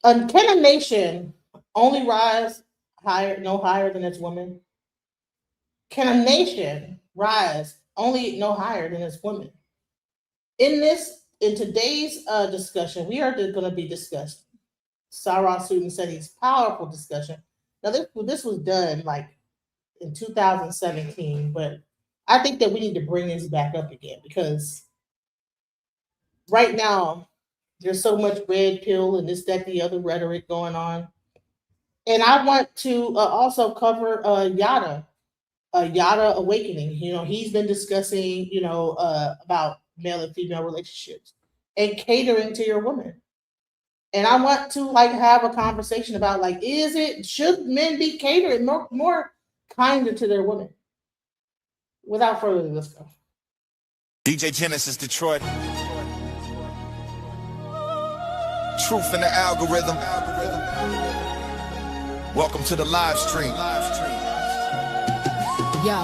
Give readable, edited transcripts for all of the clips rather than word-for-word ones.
Can a nation only rise no higher than its women? Can a nation rise only no higher than its women? In today's discussion, we are going to be discussing Sara Suten Seti's powerful discussion. Now, this was done like in 2017, but I think that we need to bring this back up again because right now there's so much red pill and this, that, the other rhetoric going on. And I want to also cover Yada Awakening. You know, he's been discussing, about male and female relationships and catering to your woman. And I want to like have a conversation about like, should men be catering more kinder to their women? Without further ado, let's go. DJ Genesis Detroit. Truth in the algorithm. Welcome to the live stream. Yo,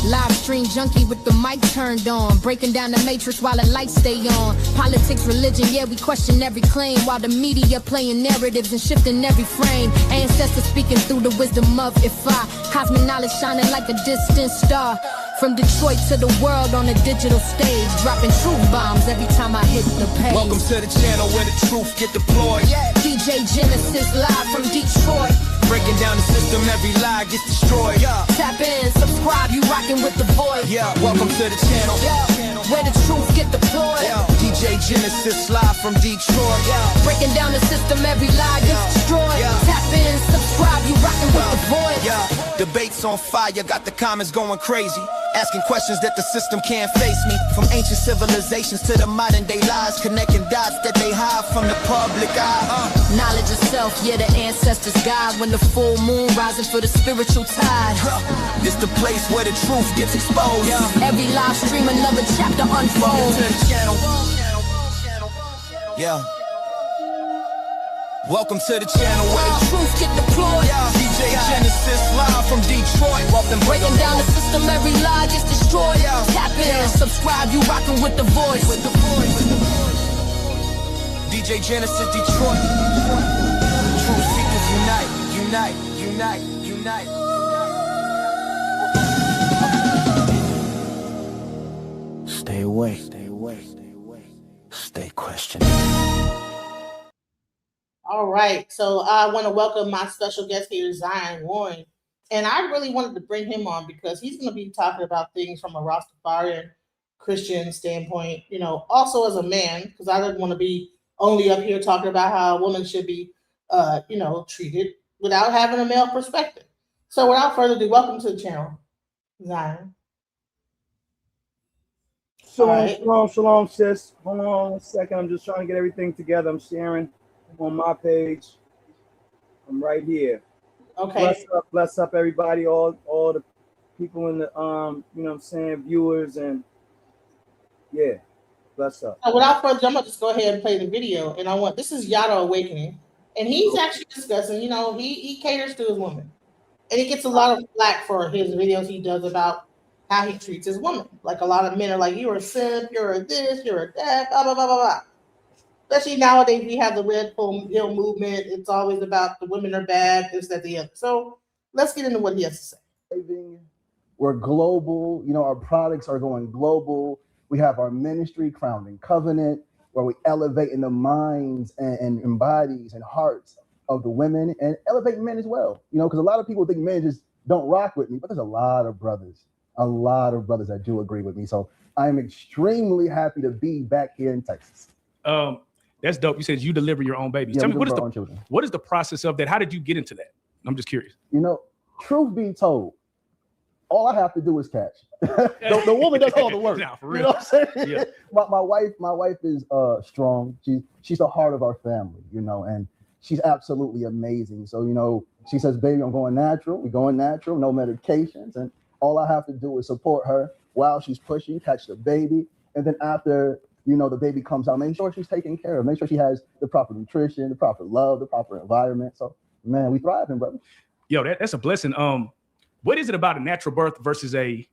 live stream junkie with the mic turned on, breaking down the matrix while the lights stay on. Politics, religion, yeah, we question every claim, while the media playing narratives and shifting every frame. Ancestors speaking through the wisdom of Ifa, cosmic knowledge shining like a distant star. From Detroit to the world on a digital stage, dropping truth bombs every time I hit the page. Welcome to the channel where the truth get deployed. DJ Genesis live from Detroit. Breaking down the system, every lie gets destroyed. Tap in, subscribe, you rocking with the voice. Welcome to the channel. Where the truth get deployed. DJ Genesis live from Detroit. Breaking down the system, every lie gets destroyed. Tap in, subscribe, you rocking with the voice. Debates on fire, got the comments going crazy. Asking questions that the system can't face me. From ancient civilizations to the modern day lies, connecting dots that they hide from the public eye. Knowledge of self, yeah, the ancestors guide. When the full moon rising for the spiritual tide. This the place where the truth gets exposed. Every live stream, another chapter unfolds. To the channel. Welcome to the channel where the truth get deployed. DJ Genesis live from Detroit. Breaking down the system, every lie gets destroyed. Tap in, subscribe, you rockin' with the voice. DJ Genesis Detroit. Truth seekers unite, unite, unite, unite. Stay away, stay away, stay away. Stay questioning. All right, so I want to welcome my special guest here, Zion Warren. And I really wanted to bring him on because he's going to be talking about things from a Rastafarian Christian standpoint, also as a man, because I didn't want to be only up here talking about how a woman should be, treated without having a male perspective. So without further ado, welcome to the channel, Zion. Shalom, sis. Hold on a second. I'm just trying to get everything together. I'm sharing on my page. I'm right here. Okay. Bless up everybody, all the people in the viewers, and bless up. So without further ado, I'm gonna just go ahead and play the video. And this is Yada Awakening. And he's actually discussing, he caters to his woman. And he gets a lot of flack for his videos he does about how he treats his woman. Like a lot of men are like, you're a simp, you're a this, you're a that, blah, blah, blah, blah, blah. Especially nowadays, we have the red pill movement. It's always about the women are bad, this, that, the other. So let's get into what he has to say. We're global. Our products are going global. We have our ministry, Crowned in Covenant, where we elevate in the minds and bodies and hearts of the women and elevate men as well. Because a lot of people think men just don't rock with me, but there's a lot of brothers that do agree with me. So I'm extremely happy to be back here in Texas. That's dope. You said you deliver your own babies. Yeah, Tell me, what is the process of that? How did you get into that? I'm just curious. Truth be told, all I have to do is catch. the woman does all the work. Nah, for real. You know what I'm saying? Yeah. my wife is strong. She's the heart of our family, and she's absolutely amazing. So, she says, baby, I'm going natural. We're going natural, no medications. And all I have to do is support her while she's pushing, catch the baby. And then after the baby comes out, make sure she's taken care of, make sure she has the proper nutrition, the proper love, the proper environment. So, man, we thriving, brother. Yo, that's a blessing. What is it about a natural birth versus a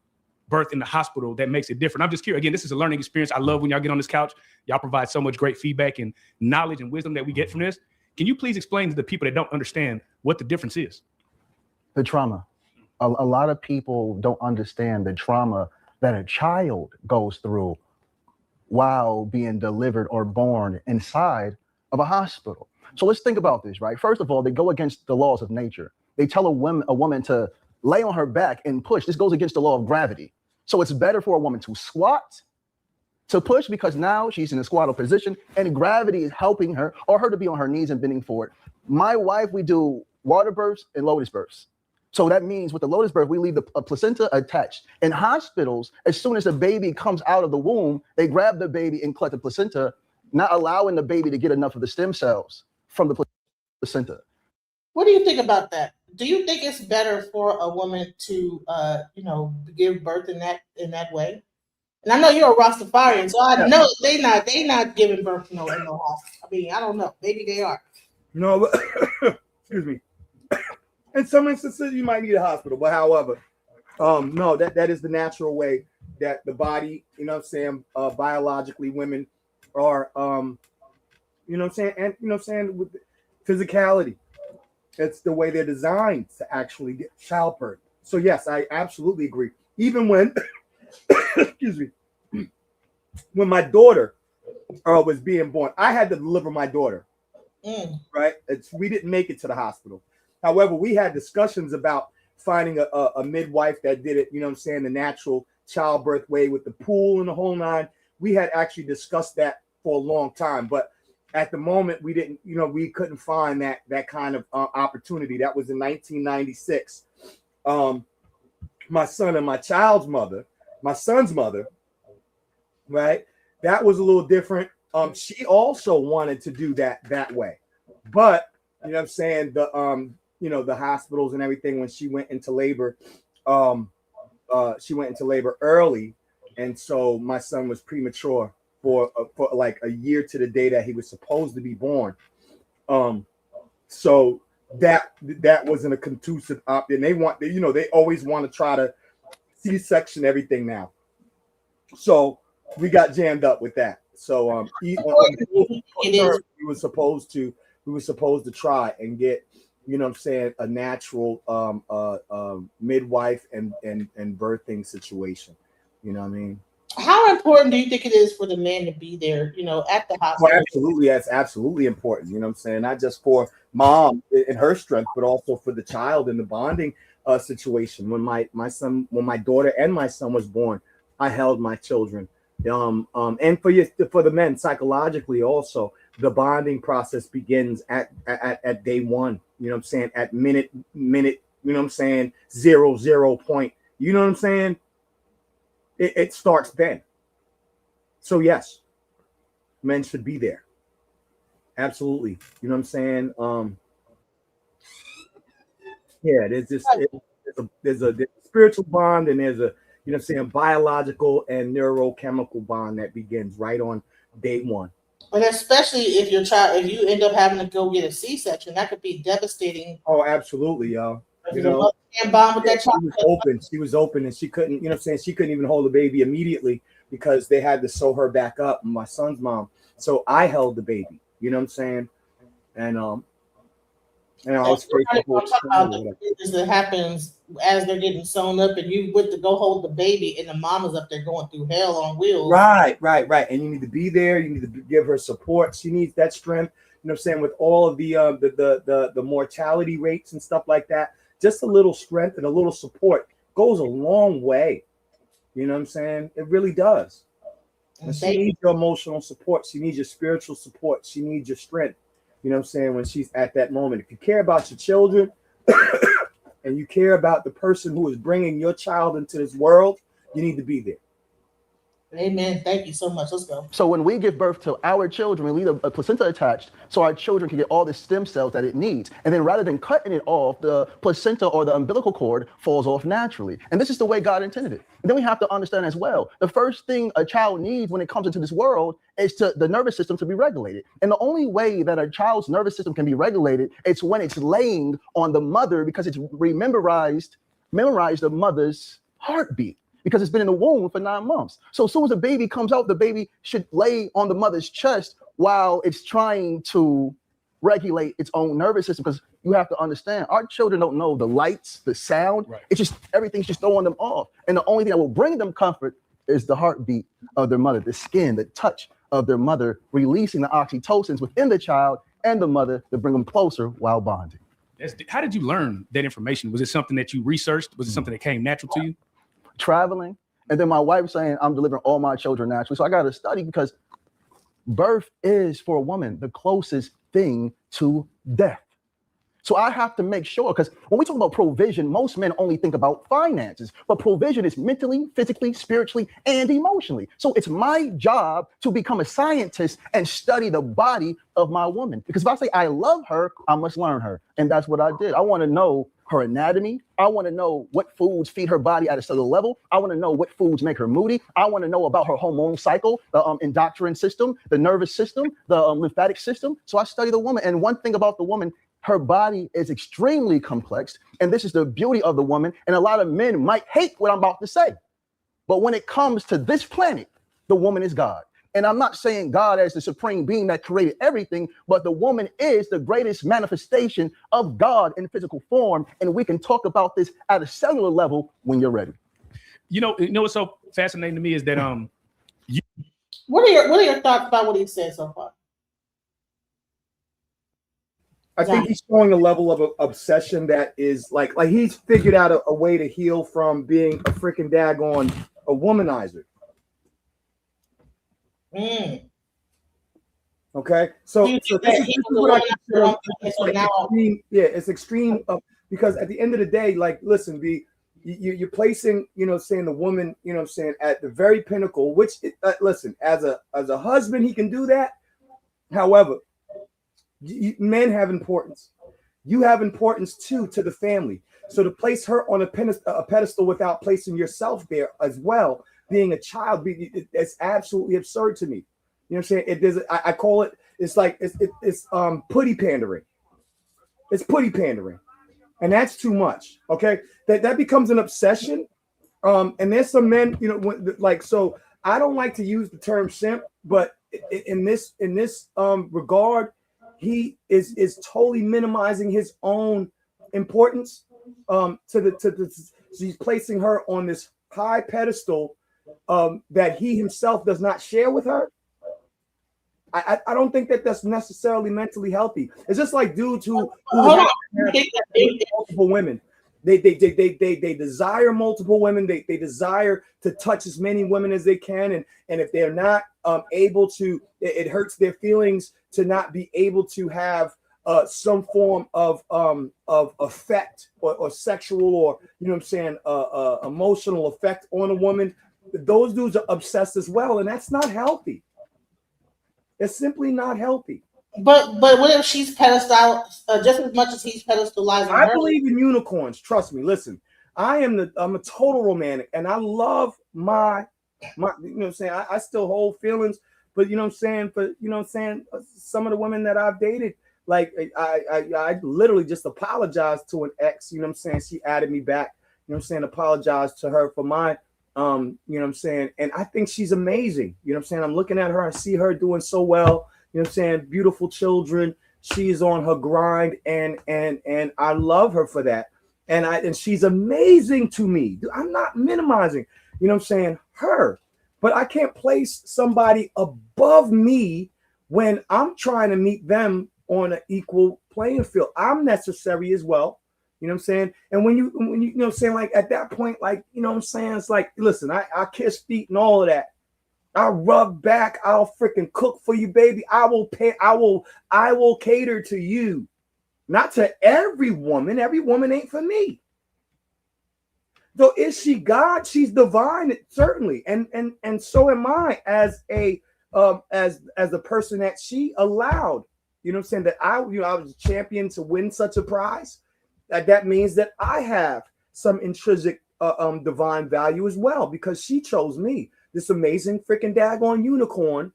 birth in the hospital that makes it different? I'm just curious. Again, this is a learning experience. I love when y'all get on this couch. Y'all provide so much great feedback and knowledge and wisdom that we get from this. Can you please explain to the people that don't understand what the difference is? The trauma. A lot of people don't understand the trauma that a child goes through while being delivered or born inside of a hospital. So let's think about this, right? First of all, they go against the laws of nature. They tell a woman to lay on her back and push. This goes against the law of gravity. So it's better for a woman to squat, to push, because now she's in a squattal position and gravity is helping her, or her to be on her knees and bending forward. My wife, we do water births and lotus births. So that means with the lotus birth, we leave the placenta attached. In hospitals, as soon as the baby comes out of the womb, they grab the baby and collect the placenta, not allowing the baby to get enough of the stem cells from the placenta. What do you think about that? Do you think it's better for a woman to, give birth in that way? And I know you're a Rastafarian, so I know they not giving birth in no hospital. I mean, I don't know. Maybe they are. No, excuse me. In some instances, you might need a hospital, but however, no, that is the natural way that the body, biologically women are, with physicality. It's the way they're designed to actually get childbirth. So yes, I absolutely agree. Even when, excuse me, when my daughter was being born, I had to deliver my daughter. Right? We didn't make it to the hospital. However, we had discussions about finding a midwife that did it, the natural childbirth way with the pool and the whole nine. We had actually discussed that for a long time, but at the moment we didn't, we couldn't find that kind of opportunity. That was in 1996. My son and my child's mother, my son's mother, right? That was a little different. She also wanted to do that way, but the hospitals and everything, when she went into labor, she went into labor early, and so my son was premature for like a year to the day that he was supposed to be born. So that wasn't a conducive option. They always want to try to C-section everything now. So we got jammed up with that. So we were supposed to try and get, a natural midwife and birthing situation. You know what I mean? How important do you think it is for the man to be there, at the hospital? Well, absolutely, that's absolutely important. Not just for mom and her strength, but also for the child and the bonding situation. When my daughter and my son was born, I held my children. And for the men, psychologically also, the bonding process begins at day one. At minute, 0 point. It starts then. So yes, men should be there. Absolutely. Yeah, there's a spiritual bond, and there's a biological and neurochemical bond that begins right on day one. But especially if you end up having to go get a C-section, that could be devastating. Oh, absolutely, y'all. Can't bond with that child. She was open, and she couldn't, she couldn't even hold the baby immediately because they had to sew her back up, my son's mom. So I held the baby, and I was the business that happens as they're getting sewn up, and you went to go hold the baby, and the mama's up there going through hell on wheels. Right. And you need to be there. You need to give her support. She needs that strength. With all of the mortality rates and stuff like that, just a little strength and a little support goes a long way. It really does. And she needs your emotional support. She needs your spiritual support. She needs your strength. When she's at that moment. If you care about your children and you care about the person who is bringing your child into this world, you need to be there. Amen. Thank you so much. Let's go. So when we give birth to our children, we leave a placenta attached so our children can get all the stem cells that it needs. And then rather than cutting it off, the placenta or the umbilical cord falls off naturally. And this is the way God intended it. And then we have to understand as well, the first thing a child needs when it comes into this world is the nervous system to be regulated. And the only way that a child's nervous system can be regulated is when it's laying on the mother, because it's memorized the mother's heartbeat, because it's been in the womb for 9 months. So as soon as a baby comes out, the baby should lay on the mother's chest while it's trying to regulate its own nervous system, because you have to understand, our children don't know the lights, the sound. Right. It's just, everything's just throwing them off. And the only thing that will bring them comfort is the heartbeat of their mother, the skin, the touch of their mother, releasing the oxytocins within the child and the mother to bring them closer while bonding. How did you learn that information? Was it something that you researched? Was it something that came natural to you? Traveling. And then my wife saying, I'm delivering all my children naturally. So I got to study, because birth is, for a woman, the closest thing to death. So I have to make sure, because when we talk about provision, most men only think about finances, but provision is mentally, physically, spiritually, and emotionally. So it's my job to become a scientist and study the body of my woman. Because if I say I love her, I must learn her. And that's what I did. I want to know her anatomy. I want to know what foods feed her body at a cellular level. I want to know what foods make her moody. I want to know about her hormone cycle, the endocrine system, the nervous system, the lymphatic system. So I study the woman. And one thing about the woman, her body is extremely complex. And this is the beauty of the woman. And a lot of men might hate what I'm about to say. But when it comes to this planet, the woman is God. And I'm not saying God as the supreme being that created everything, but the woman is the greatest manifestation of God in physical form. And we can talk about this at a cellular level when you're ready. You know what's so fascinating to me is that What are your thoughts about what he said so far? I think he's showing a level of obsession that is like he's figured out a way to heal from being a freaking daggone a womanizer. Okay, so this is what I consider extreme. Yeah, it's extreme because at the end of the day, like, listen, you're placing, saying the woman, saying at the very pinnacle. Which, listen, as a husband, he can do that. However, men have importance. You have importance too to the family. So to place her on a pedestal without placing yourself there as well, being a child, it's absolutely absurd to me. You know what I'm saying? It does. I call it. It's like it's putty pandering. It's putty pandering, and that's too much. Okay, that becomes an obsession. And there's some men, so I don't like to use the term simp, but in this regard, he is totally minimizing his own importance. So he's placing her on this high pedestal that he himself does not share with her. I don't think that's necessarily mentally healthy. It's just like dudes who have multiple women. They desire multiple women. They desire to touch as many women as they can, and if they're not able to, it hurts their feelings to not be able to have some form of effect or sexual or emotional effect on a woman. Those dudes are obsessed as well, and that's not healthy. It's simply not healthy. But what if she's pedestal just as much as he's pedestalizing her? I believe in unicorns. Trust me. Listen, I'm a total romantic, and I love my I still hold feelings, but some of the women that I've dated, like I literally just apologized to an ex. She added me back. Apologized to her for my and I think she's amazing. I'm looking at her, I see her doing so well. Beautiful children. She's on her grind, and I love her for that. And she's amazing to me. I'm not minimizing, her, but I can't place somebody above me when I'm trying to meet them on an equal playing field. I'm necessary as well. And when you like at that point, it's like, listen, I kiss feet and all of that. I'll rub back. I'll freaking cook for you, baby. I will pay. I will cater to you, not to every woman. Every woman ain't for me. Though is she God? She's divine, certainly, and so am I as a person that she allowed. That I was a champion to win such a prize. That means that I have some intrinsic divine value as well, because she chose me. This amazing freaking daggone unicorn,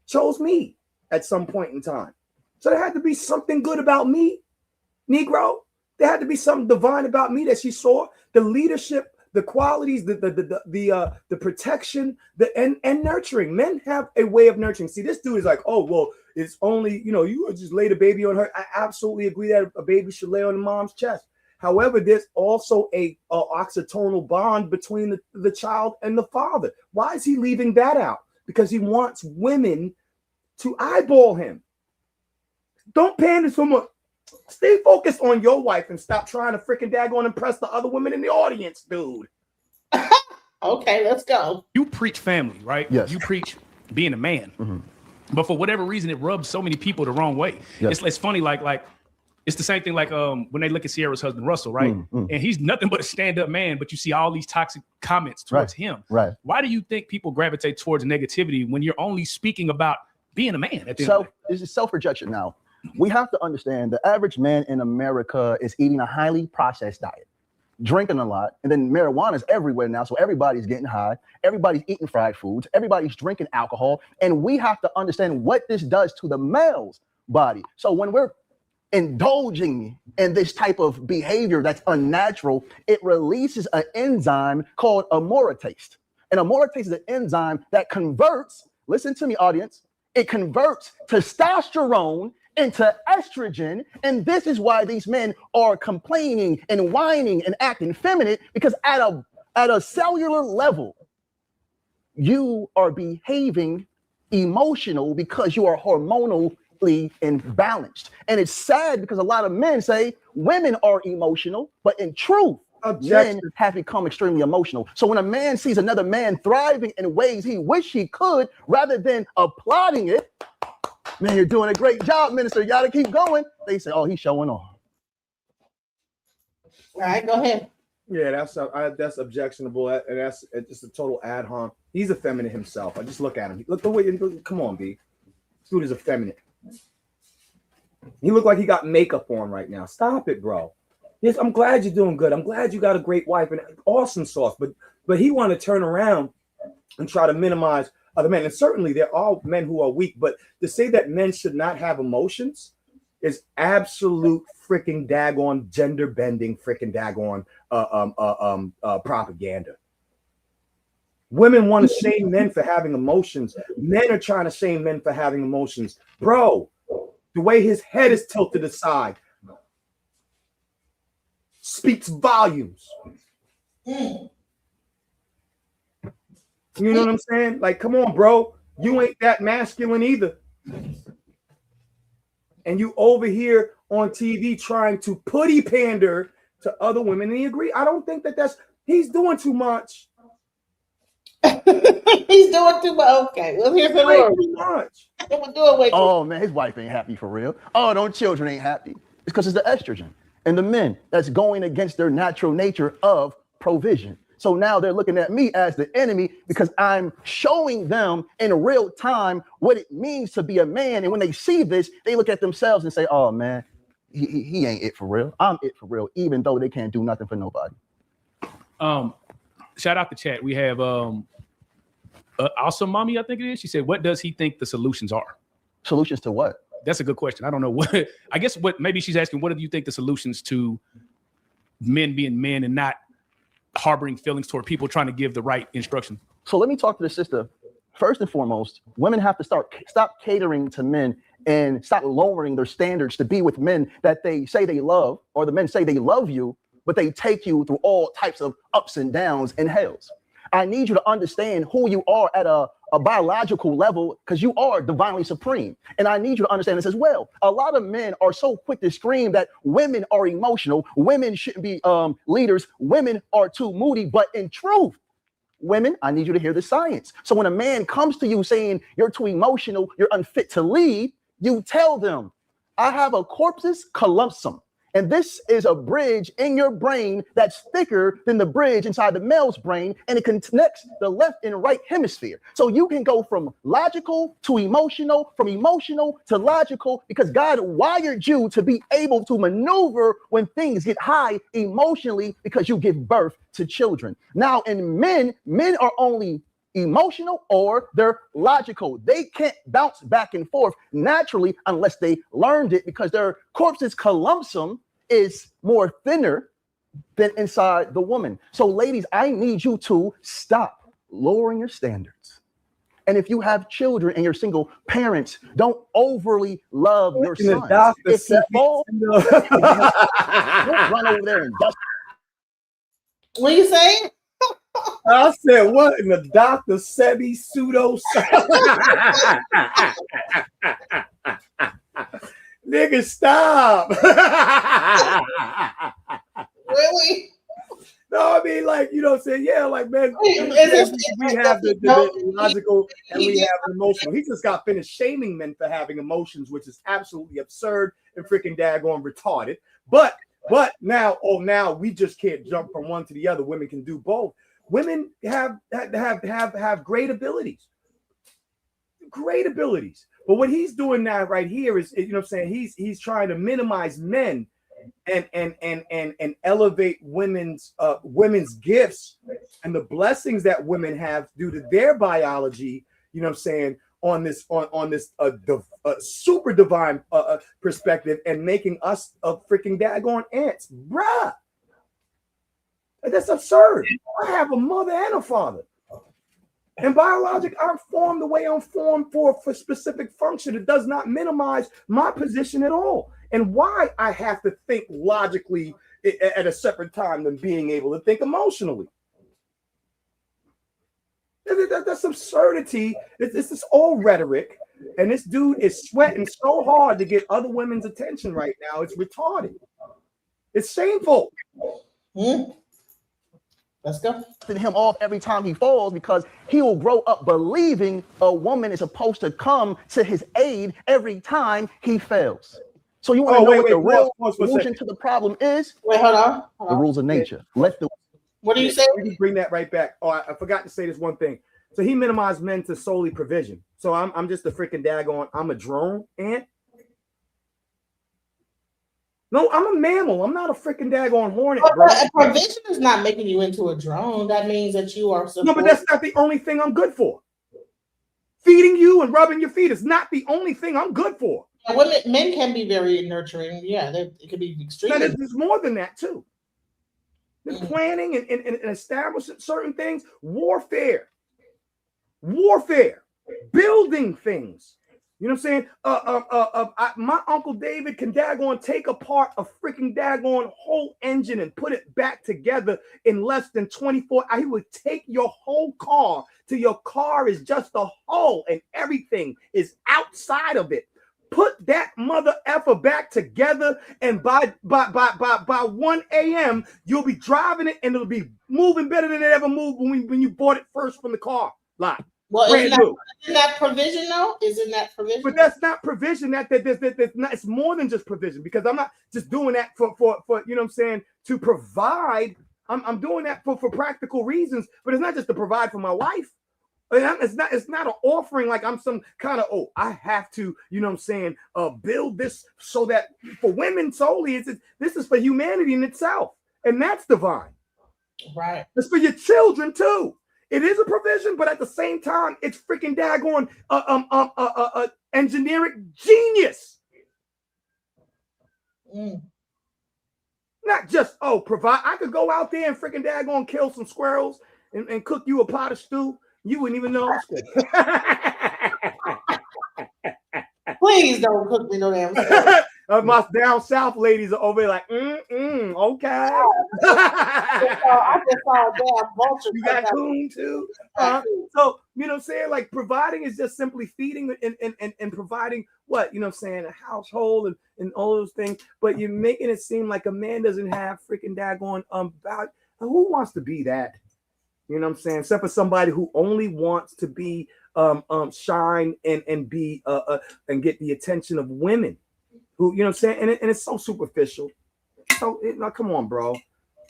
chose me at some point in time. So there had to be something good about me, Negro. There had to be something divine about me that she saw. The leadership, the qualities, the protection, and nurturing. Men have a way of nurturing. See, this dude is like, oh well, it's only, you just laid a baby on her. I absolutely agree that a baby should lay on the mom's chest. However, there's also a oxytonal bond between the child and the father. Why is he leaving that out? Because he wants women to eyeball him. Don't pander so much. Stay focused on your wife and stop trying to freaking daggone impress the other women in the audience, dude. Okay, let's go. You preach family, right? Yes. You preach being a man. Mm-hmm. But for whatever reason, it rubs so many people the wrong way. Yes. It's funny, like it's the same thing like when they look at Sierra's husband, Russell, right? Mm-hmm. And he's nothing but a stand-up man, but you see all these toxic comments towards him. Right. Why do you think people gravitate towards negativity when you're only speaking about being a man at the end of the day? This is self-rejection now. We have to understand the average man in America is eating a highly processed diet, drinking a lot, and then marijuana is everywhere now. So everybody's getting high. Everybody's eating fried foods. Everybody's drinking alcohol. And we have to understand what this does to the male's body. So when we're indulging in this type of behavior that's unnatural, it releases an enzyme called amoritase. And amoritase is an enzyme that converts, listen to me, audience, it converts testosterone into estrogen. And this is why these men are complaining and whining and acting feminine, because at a cellular level, you are behaving emotional because you are hormonally imbalanced. And it's sad because a lot of men say women are emotional, but in truth, men have become extremely emotional. So when a man sees another man thriving in ways he wish he could, rather than applauding it, man, you're doing a great job, minister, you gotta keep going, they say, oh, he's showing off. All right, go ahead. Yeah, that's objectionable, and that's just a total ad hoc. He's effeminate himself. I just look at him. Look the way. Come on, B. This dude is effeminate. He look like he got makeup on right now. Stop it, bro. Yes, I'm glad you're doing good. I'm glad you got a great wife and awesome sauce. But he want to turn around and try to minimize other men. And certainly there are men who are weak. But to say that men should not have emotions is absolute freaking daggone gender bending freaking daggone propaganda. Women want to shame men for having emotions. Men are trying to shame men for having emotions. Bro, the way his head is tilted aside speaks volumes. You know what I'm saying? Like, come on, bro. You ain't that masculine either. And you over here on TV trying to putty pander to other women. And he agree. I don't think he's doing too much. He's doing too much. Okay, well, here's the word. Too much. Oh man, his wife ain't happy for real. Oh, no children ain't happy. It's because it's the estrogen and the men that's going against their natural nature of provision. So now they're looking at me as the enemy because I'm showing them in real time what it means to be a man. And when they see this, they look at themselves and say, oh man, he ain't it for real. I'm it for real, even though they can't do nothing for nobody. Shout out the chat. We have Awesome Mommy, I think it is. She said, what does he think the solutions are? Solutions to what? That's a good question. I don't know what. I guess maybe she's asking, what do you think the solutions to men being men and not harboring feelings toward people trying to give the right instruction? So let me talk to the sister. First and foremost, women have to stop catering to men and stop lowering their standards to be with men that they say they love, or the men say they love you, but they take you through all types of ups and downs and hells. I need you to understand who you are at a biological level, because you are divinely supreme. And I need you to understand this as well. A lot of men are so quick to scream that women are emotional, women shouldn't be leaders, women are too moody. But in truth, women, I need you to hear the science. So when a man comes to you saying you're too emotional, you're unfit to lead, you tell them, I have a corpus callosum. And this is a bridge in your brain that's thicker than the bridge inside the male's brain, and it connects the left and right hemisphere. So you can go from logical to emotional, from emotional to logical, because God wired you to be able to maneuver when things get high emotionally, because you give birth to children. Now, in men are only emotional or they're logical. They can't bounce back and forth naturally unless they learned it, because their corpus callosum is more thinner than inside the woman. So ladies, I need you to stop lowering your standards. And if you have children and you're single parents, don't overly love your son. If he falls, don't run over there and dust. What are you saying? I said, what in the Dr. Sebi pseudo? Nigga, stop. Really? No, I mean, like, you know what I'm saying? Yeah, like, man, we have the logical and we have the emotional. He just got finished shaming men for having emotions, which is absolutely absurd and freaking daggone retarded. But now we just can't jump from one to the other. Women can do both. Women have great abilities. Great abilities. But what he's doing now right here is, you know what I'm saying, he's trying to minimize men and elevate women's gifts and the blessings that women have due to their biology, you know what I'm saying, on this super divine perspective, and making us a freaking daggone ants, bruh. That's absurd. I have a mother and a father. And biologic, I'm formed the way I'm formed for specific function. It does not minimize my position at all. And why I have to think logically at a separate time than being able to think emotionally. That's absurdity. This is all rhetoric. And this dude is sweating so hard to get other women's attention right now. It's retarded. It's shameful. Let's go. Him off every time he falls, because he will grow up believing a woman is supposed to come to his aid every time he fails. So you want to know what the real solution to the problem is? Wait, hold on. The rules of nature. What do you say? We can bring that right back. Oh, I forgot to say this one thing. So he minimized men to solely provision. So I'm just a freaking daggone. I'm a drone ant. No, I'm a mammal. I'm not a freaking daggone hornet, bro. Provision is not making you into a drone. That means that you are supposed. No, but that's not the only thing I'm good for. Feeding you and rubbing your feet is not the only thing I'm good for. Men can be very nurturing. Yeah, it can be extremely. Now, there's more than that too. There's planning and establishing certain things. Warfare, building things. You know what I'm saying? My Uncle David can daggone take apart a freaking daggone whole engine and put it back together in less than 24 hours. He would take your whole car till your car is just a hull and everything is outside of it. Put that mother effer back together, and by 1 a.m. you'll be driving it and it'll be moving better than it ever moved when you bought it first from the car lot. Well, isn't that provision though? Isn't that provision? But that's not provision. That's not. It's more than just provision, because I'm not just doing that for you know what I'm saying, to provide. I'm doing that for practical reasons. But it's not just to provide for my wife. It's not an offering like I'm some kind of, I have to, you know what I'm saying, build this so that for women solely. This is for humanity in itself, and that's divine. Right. It's for your children too. It is a provision, but at the same time, it's freaking daggone engineering genius. Not just provide. I could go out there and freaking daggone kill some squirrels and cook you a pot of stew. You wouldn't even know. Please don't cook me no damn stew. My down south ladies are over there like, okay. I just saw a damn vulture. You got coon too. So, you know what I'm saying? Like, providing is just simply feeding and providing what, you know what I'm saying, a household and all those things. But you're making it seem like a man doesn't have freaking daggone value. Who wants to be that? You know what I'm saying? Except for somebody who only wants to be shine and be and get the attention of women. Who, you know what I'm saying? And it's so superficial. So now, come on, bro.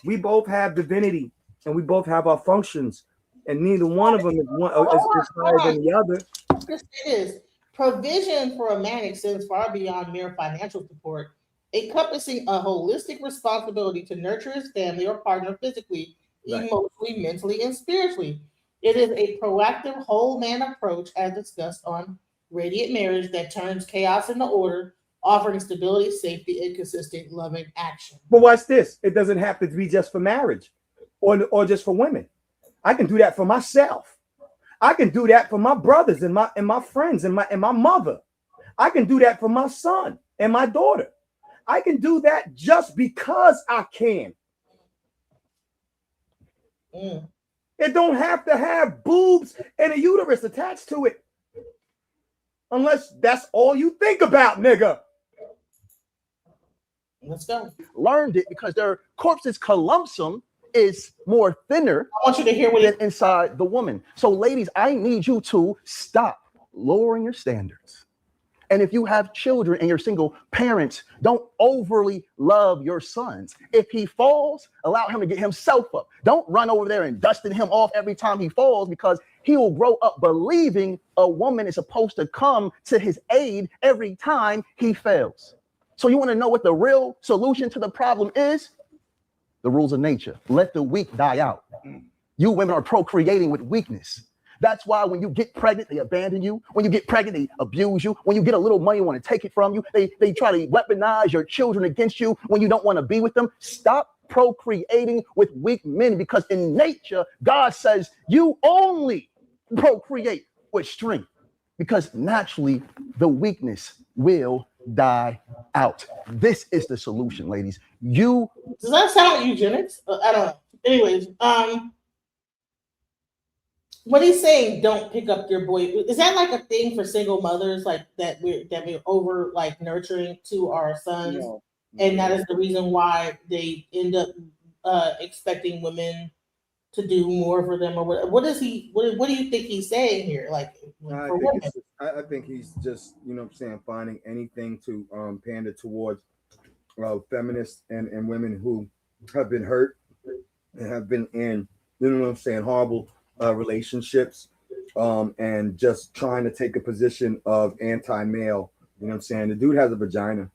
We both have divinity and we both have our functions, and neither one of them is higher than the other. This is provision for a man extends far beyond mere financial support, encompassing a holistic responsibility to nurture his family or partner physically, emotionally, mentally, and spiritually. It is a proactive whole man approach, as discussed on Radiant Marriage, that turns chaos into order, offering stability, safety, and consistent loving action. But watch this. It doesn't have to be just for marriage or just for women. I can do that for myself. I can do that for my brothers and my friends and my mother. I can do that for my son and my daughter. I can do that just because I can. It don't have to have boobs and a uterus attached to it. Unless that's all you think about, nigga. Let's go. Learned it because their corpse's columsum is more thinner I want you to hear what than inside the woman. So, ladies, I need you to stop lowering your standards. And if you have children and you're single parents, don't overly love your sons. If he falls, allow him to get himself up. Don't run over there and dusting him off every time he falls, because he will grow up believing a woman is supposed to come to his aid every time he fails. So you want to know what the real solution to the problem is? The rules of nature. Let the weak die out. You women are procreating with weakness. That's why when you get pregnant, they abandon you. When you get pregnant, they abuse you. When you get a little money, want to take it from you. They try to weaponize your children against you when you don't want to be with them. Stop procreating with weak men, because in nature, God says you only procreate with strength, because naturally the weakness will die out. This is the solution, ladies. Does that sound like eugenics? I don't know. Anyways, what he's saying, don't pick up your boy. Is that like a thing for single mothers, like that we're over like nurturing to our sons, and that is the reason why they end up expecting women to do more for them, or what? What do you think he's saying here? Like for women? I think he's just, finding anything to pander towards feminists and women who have been hurt and have been in, horrible relationships, and just trying to take a position of anti-male. The dude has a vagina.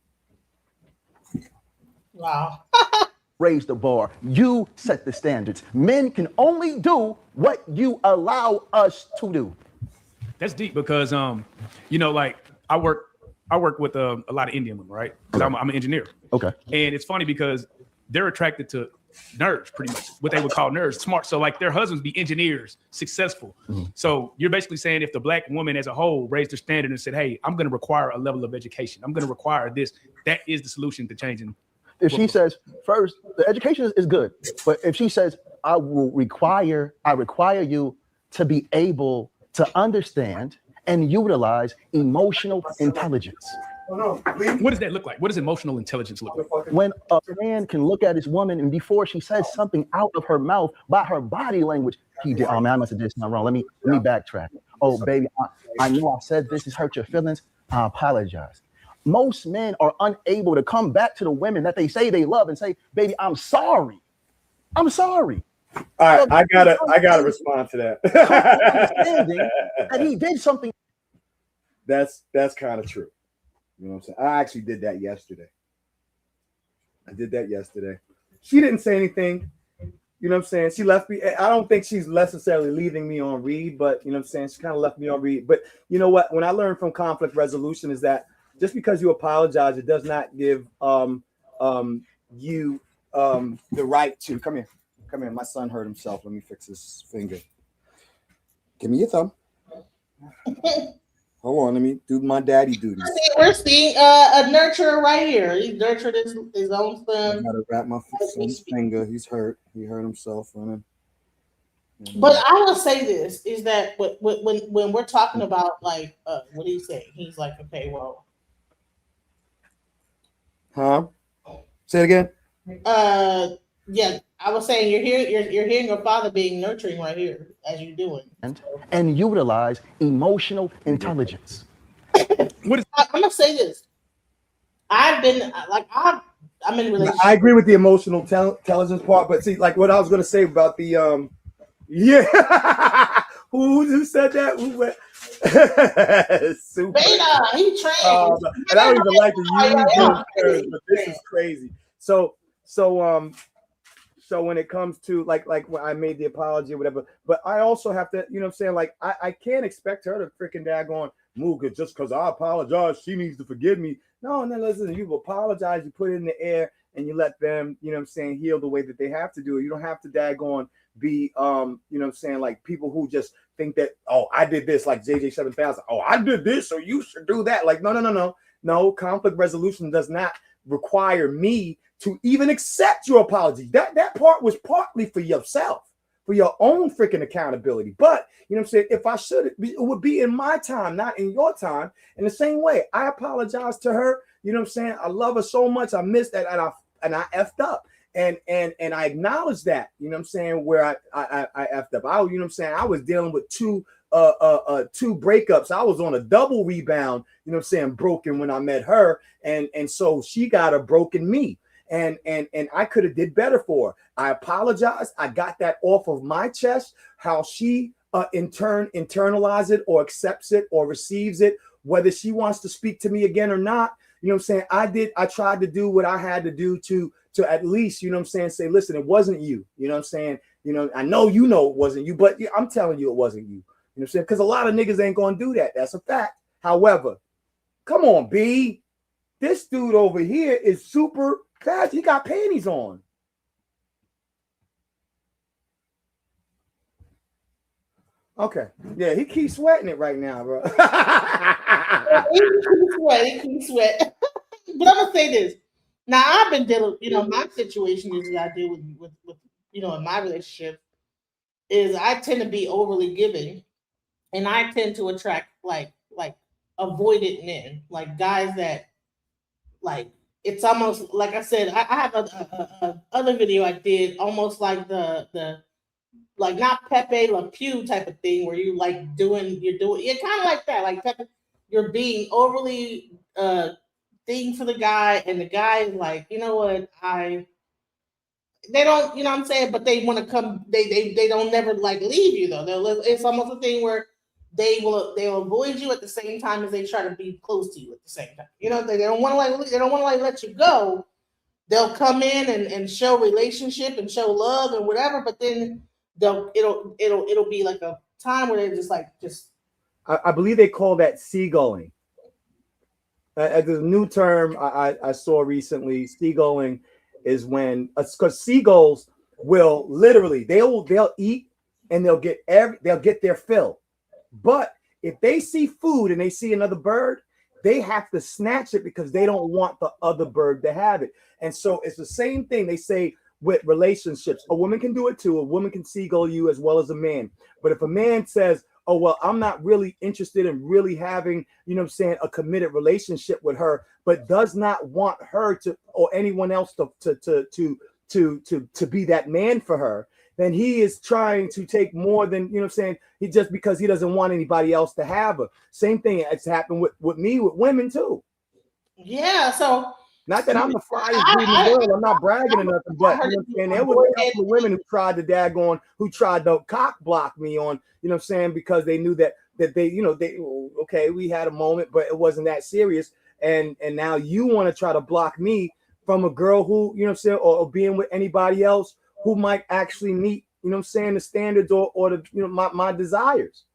Wow. Raise the bar. You set the standards. Men can only do what you allow us to do. That's deep, because like I work with a lot of Indian women, right? Because I'm an engineer. Okay. And it's funny because they're attracted to nerds, pretty much what they would call nerds, smart. So like their husbands be engineers, successful. Mm-hmm. So you're basically saying if the black woman as a whole raised their standard and said, hey, I'm going to require a level of education, I'm going to require this, that is the solution to changing. If she says, first, the education is good, but if she says, I require you to be able to understand and utilize emotional intelligence. What does that look like? What does emotional intelligence look like? When a man can look at his woman and before she says something out of her mouth, by her body language, he did, oh man, I must have did something wrong. Let me backtrack. Oh, baby, I know I said this has hurt your feelings. I apologize. Most men are unable to come back to the women that they say they love and say, baby, I'm sorry. I'm sorry. All right, I gotta respond to that. That he did something. That's kind of true. You know what I'm saying? I actually did that yesterday. She didn't say anything. You know what I'm saying? She left me. I don't think she's necessarily leaving me on read, but you know what I'm saying? She kind of left me on read. But you know what? When I learned from conflict resolution is that just because you apologize, it does not give you the right to come here. My son hurt himself. Let me fix his finger. Give me your thumb. Hold on, let me do my daddy duties. We're seeing a nurturer right here. He nurtured his own son. I gotta wrap my son's finger. He's hurt. He hurt himself running. But I will say this is that when we're talking about like what he's saying, he's like, okay, well, say it again. Yeah, I was saying you're hearing your father being nurturing right here as you're doing, and utilize emotional intelligence. I'm gonna say this. I'm in a relationship. I agree with the emotional intelligence part, but see, like what I was gonna say about the who said that? Who went? Super. Beta, he trained. And I don't even like to use those terms, but this is crazy. So when it comes to like when I made the apology or whatever, but I also have to, you know what I'm saying? Like I can't expect her to freaking daggone Mooka, just because I apologize, she needs to forgive me. No, listen, you apologize, you put it in the air, and you let them, you know what I'm saying, heal the way that they have to do it. You don't have to daggone be, you know what I'm saying, like people who just think that, oh, I did this, like JJ 7000. Oh, I did this, so you should do that. Like, no. No, conflict resolution does not require me to even accept your apology. That part was partly for yourself, for your own freaking accountability. But you know what I'm saying, if I should, it would be in my time, not in your time. In the same way, I apologize to her. You know what I'm saying? I love her so much. I missed that, and I effed up. And I acknowledge that, you know what I'm saying, where I effed up. You know what I'm saying? I was dealing with two breakups. I was on a double rebound, you know what I'm saying, broken when I met her. And so she got a broken me. And I could have did better for her. I apologize. I got that off of my chest. How she in turn internalize it or accepts it or receives it, whether she wants to speak to me again or not. You know what I'm saying? I tried to do what I had to do to at least, you know what I'm saying, say, listen, it wasn't you. You know what I'm saying? You know, I know you know it wasn't you, but I'm telling you it wasn't you. You know what I'm saying? Because a lot of niggas ain't gonna do that. That's a fact. However, come on, B. This dude over here is super fast. He got panties on. Okay. Yeah, he keeps sweating it right now, bro. He keeps sweat. But I'm gonna say this. Now I've been dealing, my situation is that I deal with in my relationship is I tend to be overly giving, and I tend to attract like avoidant men, like guys that like it's almost like I said. I have a other video I did, almost like the like not Pepe Le Pew type of thing where you like you're doing it kind of like that, like Pepe, you're being overly thing for the guy, and the guy is like, you know what, they don't, you know what I'm saying, but they want to come, they don't never like leave you though. It's almost a thing where they'll avoid you at the same time as they try to be close to you at the same time. You know, they don't want to like let you go. They'll come in and show relationship and show love and whatever, but then it'll be like a time where they're just. I believe they call that seagulling. The new term I saw recently, seagulling, is when, because seagulls will literally they'll eat and they'll get their fill, but if they see food and they see another bird, they have to snatch it because they don't want the other bird to have it. And so it's the same thing they say with relationships. A woman can do it too. A woman can seagull you as well as a man. But if a man says, oh, well, I'm not really interested in really having, you know what I'm saying, a committed relationship with her, but does not want her to, or anyone else to be that man for her, then he is trying to take more than, you know what I'm saying, he just because he doesn't want anybody else to have her. Same thing has happened with me, with women too. Yeah, so not that I'm the flyest dude in the world. I'm not bragging or nothing, but you know what I'm saying, there was a couple of women who tried to cock block me on, you know what I'm saying, because they knew that they, you know, okay, we had a moment, but it wasn't that serious. And now you want to try to block me from a girl who, you know what I'm saying, or being with anybody else who might actually meet, you know what I'm saying, the standards or the, you know, my desires.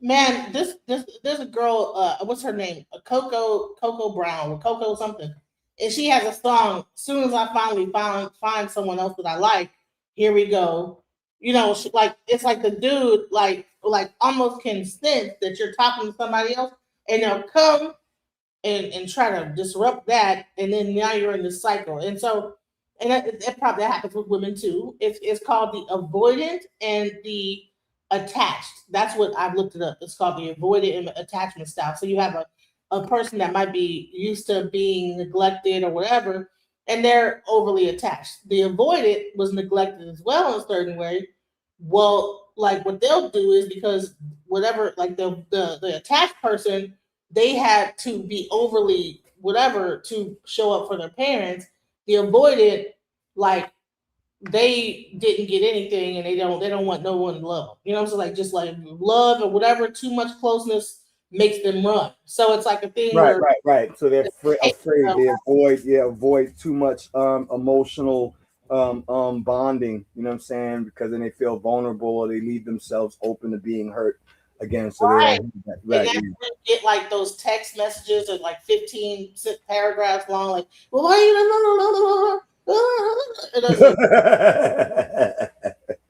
Man, there's a girl, what's her name? Coco Brown or Coco something. And she has a song, as soon as I finally find someone else that I like, here we go. You know, like it's like the dude like almost can sense that you're talking to somebody else, and they'll come and try to disrupt that, and then now you're in this cycle. And so, and that probably happens with women too. It's called the avoidant and the attached. That's what I've looked it up. It's called the avoidant and attachment style. So you have a person that might be used to being neglected or whatever, and they're overly attached. The avoidant was neglected as well in a certain way. Well, like what they'll do is, because whatever, like the attached person, they had to be overly whatever to show up for their parents. The avoidant, like they didn't get anything, and they don't want no one to love them. You know what I'm saying? Like just like love or whatever, too much closeness makes them run. So it's like a thing right. So they're afraid. They avoid too much emotional bonding. You know what I'm saying? Because then they feel vulnerable or they leave themselves open to being hurt. again. So Right. they don't have that. And Right. that's when you get like those text messages of like 15 paragraphs long, like, well, why you and I was like,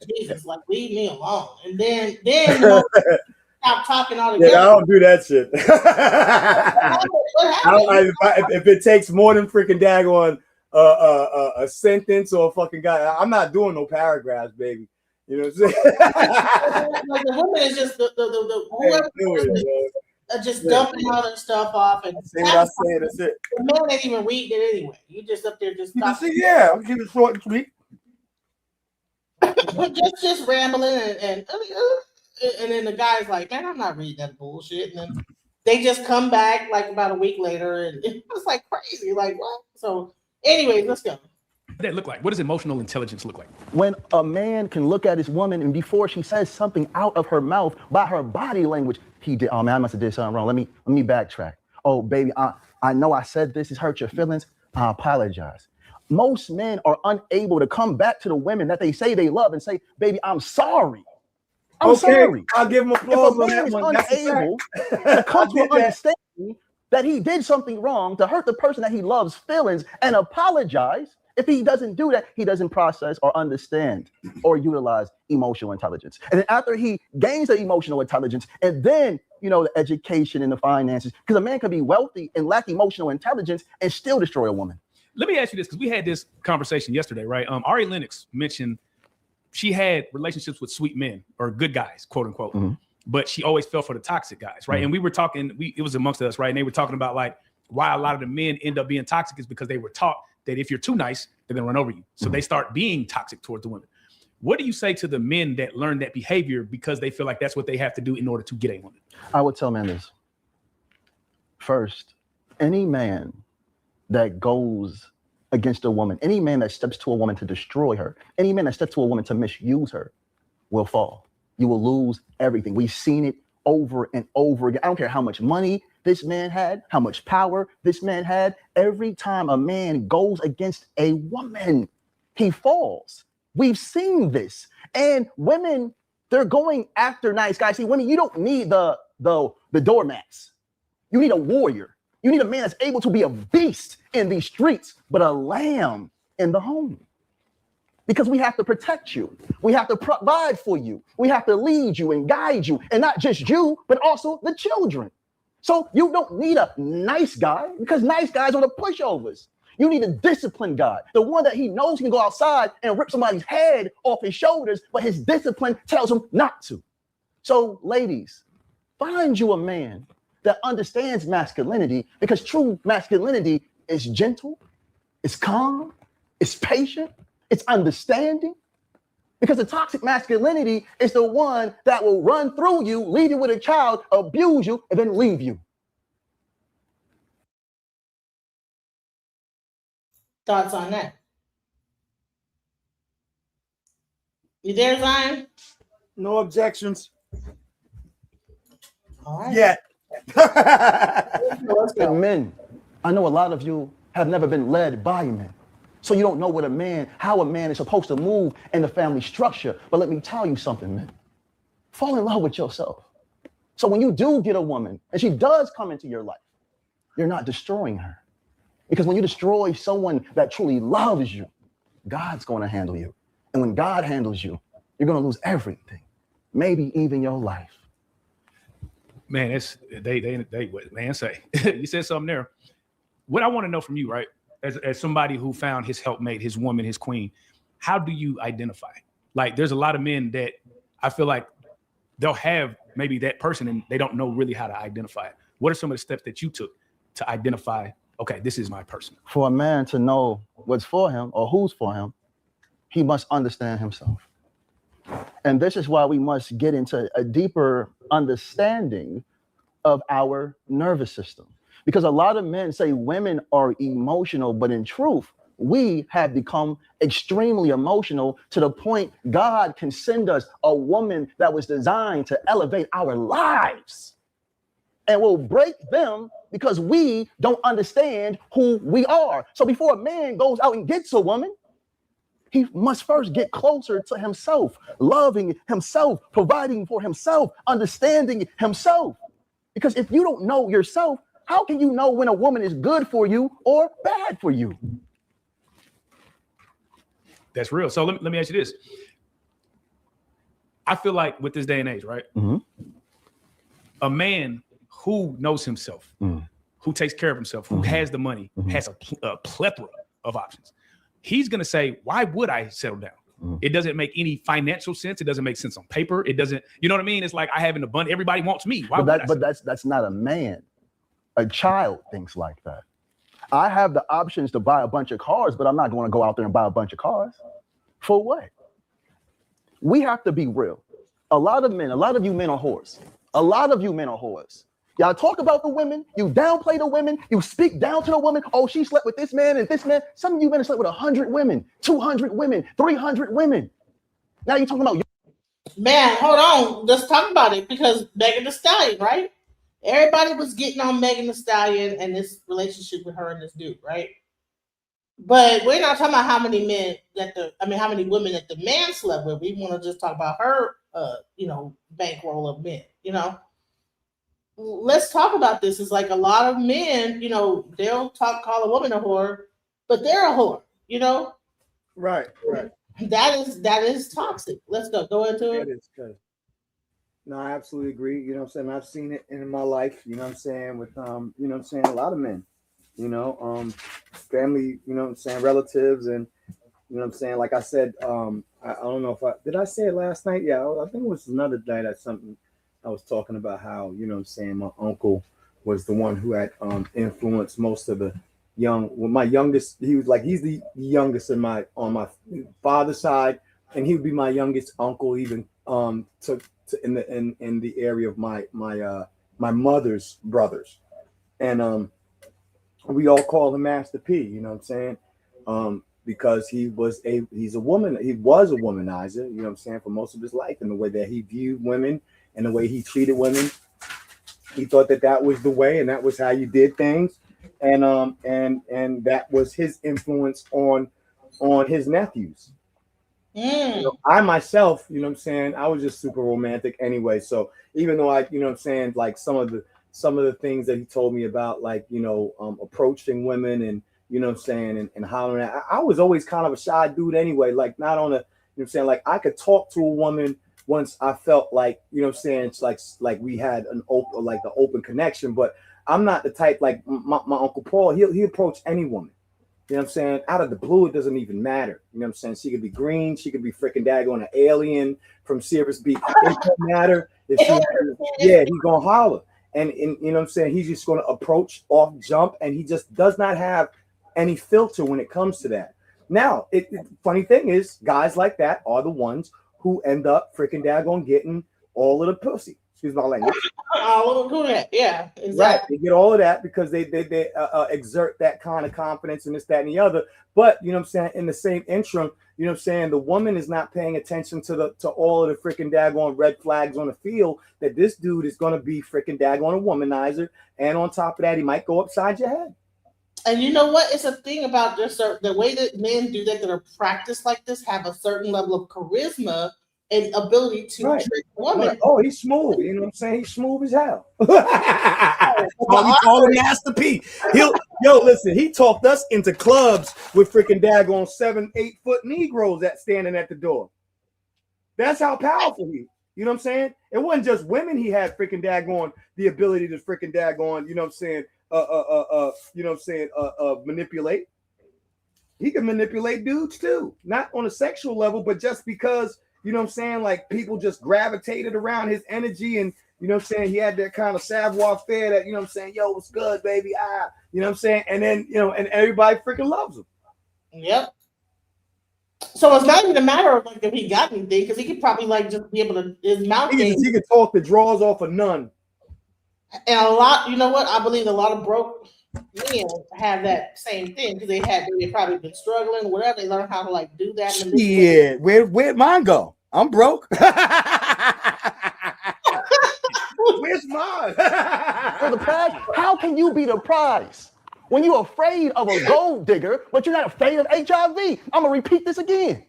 Jesus, like leave me alone. And then the moment stop talking altogether. Yeah, I don't do that shit. What happened? If it takes more than freaking daggone a sentence or a fucking guy, I'm not doing no paragraphs, baby. You know what I'm saying? Like the woman is just the whoever just dumping all their stuff off, and say what I say. That's it. the man ain't even reading it anyway. You just up there just talking. Yeah, I'll keep it short and sweet. just rambling and then the guy's like, man, I'm not reading that bullshit. And then they just come back like about a week later, and it was like crazy. Like what? So, anyways, let's go. What does that look like? What does emotional intelligence look like? When a man can look at his woman and before she says something out of her mouth by her body language, he did. Oh man, I must have did something wrong. Let me backtrack. Oh baby, I know I said this has hurt your feelings. I apologize. Most men are unable to come back to the women that they say they love and say, baby, I'm sorry. I'm sorry. I'll give him If applause a man is unable to come to an understanding that he did something wrong to hurt the person that he loves feelings and apologize, if he doesn't do that, he doesn't process or understand or utilize emotional intelligence. And then after he gains the emotional intelligence and then, the education and the finances, because a man can be wealthy and lack emotional intelligence and still destroy a woman. Let me ask you this, because we had this conversation yesterday, right? Ari Lennox mentioned she had relationships with sweet men or good guys, quote unquote, but she always fell for the toxic guys, right? And we were talking, it was amongst us, right? And they were talking about like why a lot of the men end up being toxic is because they were taught that if you're too nice, they're gonna run over you. So they start being toxic towards the women. What do you say to the men that learn that behavior because they feel like that's what they have to do in order to get a woman? I would tell men this. First, any man that goes against a woman, any man that steps to a woman to destroy her, any man that steps to a woman to misuse her will fall. You will lose everything. We've seen it over and over again. I don't care how much money this man had, how much power this man had. Every time a man goes against a woman, he falls. We've seen this. And women, they're going after nice guys. See, women, you don't need the doormats. You need a warrior. You need a man that's able to be a beast in these streets, but a lamb in the home. Because we have to protect you. We have to provide for you. We have to lead you and guide you. And not just you, but also the children. So you don't need a nice guy because nice guys are the pushovers. You need a disciplined guy, the one that he knows he can go outside and rip somebody's head off his shoulders, but his discipline tells him not to. So ladies, find you a man that understands masculinity, because true masculinity is gentle, it's calm, it's patient, it's understanding. Because the toxic masculinity is the one that will run through you, leave you with a child, abuse you, and then leave you. Thoughts on that? You there, Zion? No objections. All right. Yeah. Let's go. Men, I know a lot of you have never been led by men. So you don't know how a man is supposed to move in the family structure. But let me tell you something, man. Fall in love with yourself. So when you do get a woman and she does come into your life, you're not destroying her. Because when you destroy someone that truly loves you, God's going to handle you. And when God handles you, you're going to lose everything, maybe even your life. Man, it's man say. You said something there. What I want to know from you, right? As somebody who found his helpmate, his woman, his queen, how do you identify? Like, there's a lot of men that I feel like they'll have maybe that person and they don't know really how to identify it. What are some of the steps that you took to identify, okay, this is my person? For a man to know what's for him or who's for him, he must understand himself. And this is why we must get into a deeper understanding of our nervous system. Because a lot of men say women are emotional, but in truth, we have become extremely emotional to the point God can send us a woman that was designed to elevate our lives. And we'll break them because we don't understand who we are. So before a man goes out and gets a woman, He must first get closer to himself, loving himself, providing for himself, understanding himself. Because if you don't know yourself, how can you know when a woman is good for you or bad for you? That's real. So let me ask you this. I feel like with this day and age, right? A man who knows himself, who takes care of himself, who has the money, has a plethora of options. He's going to say, why would I settle down? It doesn't make any financial sense. It doesn't make sense on paper. It doesn't, you know what I mean? It's like I have an abundance. Everybody wants me. Why But that's not a man. A child thinks like that. I have the options to buy a bunch of cars, but I'm not going to go out there and buy a bunch of cars. For what? We have to be real. A lot of you men are whores. A lot of you men are whores. Y'all talk about the women, you downplay the women, you speak down to the woman. Oh, she slept with this man and this man. Some of you men have slept with 100 women, 200 women, 300 women. Now you're talking about. Man, hold on. Let's talk about it because Megan Thee Stallion, right? Everybody was getting on Megan Thee Stallion and this relationship with her and this dude, right? But we're not talking about how many how many women that the man slept with. We want to just talk about her, bankroll of men, Let's talk about this. It's like a lot of men, they'll call a woman a whore, but they're a whore, Right. That is toxic. Let's go into it. It is good. No, I absolutely agree. You know what I'm saying? I've seen it in my life, you know what I'm saying, with a lot of men, family, relatives, and like I said, I don't know if did I say it last night? Yeah, I think it was another night at something I was talking about how, my uncle was the one who had influenced most of the my youngest, he's the youngest on my father's side, and he would be my youngest uncle, even in the area of my mother's brothers. And we all call him Master P, you know what I'm saying? Because he was a womanizer, you know what I'm saying, for most of his life, and the way that he viewed women and the way he treated women. He thought that was the way and that was how you did things. And that was his influence on his nephews. I myself, I was just super romantic anyway. So even though I, like some of the things that he told me about, like, approaching women and, and hollering at, I was always kind of a shy dude anyway, like not on a, like I could talk to a woman once I felt like, it's like we had an open connection, but I'm not the type like my Uncle Paul, he approach any woman. You know what I'm saying? Out of the blue, it doesn't even matter. You know what I'm saying? She could be green. She could be freaking daggone an alien from Sirius Beach. It doesn't matter. He's going to holler. And you know what I'm saying? He's just going to approach off jump, and he just does not have any filter when it comes to that. Now, funny thing is, guys like that are the ones who end up freaking daggone getting all of the pussy. Excuse my language. Yeah, exactly. Right, they get all of that because they exert that kind of confidence and this, that, and the other. But you know what I'm saying, in the same interim, you know what I'm saying, the woman is not paying attention to all of the freaking daggone red flags on the field that this dude is going to be freaking daggone a womanizer, and on top of that, he might go upside your head. And you know what? It's a thing about the way that men do that are practiced like this have a certain level of charisma and ability to trick a woman. Right. Oh, he's smooth. You know what I'm saying? He's smooth as hell. We call him Master P. Listen, he talked us into clubs with freaking daggone 7-8 foot Negroes that standing at the door. That's how powerful he. You know what I'm saying? It wasn't just women he had freaking daggone the ability to freaking daggone, you know what I'm saying, manipulate. He can manipulate dudes too, not on a sexual level, but just because, you know what I'm saying, like people just gravitated around his energy, and you know what I'm saying, he had that kind of savoir-faire that, you know what I'm saying, yo, what's good, baby? You know what I'm saying? And then, and everybody freaking loves him. Yep. So it's not even a matter of like if he got anything, because he could probably like just be able to his mouth. He could talk the draws off of none. And a lot, you know what? I believe a lot of broke men have that same thing because they've probably been struggling, whatever. They learn how to like do that. Yeah, where'd mine go? I'm broke. Where's mine? For the prize? How can you be the prize? When you're afraid of a gold digger, but you're not afraid of HIV. I'm gonna repeat this again.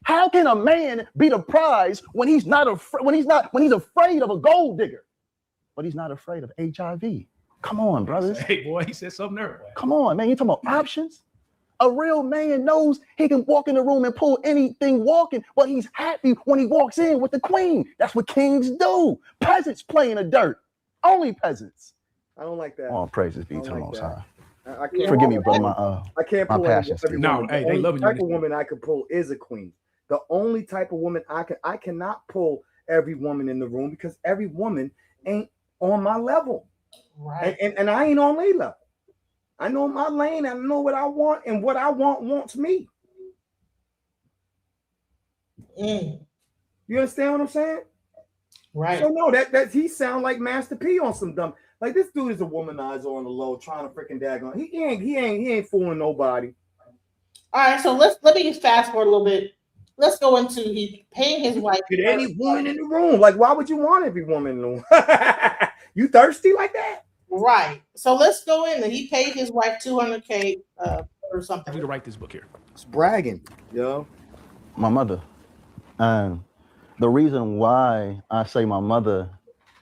How can a man be the prize when he's afraid of a gold digger, but he's not afraid of HIV? Come on, brothers. Hey, boy, he said something there. Come on, man. You talking about options? A real man knows he can walk in the room and pull anything walking, but he's happy when he walks in with the queen. That's what kings do. Peasants play in the dirt. Only peasants. I don't like that. All praises be I to the don't Most like High. I can't. Forgive me, brother. I can't my pull passions. every No, woman. hey, The they only loving you. type of woman I could pull is a queen. The only type of woman I cannot pull every woman in the room because every woman ain't on my level. Right. And I ain't on their level. I know my lane. I know what I want, and what I want wants me. Mm, You understand what I'm saying? right. So no, that he sound like Master P on some dumb. Like this dude is a womanizer on the low, trying to freaking daggone. He ain't fooling nobody. All right, so let me fast forward a little bit. Let's go into he paying his wife. Get any woman in the room. Like, why would you want every woman in the room? You thirsty like that? Right. So let's go in. And he paid his wife $200K or something. I need to write this book here. It's bragging, yo. My mother. And the reason why I say my mother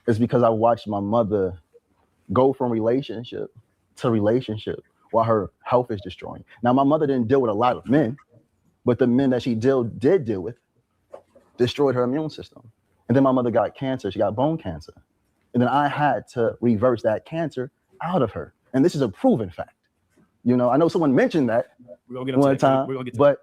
is because I watched my mother go from relationship to relationship while her health is destroying. Now, my mother didn't deal with a lot of men, but the men that she did deal with destroyed her immune system. And then my mother got cancer. She got bone cancer. And then I had to reverse that cancer out of her. And this is a proven fact. You know, I know someone mentioned that one time, but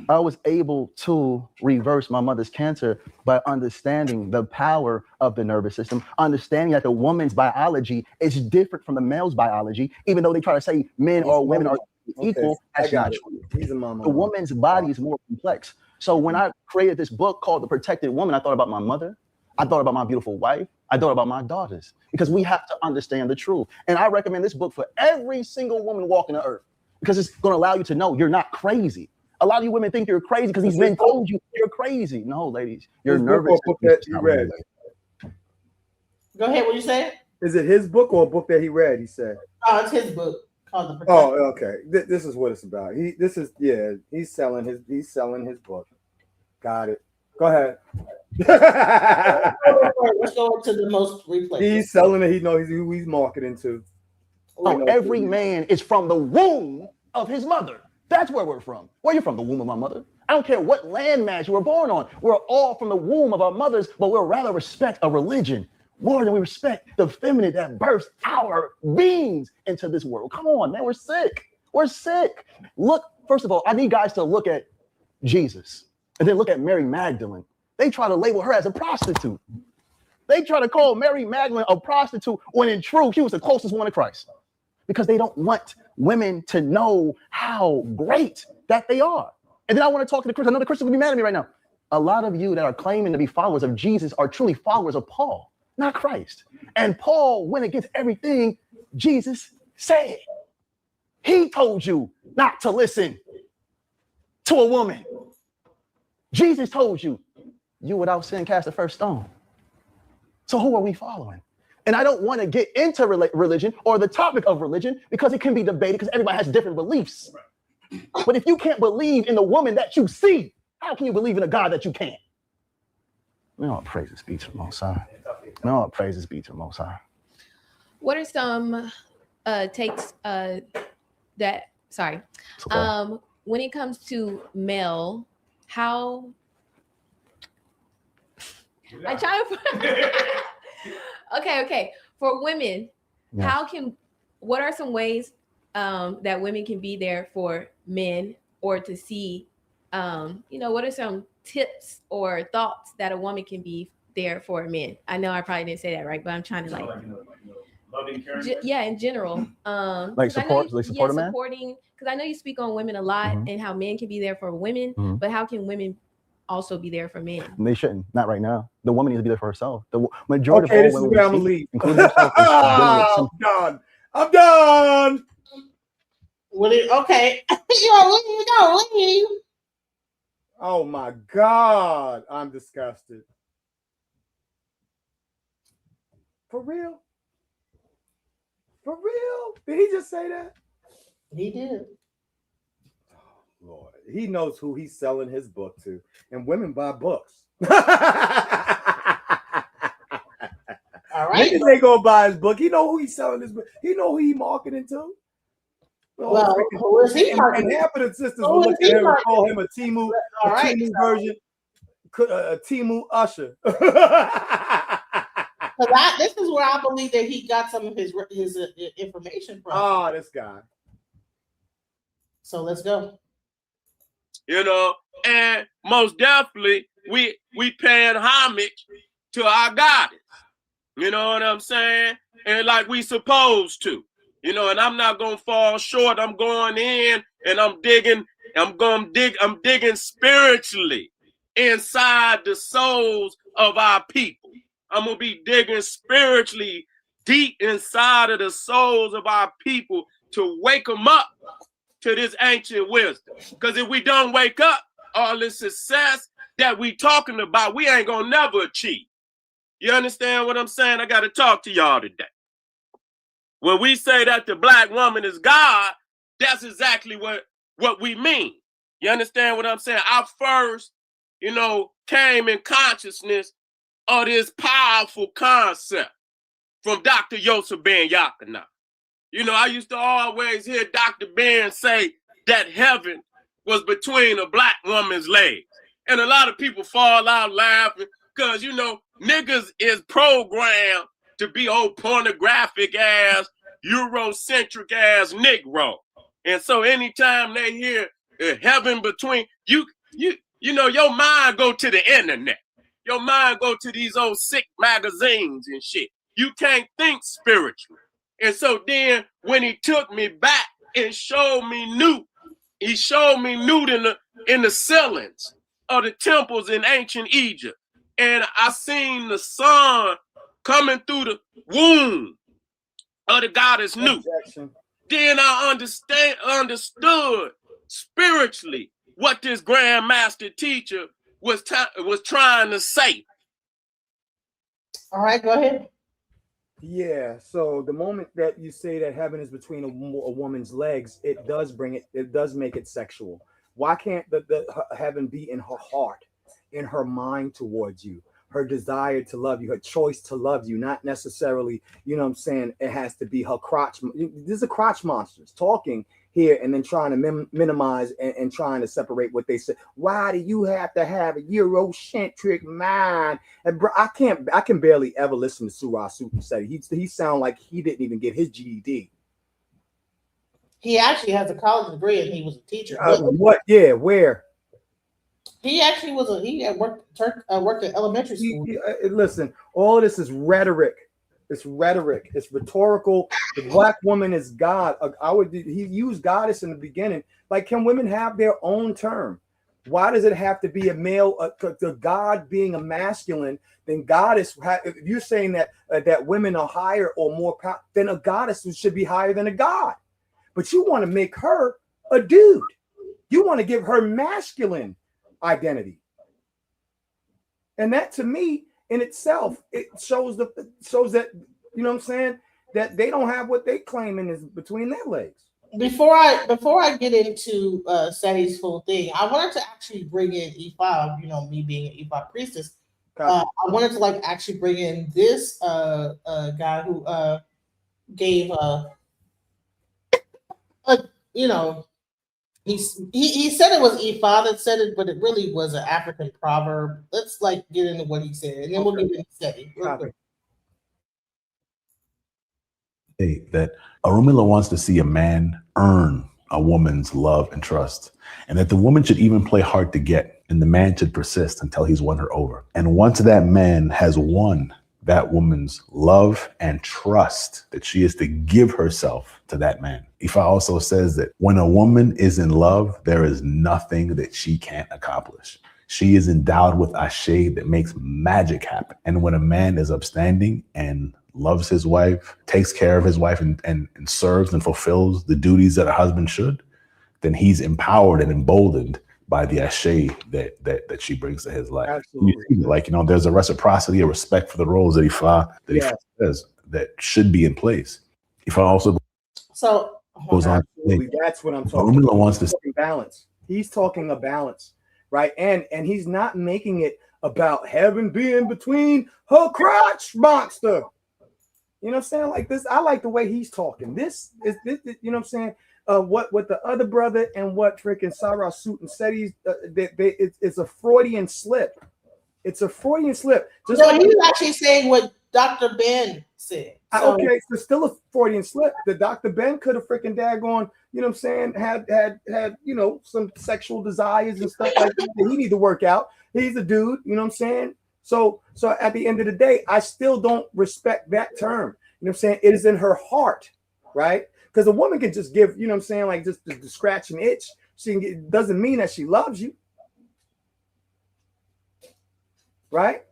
I was able to reverse my mother's cancer by understanding the power of the nervous system, understanding that the woman's biology is different from the male's biology, even though they try to say men or women are equal. That's not true. He's a mama. The woman's body is more complex. So when I created this book called The Protected Woman, I thought about my mother. I thought about my beautiful wife. I thought about my daughters, because we have to understand the truth. And I recommend this book for every single woman walking the earth, because it's going to allow you to know you're not crazy. A lot of you women think you're crazy because these men told you you're crazy. No, ladies, you're nervous. Book that you read. Go ahead. What you say? Is it his book or a book that he read? He said. Oh, it's his book called The Protected. Oh, okay. This is what it's about. He's selling his book. Got it. Go ahead. Let's go into the most replay. He's selling it. He knows who he's marketing to. Oh, every man is from the womb of his mother. That's where we're from. Where you from? The womb of my mother. I don't care what landmass you were born on. We're all from the womb of our mothers, but we'll rather respect a religion more than we respect the feminine that births our beings into this world. Come on, man. We're sick. We're sick. Look, first of all, I need guys to look at Jesus and then look at Mary Magdalene. They try to label her as a prostitute. They try to call Mary Magdalene a prostitute when in truth, she was the closest one to Christ, because they don't want women to know how great that they are. And then I want to talk to the Christians. I know the Christians will be mad at me right now. A lot of you that are claiming to be followers of Jesus are truly followers of Paul, not Christ. And Paul went against everything Jesus said. He told you not to listen to a woman. Jesus told you, you without sin cast the first stone. So who are we following? And I don't want to get into religion or the topic of religion, because it can be debated, because everybody has different beliefs. But if you can't believe in the woman that you see, how can you believe in a God that you can't? No, praises be to the Most High. No, praises be to the Most High. What are some takes that, sorry, Okay. when it comes to male, how, I try to, okay. For women, Yes. what are some ways that women can be there for men, or to see, what are some tips or thoughts that a woman can be there for men? I know I probably didn't say that right, but I'm trying to in general. Like support a man? Supporting, because I know you speak on women a lot, and how men can be there for women, but how can women also be there for men? They shouldn't. Not right now. The woman needs to be there for herself. The majority Okay, of this all is women where I'm we gonna see, leave. including herself, is dealing with some. I'm done. Okay. You don't leave. Oh my God, I'm disgusted. For real? For real? Did he just say that? He did. Lord, he knows who he's selling his book to, and women buy books. All right. Niggas ain't gonna buy his book. He know who he's selling his book. He know who he marketing to. Well, who is he and marketing? half of the sisters Who will is look he at him and marketing? call him a Timu, All right, Timu so- version, a Timu Usher. This is where I believe that he got some of his information from. Oh, this guy. So let's go. You know, and most definitely we paying homage to our goddess. You know what I'm saying? And like we supposed to. You know, and I'm not gonna fall short. I'm going in and I'm digging spiritually inside the souls of our people. I'm gonna be digging spiritually deep inside of the souls of our people to wake them up to this ancient wisdom. Because if we don't wake up, all the success that we talking about, we ain't gonna never achieve. You understand what I'm saying? I gotta talk to y'all today. When we say that the black woman is God, that's exactly what we mean. You understand what I'm saying? I first, came in consciousness of this powerful concept from Dr. Yosef Ben Yakana. You know, I used to always hear Dr. Ben say that heaven was between a black woman's legs. And a lot of people fall out laughing because, niggas is programmed to be old pornographic ass, Eurocentric ass Negro. And so anytime they hear heaven between, your mind go to the internet. Your mind go to these old sick magazines and shit. You can't think spiritually. And so then when he took me back and showed me Newt, he showed me Newt in the ceilings of the temples in ancient Egypt. And I seen the sun coming through the womb of the goddess Newt. Then I understood spiritually what this grandmaster teacher was trying to say. All right, go ahead. Yeah, so the moment that you say that heaven is between a woman's legs, it does make it sexual. Why can't the heaven be in her heart, in her mind towards you, her desire to love you, her choice to love you, not necessarily, you know what I'm saying, it has to be her crotch. These are crotch monsters talking here and then trying to minimize and trying to separate what they say. Why do you have to have a Eurocentric mind? And bro, I can barely ever listen to Sara Suten Seti. He sound like he didn't even get his GED. He actually has a college degree and he was a teacher. What? Yeah, where? He actually was he had worked at elementary school. Listen, all of this is rhetoric. It's rhetoric. It's rhetorical. The black woman is God. He used goddess in the beginning. Like, can women have their own term? Why does it have to be a male? The God being a masculine, then goddess. If you're saying that women are higher or more, then a goddess should be higher than a god. But you want to make her a dude. You want to give her masculine identity, and that to me in itself, it shows that, you know what I'm saying, that they don't have what they claiming is between their legs. Before I get into Seti's full thing, I wanted to actually bring in E5, me being an E5 priestess. I wanted to actually bring in this guy who gave he said it was E5 that said it, but it really was an African proverb. Let's get into what he said, and then we'll get into Seti real quick. That Arumila wants to see a man earn a woman's love and trust, and that the woman should even play hard to get, and the man should persist until he's won her over. And once that man has won that woman's love and trust, that she is to give herself to that man. Ifa also says that when a woman is in love, there is nothing that she can't accomplish. She is endowed with a shade that makes magic happen. And when a man is upstanding and loves his wife, takes care of his wife, and serves and fulfills the duties that a husband should, then he's empowered and emboldened by the ashe that she brings to his life. Absolutely. There's a reciprocity, a respect for the roles that Ifa says that should be in place. If I also So goes on, Absolutely. That's what I'm if talking Arumila about. wants to He's talking balance. He's talking a balance, right? And he's not making it about heaven being between her crotch monster. You know what I'm saying? Like this, I like the way he's talking. This is this, you know what I'm saying? What the other brother and what freaking Sara Suten Seti, it's a Freudian slip. It's a Freudian slip. Just no, like he was actually saying what Dr. Ben said. So, okay, so still a Freudian slip. The Dr. Ben could have freaking daggone, you know what I'm saying, had you know, some sexual desires and stuff like that. He need to work out. He's a dude, you know what I'm saying? So at the end of the day, I still don't respect that term. You know what I'm saying? It is in her heart, right? Because a woman can just give, you know what I'm saying, like just to scratch an itch. She can get, doesn't mean that she loves you, right?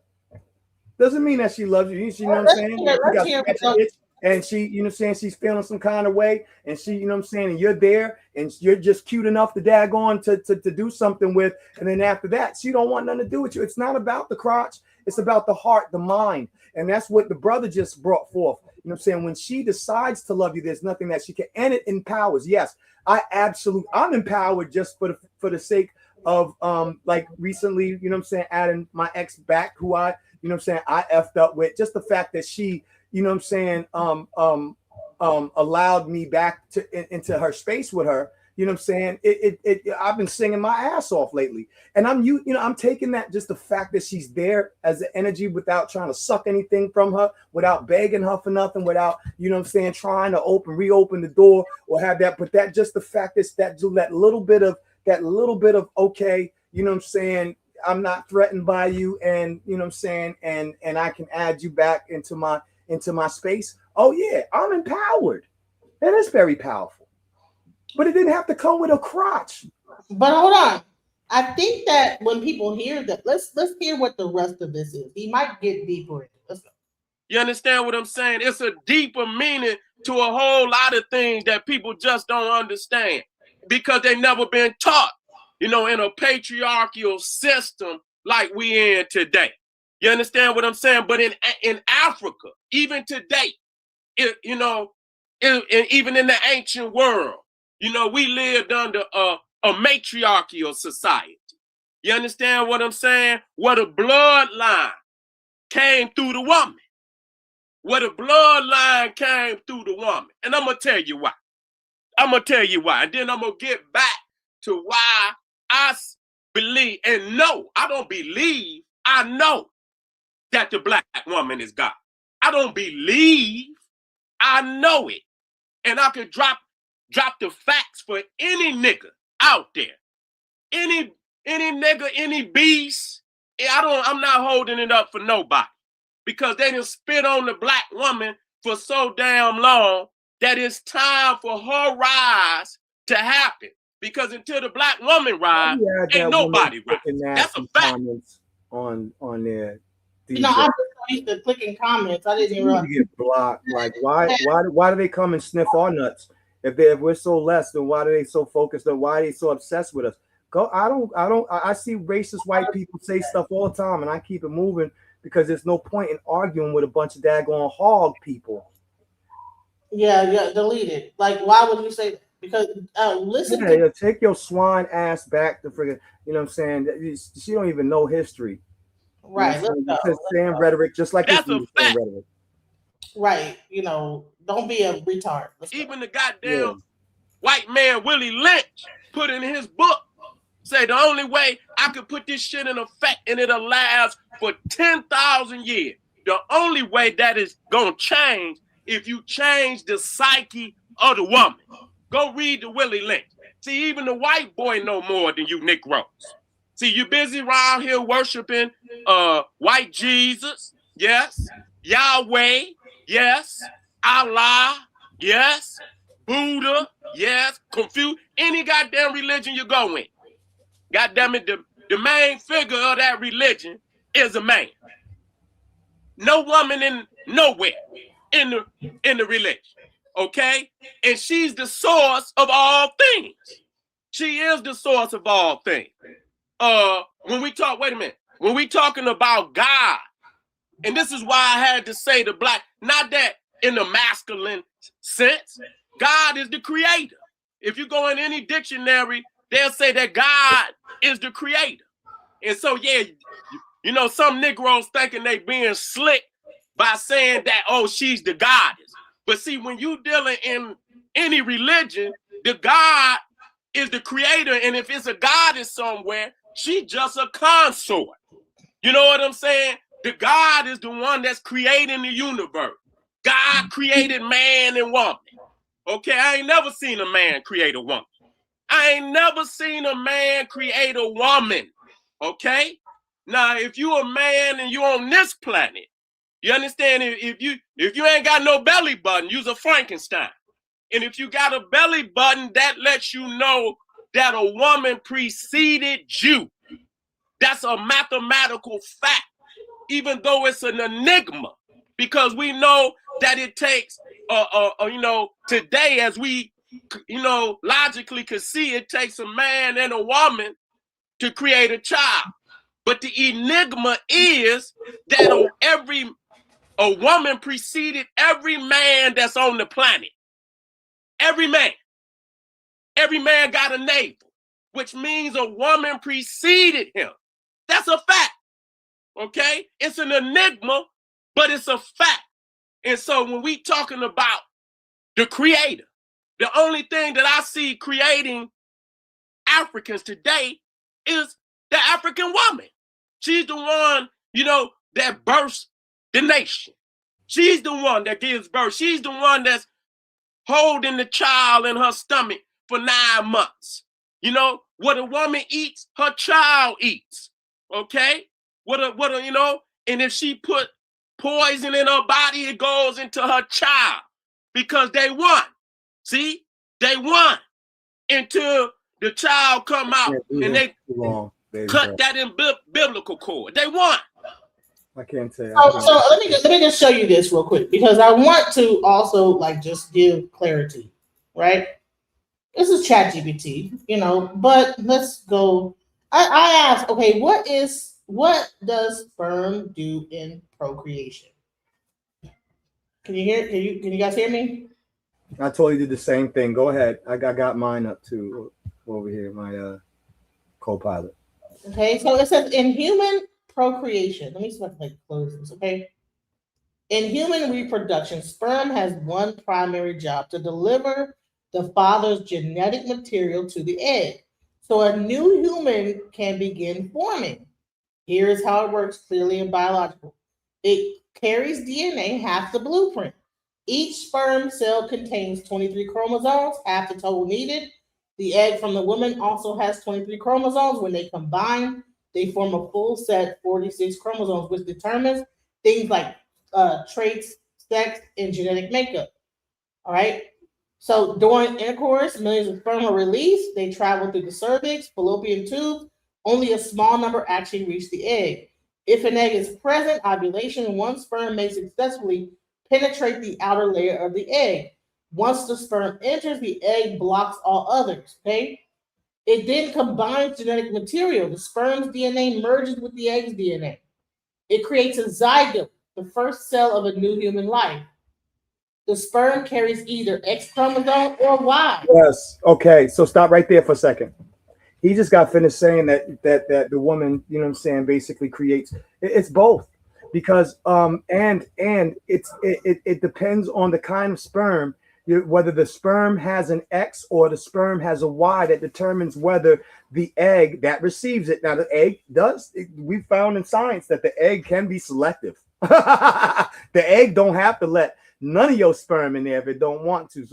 Doesn't mean that she loves you. You know what I'm saying? She got scratch an itch, and she, you know what I'm saying, she's feeling some kind of way, and she, you know what I'm saying, and you're there, and you're just cute enough to daggone to do something with, and then after that, she don't want nothing to do with you. It's not about the crotch, it's about the heart, the mind, and that's what the brother just brought forth. You know what I'm saying? When she decides to love you, there's nothing that she can, and it empowers. Yes, I'm empowered just for the sake of like recently, you know what I'm saying, adding my ex back, who I, you know what I'm saying, I effed up with, just the fact that she, you know what I'm saying, allowed me back into her space with her. You know what I'm saying? I've been singing my ass off lately, and I'm taking that, just the fact that she's there as the energy, without trying to suck anything from her, without begging her for nothing, without, you know what I'm saying, trying to reopen the door or have that. But that, just the fact is that little bit of okay, you know what I'm saying, I'm not threatened by you, and you know what I'm saying, and I can add you back into my space. Oh yeah, I'm empowered. That is very powerful. But it didn't have to come with a crotch. but hold on. I think that when people hear that, let's hear what the rest of this is. He might get deeper into it. You understand what I'm saying? It's a deeper meaning to a whole lot of things that people just don't understand because they've never been taught, you know, in a patriarchal system like we in today. You understand what I'm saying? But in Africa, even today, even in the ancient world, you know, we lived under a matriarchal society. You understand what I'm saying? Where the bloodline came through the woman. Where the bloodline came through the woman. And I'm going to tell you why. And then I'm going to get back to why I believe, and no, I don't believe, I know that the black woman is God. I don't believe, I know it. And I can drop the facts for any nigga out there. Any nigga, any beast. I'm not holding it up for nobody. Because they done spit on the black woman for so damn long that it's time for her rise to happen. Because until the black woman rise, ain't nobody rise. That's a fact. Comments on there. You know, I just used to clicking comments. I didn't even get blocked. Like, why do they come and sniff our nuts? If we're so less, then why are they so focused on? Why are they so obsessed with us? I see racist white people say stuff all the time, and I keep it moving because there's no point in arguing with a bunch of daggone hog people. Yeah, delete it. Like, why would you say that? Because listen to take your swine ass back to friggin', you know what I'm saying? She don't even know history. Right. You know, saying rhetoric just like that's this. A fact. Rhetoric. Right. You know, don't be a retard. Even the goddamn white man Willie Lynch put in his book, say the only way I could put this shit in effect and it'll last for 10,000 years. The only way that is gonna change if you change the psyche of the woman. Go read the Willie Lynch. See, even the white boy know more than you Negroes. See, you busy around here worshiping white Jesus, yes, Yahweh, yes, Allah, yes, Buddha, yes, Confucius, any goddamn religion you go in. God damn it, the main figure of that religion is a man. No woman in nowhere in the religion. Okay? And she's the source of all things. She is the source of all things. When we talking about God, and this is why I had to say the black, not that in the masculine sense. God is the creator. If you go in any dictionary, they'll say that God is the creator. And so, yeah, you know, some Negroes thinking they being slick by saying that, oh, she's the goddess. But see, when you dealing in any religion, the God is the creator. And if it's a goddess somewhere, she's just a consort. You know what I'm saying? The God is the one that's creating the universe. God created man and woman. Okay, I ain't never seen a man create a woman. I ain't never seen a man create a woman. Okay? Now, if you a man and you on this planet, you understand? If you ain't got no belly button, you's a Frankenstein. And if you got a belly button, that lets you know that a woman preceded you. That's a mathematical fact, even though it's an enigma, because we know that it takes, you know, today as we, you know, logically could see, it takes a man and a woman to create a child. But the enigma is that a woman preceded every man that's on the planet. Every man. Every man got a navel, which means a woman preceded him. That's a fact. Okay? It's an enigma, but it's a fact. And so when we talking about the creator, the only thing that I see creating Africans today is the African woman. She's the one, you know, that births the nation. She's the one that gives birth. She's the one that's holding the child in her stomach for 9 months. You know, what a woman eats, her child eats. Okay? What a, you know, and if she put poison in her body, it goes into her child because they won. See? They won until the child come out and they cut that in biblical cord. They won. I can't say. So let me just show you this real quick because I want to also like just give clarity, right? This is ChatGPT, you know, but let's go. I asked, okay, what does sperm do in procreation? Can you guys hear me? I totally did the same thing. Go ahead. I got mine up too over here, my co-pilot. Okay, so it says in human procreation. Let me see if I can like close this, okay? In human reproduction, sperm has one primary job to deliver the father's genetic material to the egg. So a new human can begin forming. Here's how it works clearly in biological. It carries DNA, half the blueprint. Each sperm cell contains 23 chromosomes, half the total needed. The egg from the woman also has 23 chromosomes. When they combine, they form a full set 46 chromosomes, which determines things like traits, sex, and genetic makeup. All right. So during intercourse, millions of sperm are released. They travel through the cervix, fallopian tube. Only a small number actually reach the egg. If an egg is present, ovulation, one sperm may successfully penetrate the outer layer of the egg. Once the sperm enters, the egg blocks all others. Okay. It then combines genetic material. The sperm's DNA merges with the egg's DNA. It creates a zygote, the first cell of a new human life. The sperm carries either X chromosome or Y. Yes. Okay. So stop right there for a second. He just got finished saying that the woman, you know what I'm saying, basically creates. It's both, because and it depends on the kind of sperm, whether the sperm has an X or the sperm has a Y, that determines whether the egg that receives it. Now the egg we found in science that the egg can be selective. The egg don't have to let none of your sperm in there if it don't want to.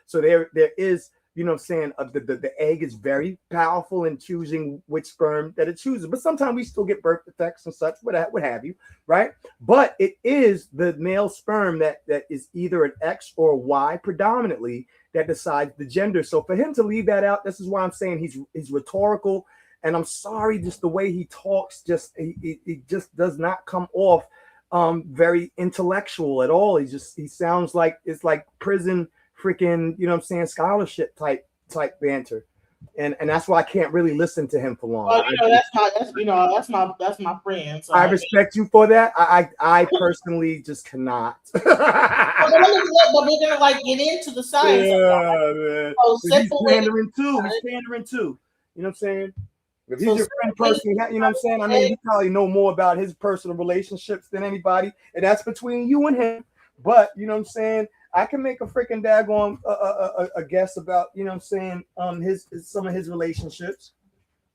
So there is, you know what I'm saying, the egg is very powerful in choosing which sperm that it chooses. But sometimes we still get birth defects and such, what have you, right? But it is the male sperm that is either an X or a Y predominantly that decides the gender. So for him to leave that out, this is why I'm saying he's rhetorical. And I'm sorry, just the way he talks, he just does not come off very intellectual at all. He sounds like it's like prison freaking, you know what I'm saying, scholarship type banter. and that's why I can't really listen to him for long. Well, that's my friend. So I respect you for that. I personally just cannot. but we're gonna like get into the science. Yeah, man. So He's pandering too. He's pandering too. You know what I'm saying? If he's your friend person, you know what I'm saying? I mean, you probably know more about his personal relationships than anybody, and that's between you and him. But you know what I'm saying? I can make a freaking daggone a guess about, you know what I'm saying, his some of his relationships.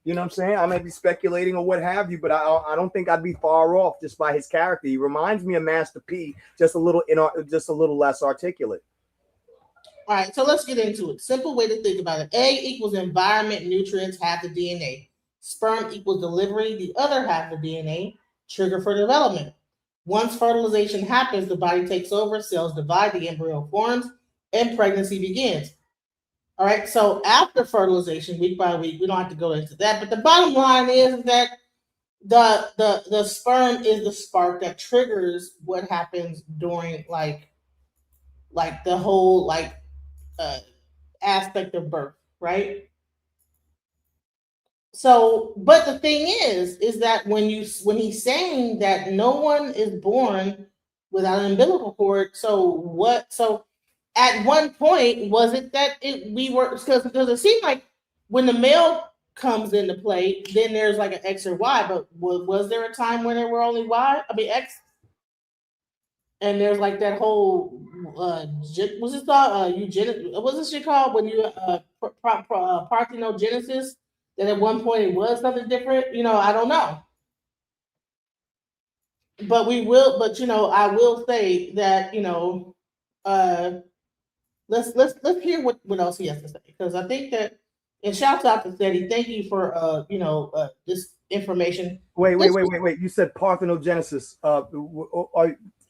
You know what I'm saying? I might be speculating or what have you, but I don't think I'd be far off just by his character. He reminds me of Master P, just a little less articulate. All right, so let's get into it. Simple way to think about it. A equals environment, nutrients, half the DNA. Sperm equals delivery, the other half of the DNA, trigger for development. Once fertilization happens, the body takes over, cells divide, the embryo forms, and pregnancy begins. All right, so after fertilization, week by week, we don't have to go into that, but the bottom line is that the sperm is the spark that triggers what happens during like the whole aspect of birth, right? So, but the thing is that when he's saying that no one is born without an umbilical cord, so what? So, at one point, was it that we were because it seemed like when the male comes into play, then there's like an X or Y. But was there a time when there were only Y? I mean X, and there's like that whole what's it called? What's this shit called when you parthenogenesis? That at one point it was something different. I don't know. But I will say that let's hear what else he has to say, because I think that, and shouts out to Seti. Thank you for this information. Wait. You said parthenogenesis.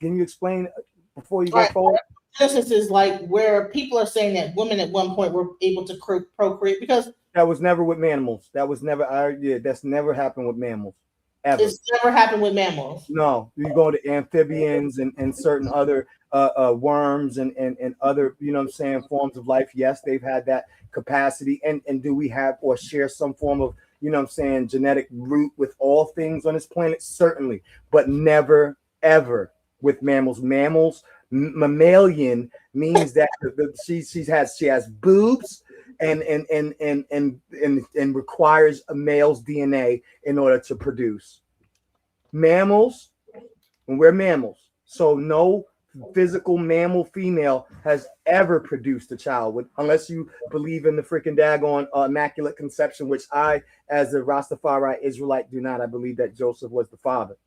Can you explain before you go forward? Genesis is like where people are saying that women at one point were able to procreate, because that was never with mammals. That's never happened with mammals. Ever. It's never happened with mammals. No, you go to amphibians and certain other worms and other, you know what I'm saying, forms of life. Yes, they've had that capacity. And do we have or share some form of, you know what I'm saying, genetic root with all things on this planet? Certainly, but never, ever with mammals. Mammalian means that she has boobs and requires a male's DNA in order to produce. Mammals, and we're mammals, so no physical mammal female has ever produced a child, unless you believe in the freaking daggone immaculate conception, which I, as a Rastafari Israelite, do not. I believe that Joseph was the father.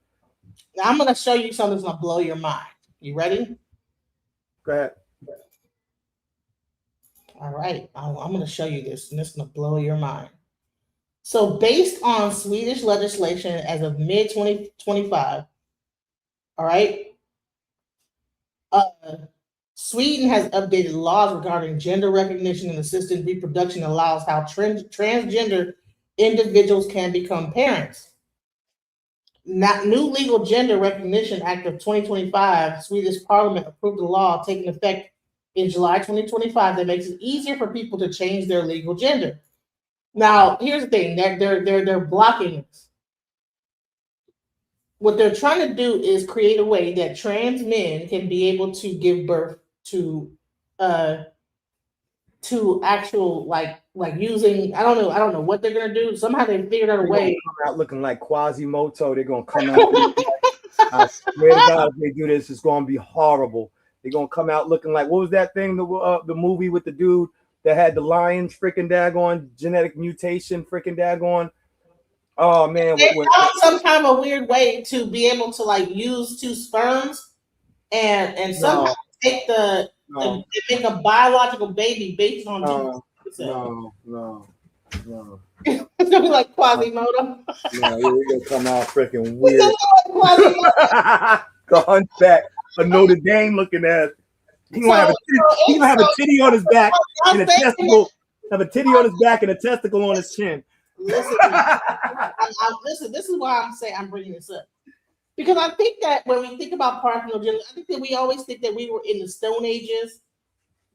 Now I'm going to show you something that's going to blow your mind. You ready? Go ahead. All right, I'm going to show you this, and it's going to blow your mind. So, based on Swedish legislation as of mid-2025, all right, Sweden has updated laws regarding gender recognition and assisted reproduction, allows how transgender individuals can become parents. New Legal Gender Recognition Act of 2025, Swedish Parliament approved a law taking effect in July 2025 that makes it easier for people to change their legal gender. Now, here's the thing: they're blocking us. What they're trying to do is create a way that trans men can be able to give birth to actual like using I don't know what they're gonna do. Somehow they figured out a way. Come out looking like Quasimodo. They're gonna come out. I swear to God, if they do this, it's gonna be horrible. They're gonna come out looking like, what was that thing? The movie with the dude that had the lions freaking daggone genetic mutation freaking daggone. Oh man, They found some kind of weird way to be able to like use two sperms and somehow take and make a biological baby based on no. It's gonna be like Quasimodo. No, you're gonna come out freaking weird. The hunchback, a Notre Dame looking ass. He gonna have a titty on his back and a testicle. Have a titty on his back and a testicle on his chin. Listen, listen. This is why I'm bringing this up, because I think that when we think about parthenogenesis, I think that we always think that we were in the Stone Ages,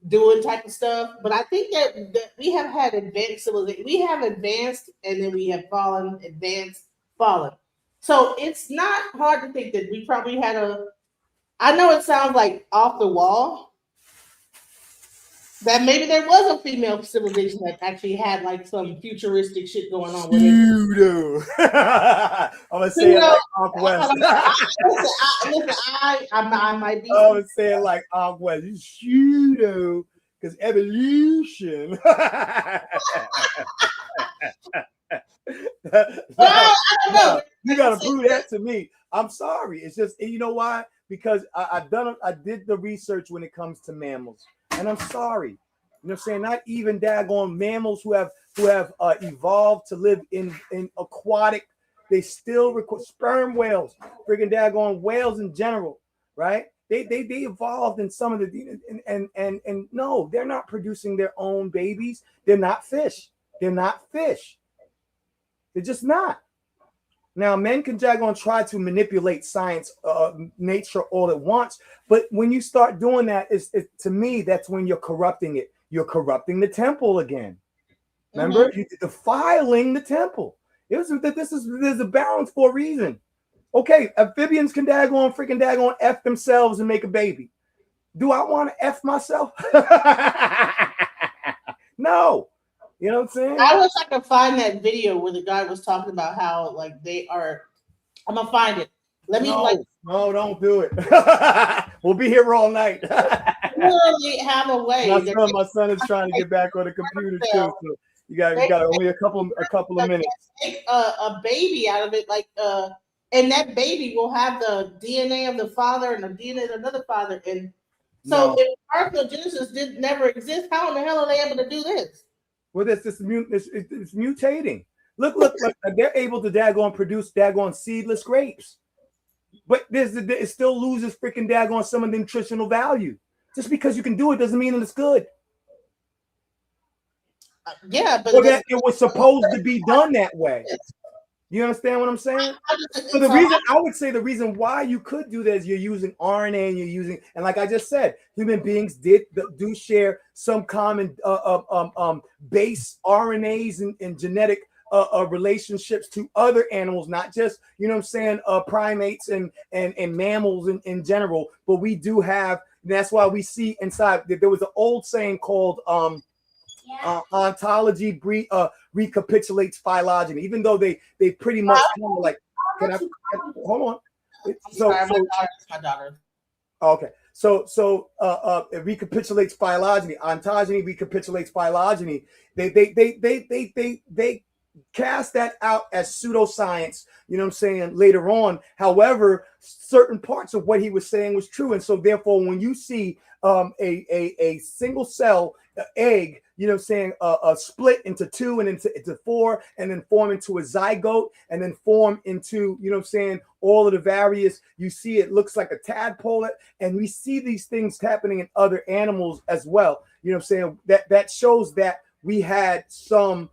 doing type of stuff. But I think that we have had advanced civilization. We have advanced and then we have fallen, advanced, fallen. So it's not hard to think that we probably had I know it sounds like off the wall, that maybe there was a female civilization that actually had like some futuristic shit going on with it. Pseudo. I'm gonna say it like Unc West. I might be. I was saying like Unc West. You pseudo, because evolution. No, you gotta prove that to me. I'm sorry. It's just, you know why? Because I did the research when it comes to mammals, and I'm sorry. You know what I'm saying? Not even daggone mammals who have evolved to live in aquatic. They still require sperm whales, freaking daggone whales in general, right? They evolved in some of the and no, they're not producing their own babies. They're not fish. They're not fish. They're just not. Now, men can try to manipulate science, nature all at once, but when you start doing that, to me, that's when you're corrupting it. You're corrupting the temple again. Remember, you're defiling the temple. There's a balance for a reason. Okay, amphibians can freaking F themselves and make a baby. Do I want to F myself? No. You know what I'm saying? I wish I could find that video where the guy was talking about how like they are. I'm gonna find it. Let me No, don't do it. We'll be here all night. Literally have a way. My son is trying to get back on the computer too. So you got only a couple of minutes. Make a baby out of it, and that baby will have the DNA of the father and the DNA of another father. And so, if parthenogenesis never exist, how in the hell are they able to do this? Well, it's mutating. Look, they're able to produce seedless grapes, but it still loses freaking some of the nutritional value. Just because you can do it doesn't mean that it's good. Yeah, but that it was supposed to be done that way. You understand what I'm saying? So the reason why you could do that is you're using RNA and like I just said, human beings do share some common base RNAs and genetic relationships to other animals, not just, primates and mammals in general, but we do have, that's why we see inside, there was an old saying called ontology recapitulates phylogeny, even though they pretty much kind of like, hold on. My daughter. Okay. So it recapitulates phylogeny. Ontogeny recapitulates phylogeny. They cast that out as pseudoscience, later on. However, certain parts of what he was saying was true. And so therefore, when you see a single cell egg, split into two and into four, and then form into a zygote, and then form into, all of the various, you see it looks like a tadpole, and we see these things happening in other animals as well. That shows that we had some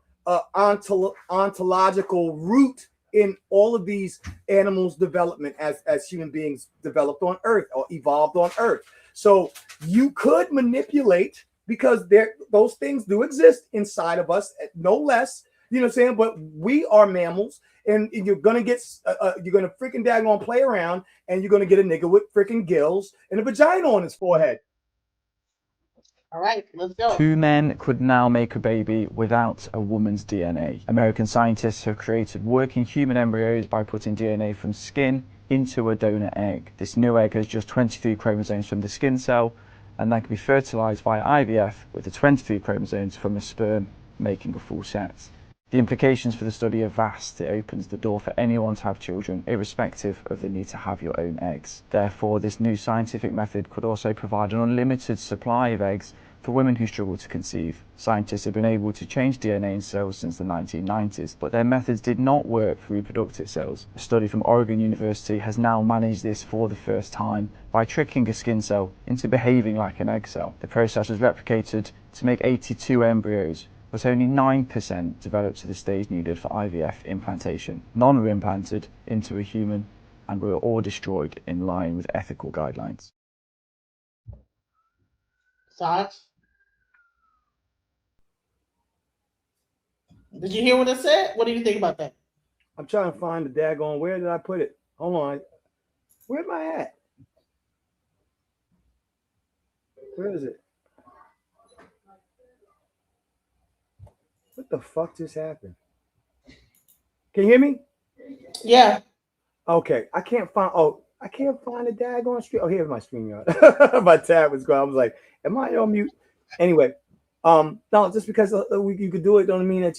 ontological root in all of these animals' development as human beings developed on Earth or evolved on Earth. So you could manipulate, because those things do exist inside of us, no less. But we are mammals, and you're gonna freaking play around, and you're gonna get a nigga with freaking gills and a vagina on his forehead. All right, let's go. 2 men could now make a baby without a woman's DNA. American scientists have created working human embryos by putting DNA from skin into a donor egg. This new egg has just 23 chromosomes from the skin cell, and that can be fertilized via IVF with the 23 chromosomes from a sperm, making a full set. The implications for the study are vast. It opens the door for anyone to have children, irrespective of the need to have your own eggs. Therefore, this new scientific method could also provide an unlimited supply of eggs for women who struggle to conceive. Scientists have been able to change DNA in cells since the 1990s, but their methods did not work for reproductive cells. A study from Oregon University has now managed this for the first time by tricking a skin cell into behaving like an egg cell. The process was replicated to make 82 embryos, but only 9% developed to the stage needed for IVF implantation. None were implanted into a human and were all destroyed in line with ethical guidelines. Thoughts? Did you hear what it said? What do you think about that? I'm trying to find the daggone. Where did I put it? Hold on. Where am I at? Where is it? What the fuck just happened? Can you hear me? Yeah. Okay, I can't find. Oh, I can't find the daggone screen. Oh, here's my screen. My tab was going. I was like, "Am I on mute?" Anyway, no, just because you could do it, don't mean that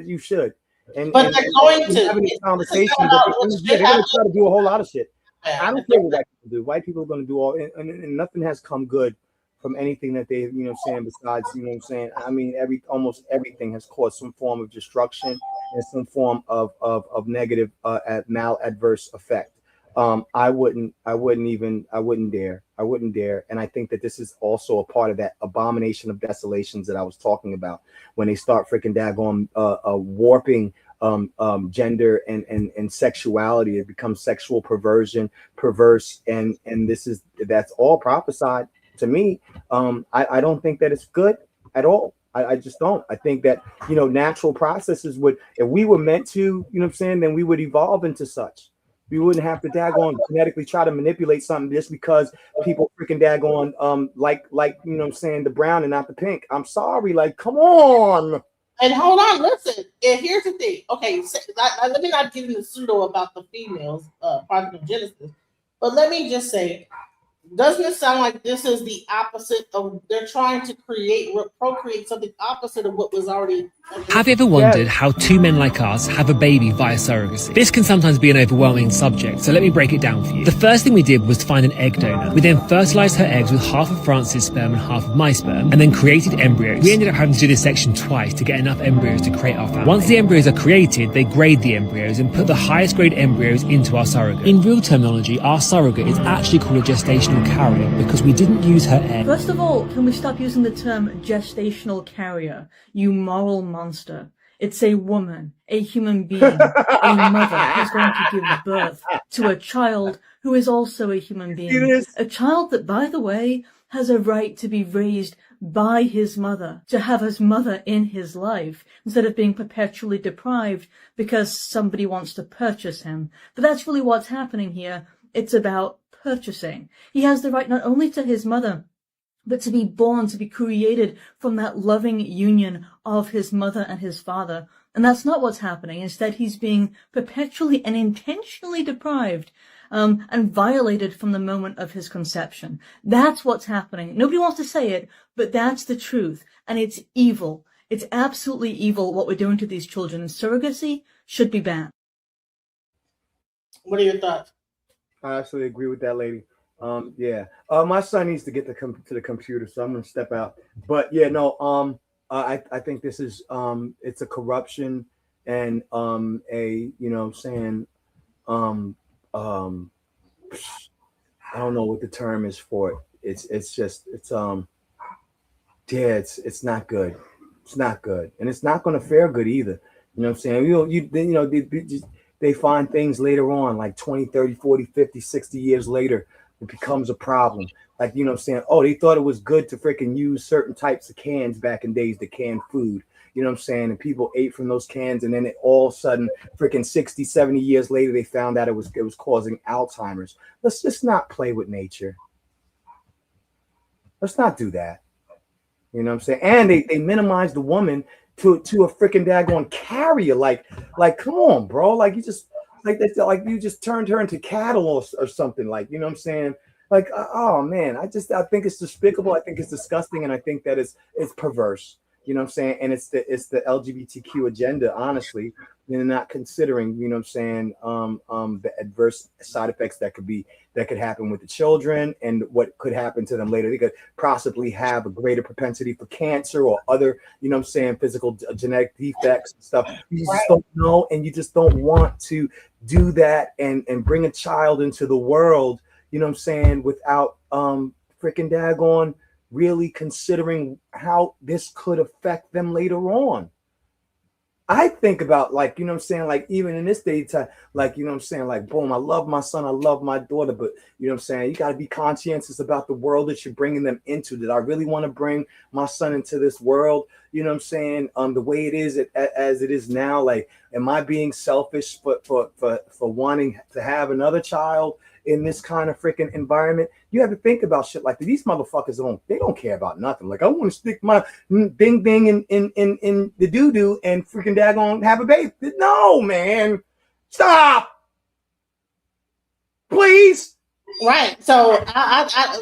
you should. But And they're going to. having these This is conversations, not about what yeah, should they're going happen. to try to do a whole lot of shit. I Man. don't care what white people do. White people are going to do all, and nothing has come good from anything that they, saying, besides, saying. I mean, almost everything has caused some form of destruction and some form of negative, maladverse effect. I wouldn't dare. And I think that this is also a part of that abomination of desolations that I was talking about when they start freaking daggone warping gender and sexuality. It becomes sexual perversion, perverse, and that's all prophesied to me. I don't think that it's good at all. I just don't. I think that natural processes would, if we were meant to, then we would evolve into such. We wouldn't have to daggone genetically try to manipulate something just because people freaking daggone like the brown and not the pink. I'm sorry, like come on. And hold on, listen. And here's the thing. Okay, so, let me not get into pseudo about the females, parthenogenesis, but let me just say, doesn't it sound like this is the opposite of they're trying to procreate something opposite of what was already? Have you ever wondered how two men like us have a baby via surrogacy? This can sometimes be an overwhelming subject, so let me break it down for you. The first thing we did was to find an egg donor. We then fertilized her eggs with half of France's sperm and half of my sperm, and then created embryos. We ended up having to do this section twice to get enough embryos to create our family. Once the embryos are created, they grade the embryos and put the highest grade embryos into our surrogate. In real terminology, our surrogate is actually called a gestational carrier because we didn't use her egg. First of all, can we stop using the term gestational carrier, you moral monster? It's a woman, a human being, a mother who's going to give birth to a child who is also a human being. A child that, by the way, has a right to be raised by his mother, to have his mother in his life, instead of being perpetually deprived because somebody wants to purchase him. But that's really what's happening here. It's about purchasing. He has the right not only to his mother, but to be born, to be created from that loving union of his mother and his father. And that's not what's happening. Instead, he's being perpetually and intentionally deprived and violated from the moment of his conception. That's what's happening. Nobody wants to say it, but that's the truth. And it's evil. It's absolutely evil what we're doing to these children. And surrogacy should be banned. What are your thoughts? I absolutely agree with that lady. Yeah. My son needs to get to the computer, so I'm gonna step out. But yeah, no. I think this is it's a corruption and a saying I don't know what the term is for it. It's not good. It's not good, and it's not going to fare good either. You know what I'm saying? They find things later on, like 20, 30, 40, 50, 60 years later, it becomes a problem. Like, what I'm saying? Oh, they thought it was good to freaking use certain types of cans back in days to can food. You know what I'm saying? And people ate from those cans, and then all of a sudden, freaking 60, 70 years later, they found out it was causing Alzheimer's. Let's just not play with nature. Let's not do that. You know what I'm saying? And they minimize the woman to a freaking daggone carrier. Like, come on, bro. Like you just you just turned her into cattle or something. Like, you know what I'm saying? Like, oh man, I think it's despicable. I think it's disgusting, and I think that it's perverse. You know what I'm saying? And it's the LGBTQ agenda, honestly. They're not considering, you know what I'm saying, the adverse side effects that could happen with the children and what could happen to them later. They could possibly have a greater propensity for cancer or other, you know what I'm saying, physical genetic defects and stuff. You just don't know, and you just don't want to do that and bring a child into the world, you know what I'm saying, without freaking daggone really considering how this could affect them later on. I think about, like, you know what I'm saying, like, even in this day time, like, you know what I'm saying, like, boom, I love my son, I love my daughter, but you know what I'm saying, you got to be conscientious about the world that you're bringing them into. Did I really want to bring my son into this world? You know what I'm saying? The way it is, as it is now, like, am I being selfish for wanting to have another child in this kind of freaking environment? You have to think about shit like that. These motherfuckers don't care about nothing. Like, I want to stick my ding ding in the doo doo and freaking daggone have a baby. No, man, stop, please. Right. So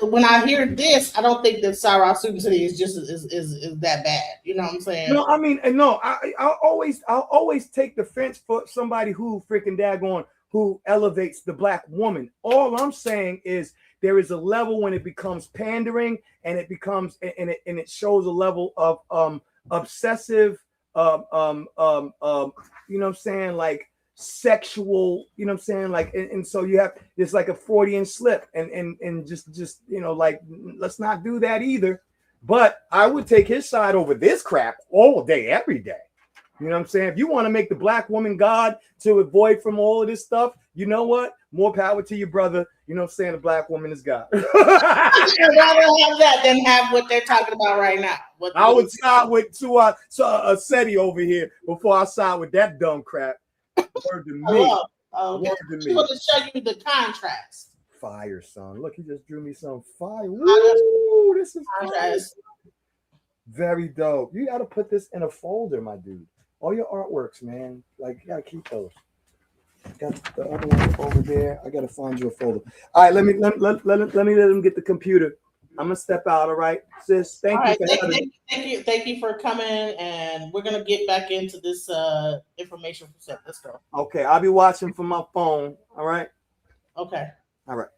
when I hear this, I don't think that Sara Suten Seti is just is that bad. You know what I'm saying? No, I mean, no, I'll always take the fence for somebody who freaking daggone who elevates the black woman. All I'm saying is there is a level when it becomes pandering, and it becomes and it shows a level of obsessive you know what I'm saying, like sexual, you know what I'm saying, like, and so you have, it's like a Freudian slip, and just you know, like, let's not do that either. But I would take his side over this crap all day, every day. You know what I'm saying? If you want to make the black woman God to avoid from all of this stuff, you know what? More power to your brother. You know what I'm saying? The black woman is God. I'd rather have that than have what they're talking about right now. I would side with Seti over here before I side with that dumb crap. Word to me. Okay. Word to She me. want to show you the contrast. Fire, son. Look, he just drew me some fire. Woo, this is fire. Very dope. You got to put this in a folder, my dude. All your artworks, man. Like, you got to keep those. Got the other one over there. I got to find you a folder. All right, let me let him get the computer. I'm gonna step out. All right, sis. Thank you for having me. Thank you for coming, and we're gonna get back into this information set. Let's go. Okay, I'll be watching from my phone. All right. Okay. All right.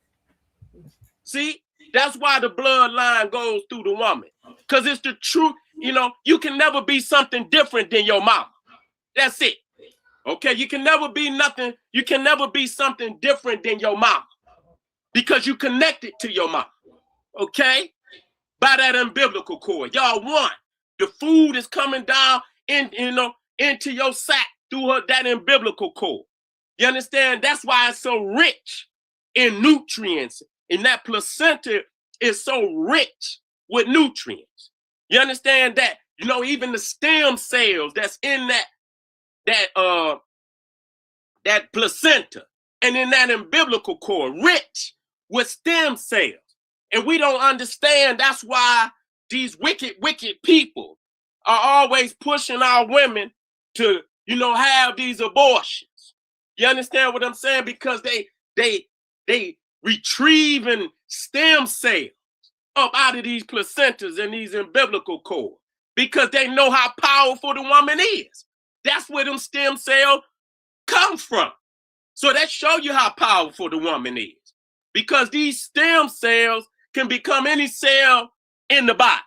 See, that's why the bloodline goes through the woman, because it's the truth. You know, you can never be something different than your mama. That's it. Okay, you can never be nothing. You can never be something different than your mama, because you connected to your mama. Okay, by that umbilical cord, y'all one. The food is coming down into your sack through that umbilical cord. You understand? That's why it's so rich in nutrients, and that placenta is so rich with nutrients. You understand that? You know, even the stem cells that's in that placenta and in that umbilical cord, rich with stem cells. And we don't understand. That's why these wicked people are always pushing our women to, you know, have these abortions. You understand what I'm saying? Because they retrieving stem cells up out of these placentas and these umbilical cords, because they know how powerful the woman is. That's where them stem cells come from. So that show you how powerful the woman is, because these stem cells can become any cell in the body.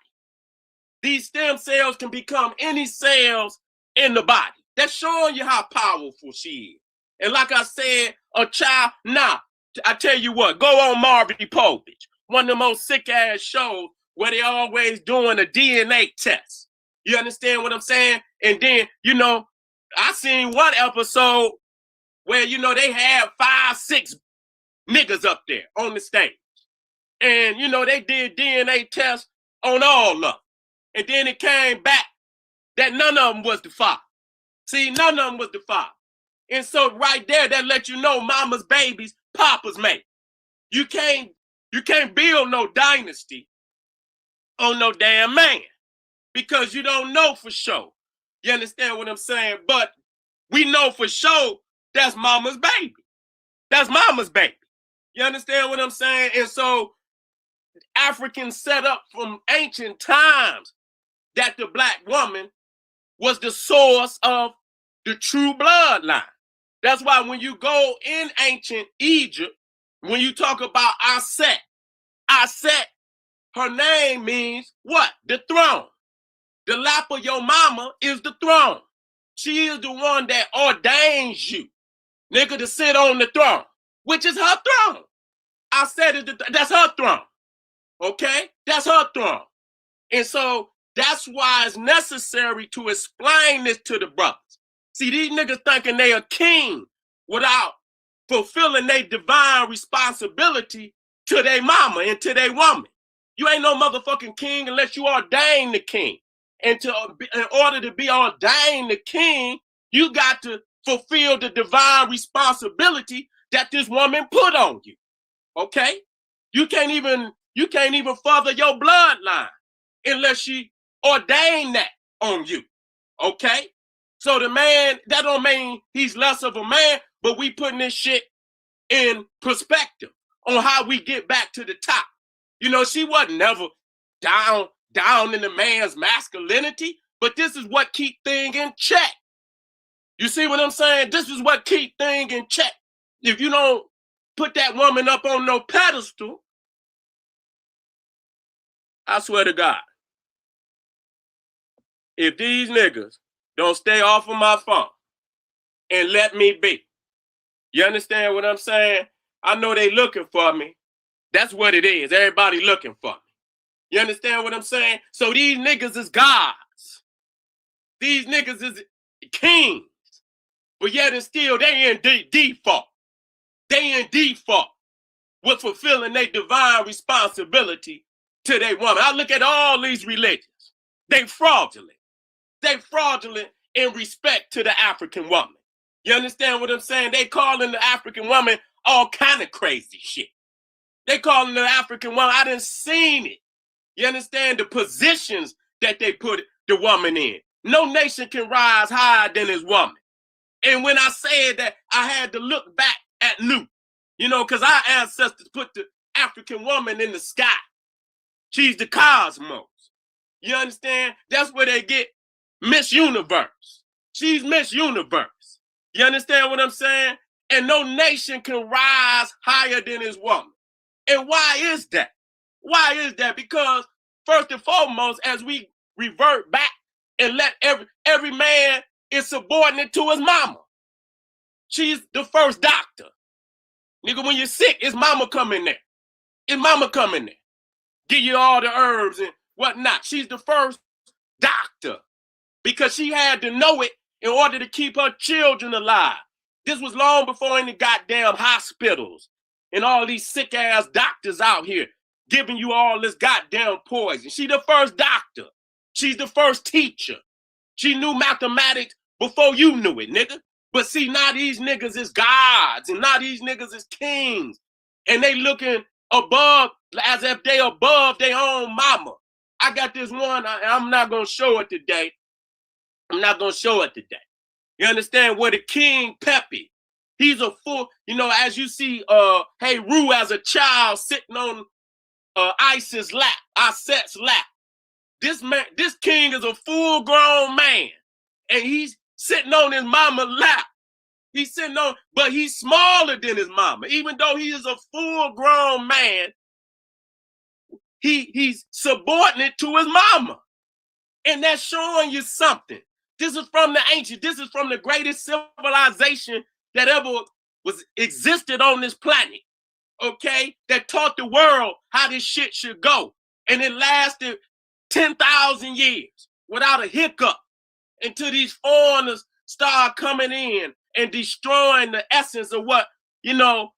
These stem cells can become any cells in the body. That's showing you how powerful she is. And like I said, a child, I tell you what, go on Marvin Povich, one of the most sick ass shows where they always doing a DNA test. You understand what I'm saying? And then, you know, I seen one episode where, you know, they had 5, 6 niggas up there on the stage. And, you know, they did DNA tests on all of them. And then it came back that none of them was the father. See, none of them was the father. And so right there, that let you know mama's babies, papa's mate. You can't build no dynasty on no damn man, because you don't know for sure. You understand what I'm saying? But we know for sure that's mama's baby. That's mama's baby. You understand what I'm saying? And so Africans set up from ancient times that the black woman was the source of the true bloodline. That's why when you go in ancient Egypt, when you talk about Aset, her name means what? The throne. The lap of your mama is the throne. She is the one that ordains you, nigga, to sit on the throne, which is her throne. That's her throne. Okay? That's her throne. And so that's why it's necessary to explain this to the brothers. See, these niggas thinking they a king without fulfilling their divine responsibility to their mama and to their woman. You ain't no motherfucking king unless you ordain the king. And in order to be ordained the king, you got to fulfill the divine responsibility that this woman put on you. Okay? You can't even further your bloodline unless she ordained that on you. Okay? So the man, that don't mean he's less of a man, but we putting this shit in perspective on how we get back to the top. You know, she wasn't never down in the man's masculinity, but this is what keep things in check. You see what I'm saying? This is what keep things in check. If you don't put that woman up on no pedestal, I swear to God, if these niggas don't stay off of my phone and let me be, you understand what I'm saying? I know they looking for me. That's what it is. Everybody looking for me. You understand what I'm saying? So these niggas is gods. These niggas is kings. But yet and still, they in default. They in default with fulfilling their divine responsibility to their woman. I look at all these religions. They fraudulent. They fraudulent in respect to the African woman. You understand what I'm saying? They calling the African woman all kind of crazy shit. They calling the African woman, I done seen it. You understand the positions that they put the woman in. No nation can rise higher than his woman. And when I said that, I had to look back at Newt, you know, because our ancestors put the African woman in the sky. She's the cosmos. You understand? That's where they get Miss Universe. She's Miss Universe. You understand what I'm saying? And no nation can rise higher than his woman. And why is that? Why is that? Because first and foremost, as we revert back and let every man is subordinate to his mama. She's the first doctor. Nigga, when you're sick, it's mama coming there. It's mama coming there. Give you all the herbs and whatnot. She's the first doctor because she had to know it in order to keep her children alive. This was long before any goddamn hospitals and all these sick ass doctors out here giving you all this goddamn poison. She's the first doctor. She's the first teacher. She knew mathematics before you knew it, nigga. But see, now these niggas is gods and now these niggas is kings. And they looking above as if they above their own mama. I got this one, I'm not going to show it today. I'm not going to show it today. You understand? Where the King Pepe, he's a full, you know, as you see, hey, Rue as a child sitting on Isis lap, Iset's lap. This man, this king is a full-grown man, and he's sitting on his mama's lap. He's sitting on, but he's smaller than his mama. Even though he is a full-grown man, he's subordinate to his mama. And that's showing you something. This is from the ancient. This is from the greatest civilization that ever existed on this planet. Okay? That taught the world how this shit should go. And it lasted 10,000 years without a hiccup until these foreigners start coming in and destroying the essence of what, you know,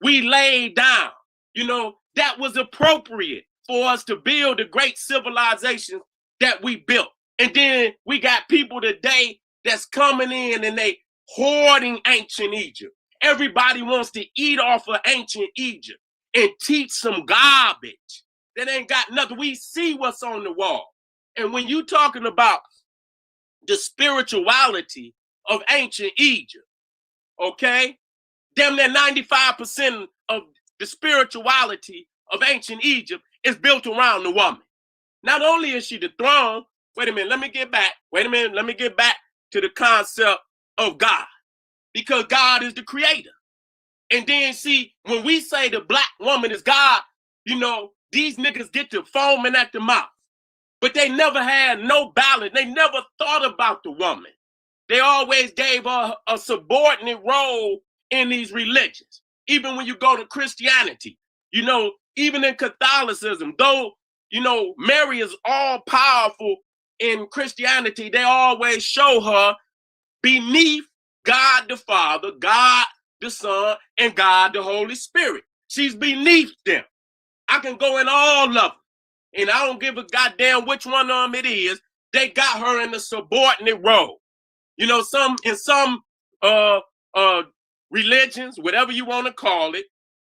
we laid down. You know, that was appropriate for us to build the great civilization that we built. And then we got people today that's coming in and they hoarding ancient Egypt. Everybody wants to eat off of ancient Egypt and teach some garbage that ain't got nothing. We see what's on the wall. And when you talking about the spirituality of ancient Egypt, okay? Damn near 95% of the spirituality of ancient Egypt is built around the woman. Not only is she the throne, wait a minute, let me get back to the concept of God. Because God is the creator. And then see, when we say the black woman is God, you know, these niggas get to foaming at the mouth. But they never had no balance. They never thought about the woman. They always gave her a subordinate role in these religions. Even when you go to Christianity, you know, even in Catholicism, though, you know, Mary is all powerful in Christianity, they always show her beneath God the Father, God the Son, and God the Holy Spirit. She's beneath them. I can go in all of them, and I don't give a goddamn which one of them it is. They got her in the subordinate role. You know, some religions, whatever you want to call it,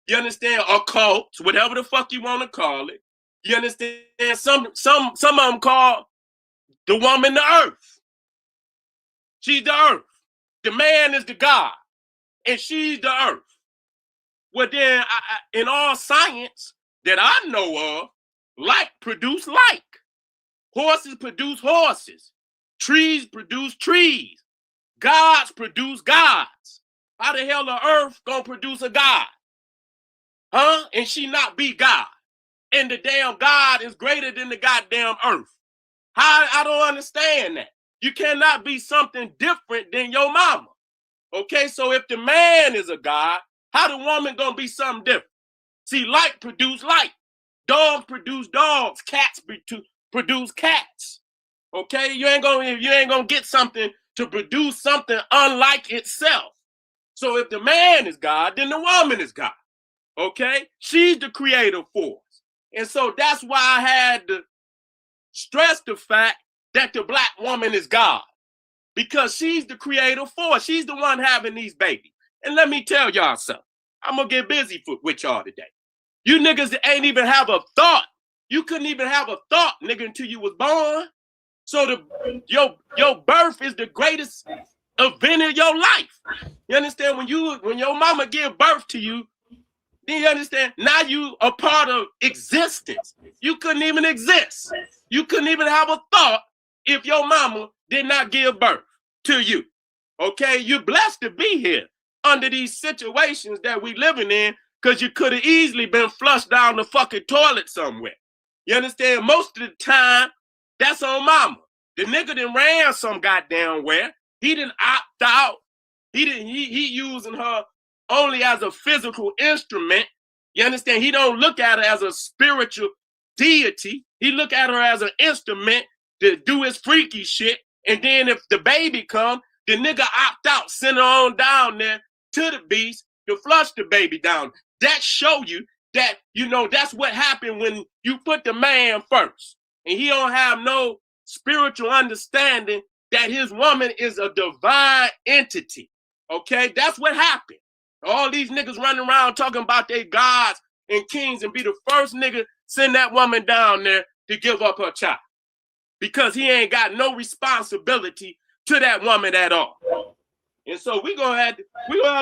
you understand, occults, whatever the fuck you want to call it. You understand? Some of them call the woman the earth. She's the earth. The man is the God, and she's the earth. Well, then, in all science that I know of, like produce like. Horses produce horses. Trees produce trees. Gods produce gods. How the hell the earth gonna produce a god? Huh? And she not be God. And the damn God is greater than the goddamn earth. How? I don't understand that. You cannot be something different than your mama. Okay, so if the man is a God, how the woman gonna be something different? See, like produce like. Dogs produce dogs. Cats produce cats. Okay, you ain't gonna get something to produce something unlike itself. So if the man is God, then the woman is God. Okay, she's the creative force, and so that's why I had to stress the fact that the black woman is God, because she's the creative force. She's the one having these babies. And let me tell y'all something. I'm gonna get busy with y'all today. You niggas that ain't even have a thought. You couldn't even have a thought, nigga, until you was born. So your birth is the greatest event in your life. You understand? When your mama give birth to you, then you understand? Now you a part of existence. You couldn't even exist. You couldn't even have a thought if your mama did not give birth to you. Okay? You're blessed to be here under these situations that we living in, because you could have easily been flushed down the fucking toilet somewhere. You understand? Most of the time, that's on mama. The nigga done ran some goddamn where. He didn't opt out. He using her only as a physical instrument. You understand? He don't look at her as a spiritual deity. He look at her as an instrument to do his freaky shit. And then if the baby come, the nigga opt out, send her on down there to the beast to flush the baby down. That show you that, you know, that's what happened when you put the man first. And he don't have no spiritual understanding that his woman is a divine entity. Okay? That's what happened. All these niggas running around talking about they gods and kings and be the first nigga send that woman down there to give up her child. Because he ain't got no responsibility to that woman at all. And so we're gonna have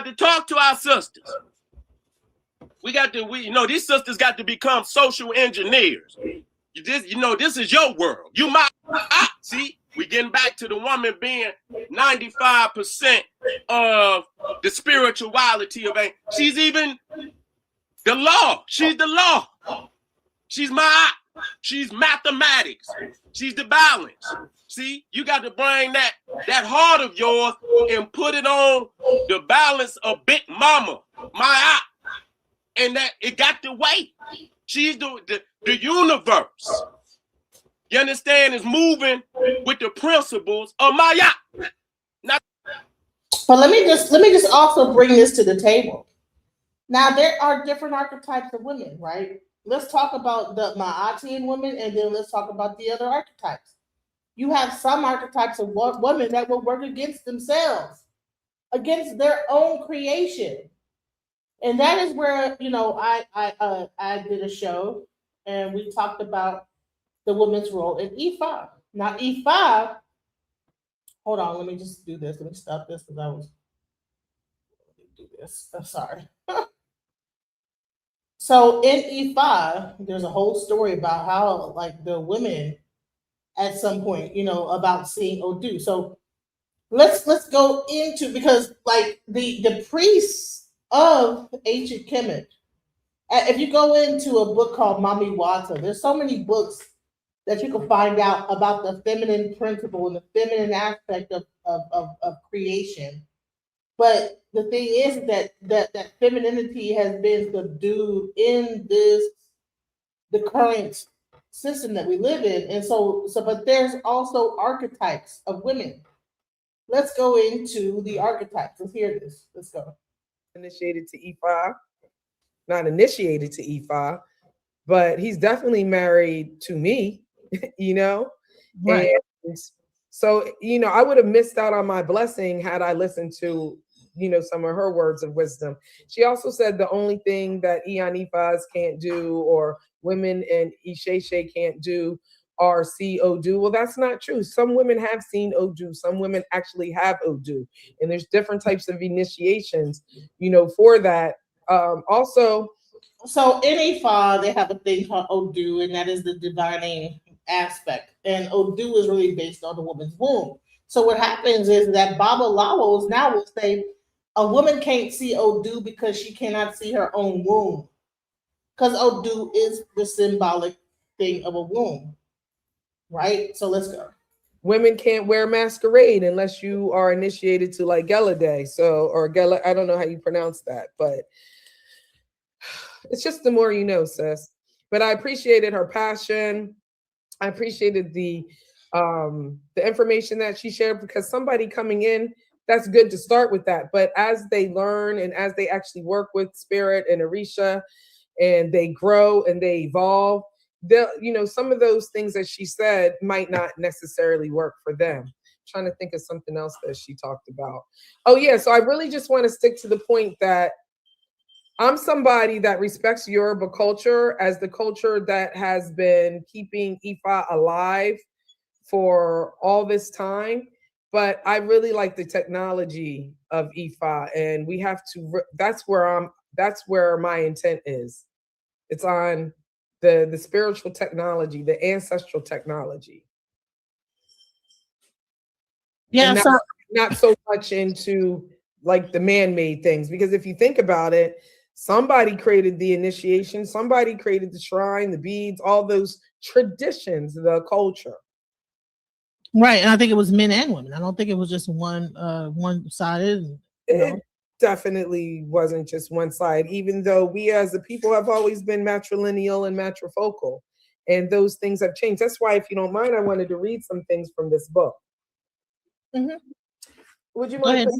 to talk to our sisters. These sisters got to become social engineers. This is your world. See, we getting back to the woman being 95% of the spirituality of a. She's even the law. She's the law. She's she's mathematics. She's the balance. See, you got to bring that heart of yours and put it on the balance of Big Mama, and that it got to wait. She's the universe. You understand? Is moving with the principles of Maya. But let me just also bring this to the table. Now there are different archetypes of women, right? Let's talk about the Ma'atian women, and then let's talk about the other archetypes. You have some archetypes of women that will work against themselves, against their own creation. And that is where, I did a show and we talked about the woman's role in E5. Now E5, hold on, let me just do this. Let me stop this because let me do this. I'm sorry. So in E5, there's a whole story about how like the women at some point, about seeing Odu. So let's go into, because like the priests of ancient Kemet, if you go into a book called Mami Wata, there's so many books that you can find out about the feminine principle and the feminine aspect of creation. But the thing is that femininity has been subdued in the current system that we live in. And so but there's also archetypes of women. let's go into the archetypes. Let's hear this. Let's go. Initiated to Ifa, not initiated to Ifa, but he's definitely married to me, you know? Right. And so, I would have missed out on my blessing had I listened to, some of her words of wisdom. She also said the only thing that Ianifas can't do, or women in Isheshe can't do, are see Odu. Well, that's not true. Some women have seen Odu. Some women actually have Odu. And there's different types of initiations, for that. Also, So in Ifa, they have a thing called Odu, and that is the divining aspect. And Odu is really based on the woman's womb. So what happens is that Baba Lawos now will say a woman can't see Odu because she cannot see her own womb. Because Odu is the symbolic thing of a womb. Right? So let's go. women can't wear masquerade unless you are initiated to like Gala Day. So, or Gala, I don't know how you pronounce that, but it's just the more you know, sis. But I appreciated her passion. I appreciated the information that she shared, because somebody coming in, that's good to start with that. But as they learn and as they actually work with Spirit and Orisha, and they grow and they evolve, some of those things that she said might not necessarily work for them. I'm trying to think of something else that she talked about. Oh yeah, so I really just want to stick to the point that I'm somebody that respects Yoruba culture as the culture that has been keeping Ifa alive for all this time. But I really like the technology of Ifa, and we have to. That's where my intent is. It's on the spiritual technology, the ancestral technology. Yeah. And not so much into like the man-made things, because if you think about it, somebody created the initiation, somebody created the shrine, the beads, all those traditions, the culture. Right, and I think it was men and women. I don't think it was just one sided. It definitely wasn't just one side, even though we as the people have always been matrilineal and matrifocal, and those things have changed. That's why, if you don't mind, I wanted to read some things from this book. Mm-hmm. Would you mind?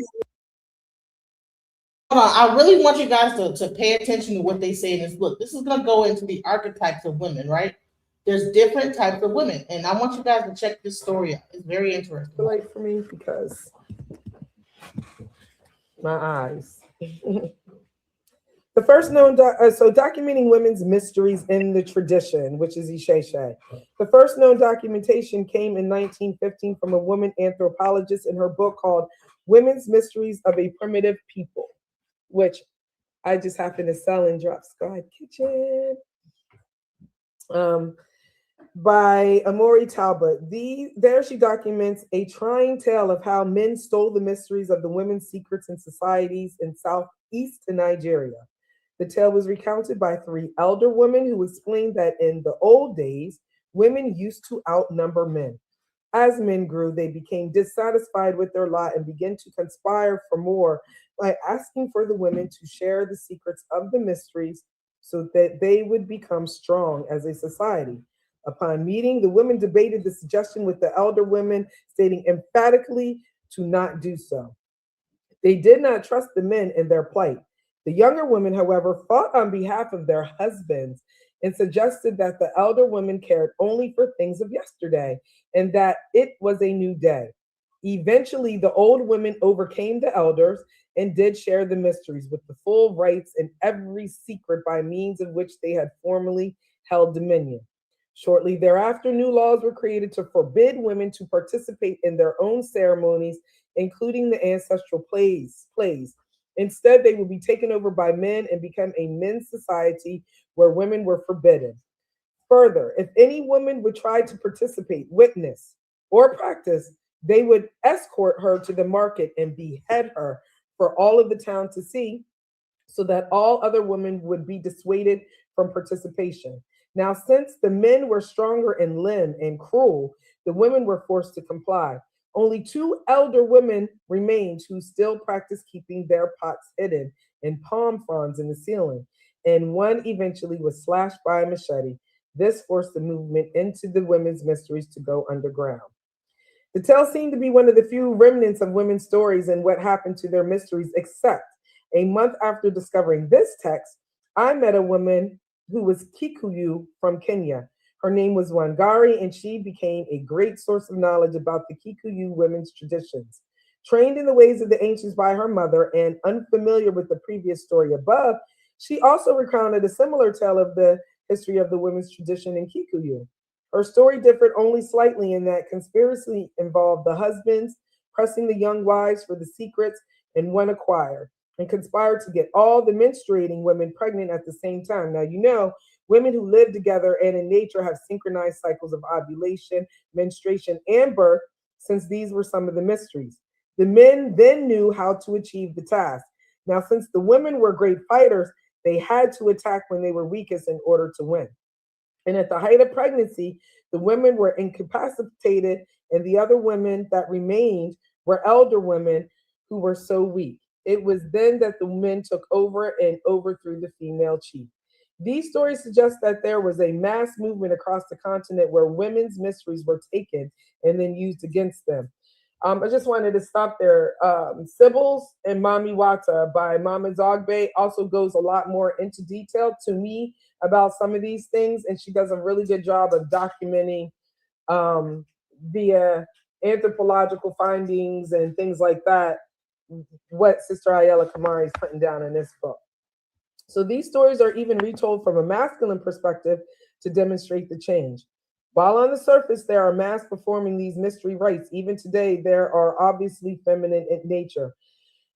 Hold on. I really want you guys to pay attention to what they say in this book. This is going to go into the archetypes of women, right? There's different types of women, and I want you guys to check this story out. It's very interesting. Light for me, because my eyes. The first known, documenting women's mysteries in the tradition, which is Isheshe. The first known documentation came in 1915 from a woman anthropologist in her book called Women's Mysteries of a Primitive People, which I just happened to sell in Drop Squad Kitchen. By Amori Talbot. There she documents a trying tale of how men stole the mysteries of the women's secrets in societies in southeast Nigeria. The tale was recounted by 3 elder women who explained that in the old days, women used to outnumber men. As men grew, they became dissatisfied with their lot and began to conspire for more by asking for the women to share the secrets of the mysteries so that they would become strong as a society. Upon meeting, the women debated the suggestion with the elder women, stating emphatically to not do so. They did not trust the men in their plight. The younger women, however, fought on behalf of their husbands and suggested that the elder women cared only for things of yesterday and that it was a new day. Eventually, the old women overcame the elders and did share the mysteries with the full rights and every secret by means of which they had formerly held dominion. Shortly thereafter, new laws were created to forbid women to participate in their own ceremonies, including the ancestral plays. Instead, they would be taken over by men and become a men's society where women were forbidden. Further, if any woman would try to participate, witness, or practice, they would escort her to the market and behead her for all of the town to see, so that all other women would be dissuaded from participation. Now, since the men were stronger in limb and cruel, the women were forced to comply. Only 2 elder women remained who still practiced keeping their pots hidden in palm fronds in the ceiling, and one eventually was slashed by a machete. This forced the movement into the women's mysteries to go underground. The tale seemed to be one of the few remnants of women's stories and what happened to their mysteries, except a month after discovering this text, I met a woman who was Kikuyu from Kenya. Her name was Wangari, and she became a great source of knowledge about the Kikuyu women's traditions. Trained in the ways of the ancients by her mother and unfamiliar with the previous story above, she also recounted a similar tale of the history of the women's tradition in Kikuyu. Her story differed only slightly in that conspiracy involved the husbands pressing the young wives for the secrets and one acquired, and conspired to get all the menstruating women pregnant at the same time. Now, you know, women who live together and in nature have synchronized cycles of ovulation, menstruation, and birth, since these were some of the mysteries. The men then knew how to achieve the task. Now, since the women were great fighters, they had to attack when they were weakest in order to win. And at the height of pregnancy, the women were incapacitated, and the other women that remained were elder women who were so weak. It was then that the men took over and overthrew the female chief. These stories suggest that there was a mass movement across the continent where women's mysteries were taken and then used against them. I just wanted to stop there. Sybils and Mami Wata by Mama Zogbe also goes a lot more into detail to me about some of these things, and she does a really good job of documenting via anthropological findings and things like that what Sister Ayala Kamari is putting down in this book. So these stories are even retold from a masculine perspective to demonstrate the change. While on the surface there are masks performing these mystery rites, even today there are obviously feminine in nature.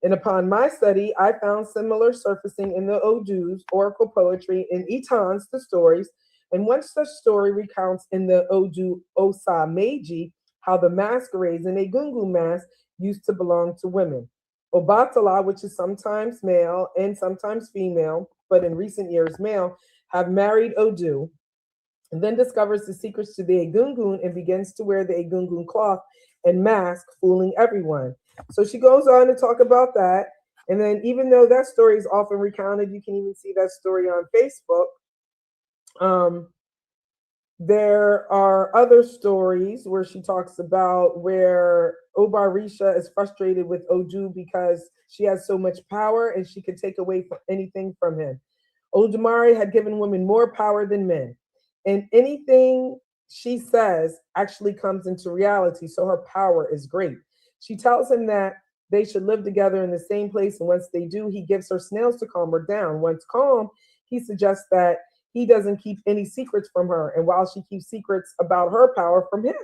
And upon my study, I found similar surfacing in the Odu's oracle poetry, in Itan's the stories, and one such story recounts in the Odu Osa Meiji how the masquerades in a Gungu mask used to belong to women. Obatala, which is sometimes male and sometimes female, but in recent years male, have married Odu, and then discovers the secrets to the Egungun and begins to wear the Egungun cloth and mask, fooling everyone. So she goes on to talk about that. And then, even though that story is often recounted, you can even see that story on Facebook. There are other stories where she talks about where Obarisha is frustrated with Odu because she has so much power and she can take away anything from him. Odumare had given women more power than men, and anything she says actually comes into reality, so her power is great. She tells him that they should live together in the same place, and once they do, he gives her snails to calm her down. Once calm, he suggests that he doesn't keep any secrets from her, and while she keeps secrets about her power from him,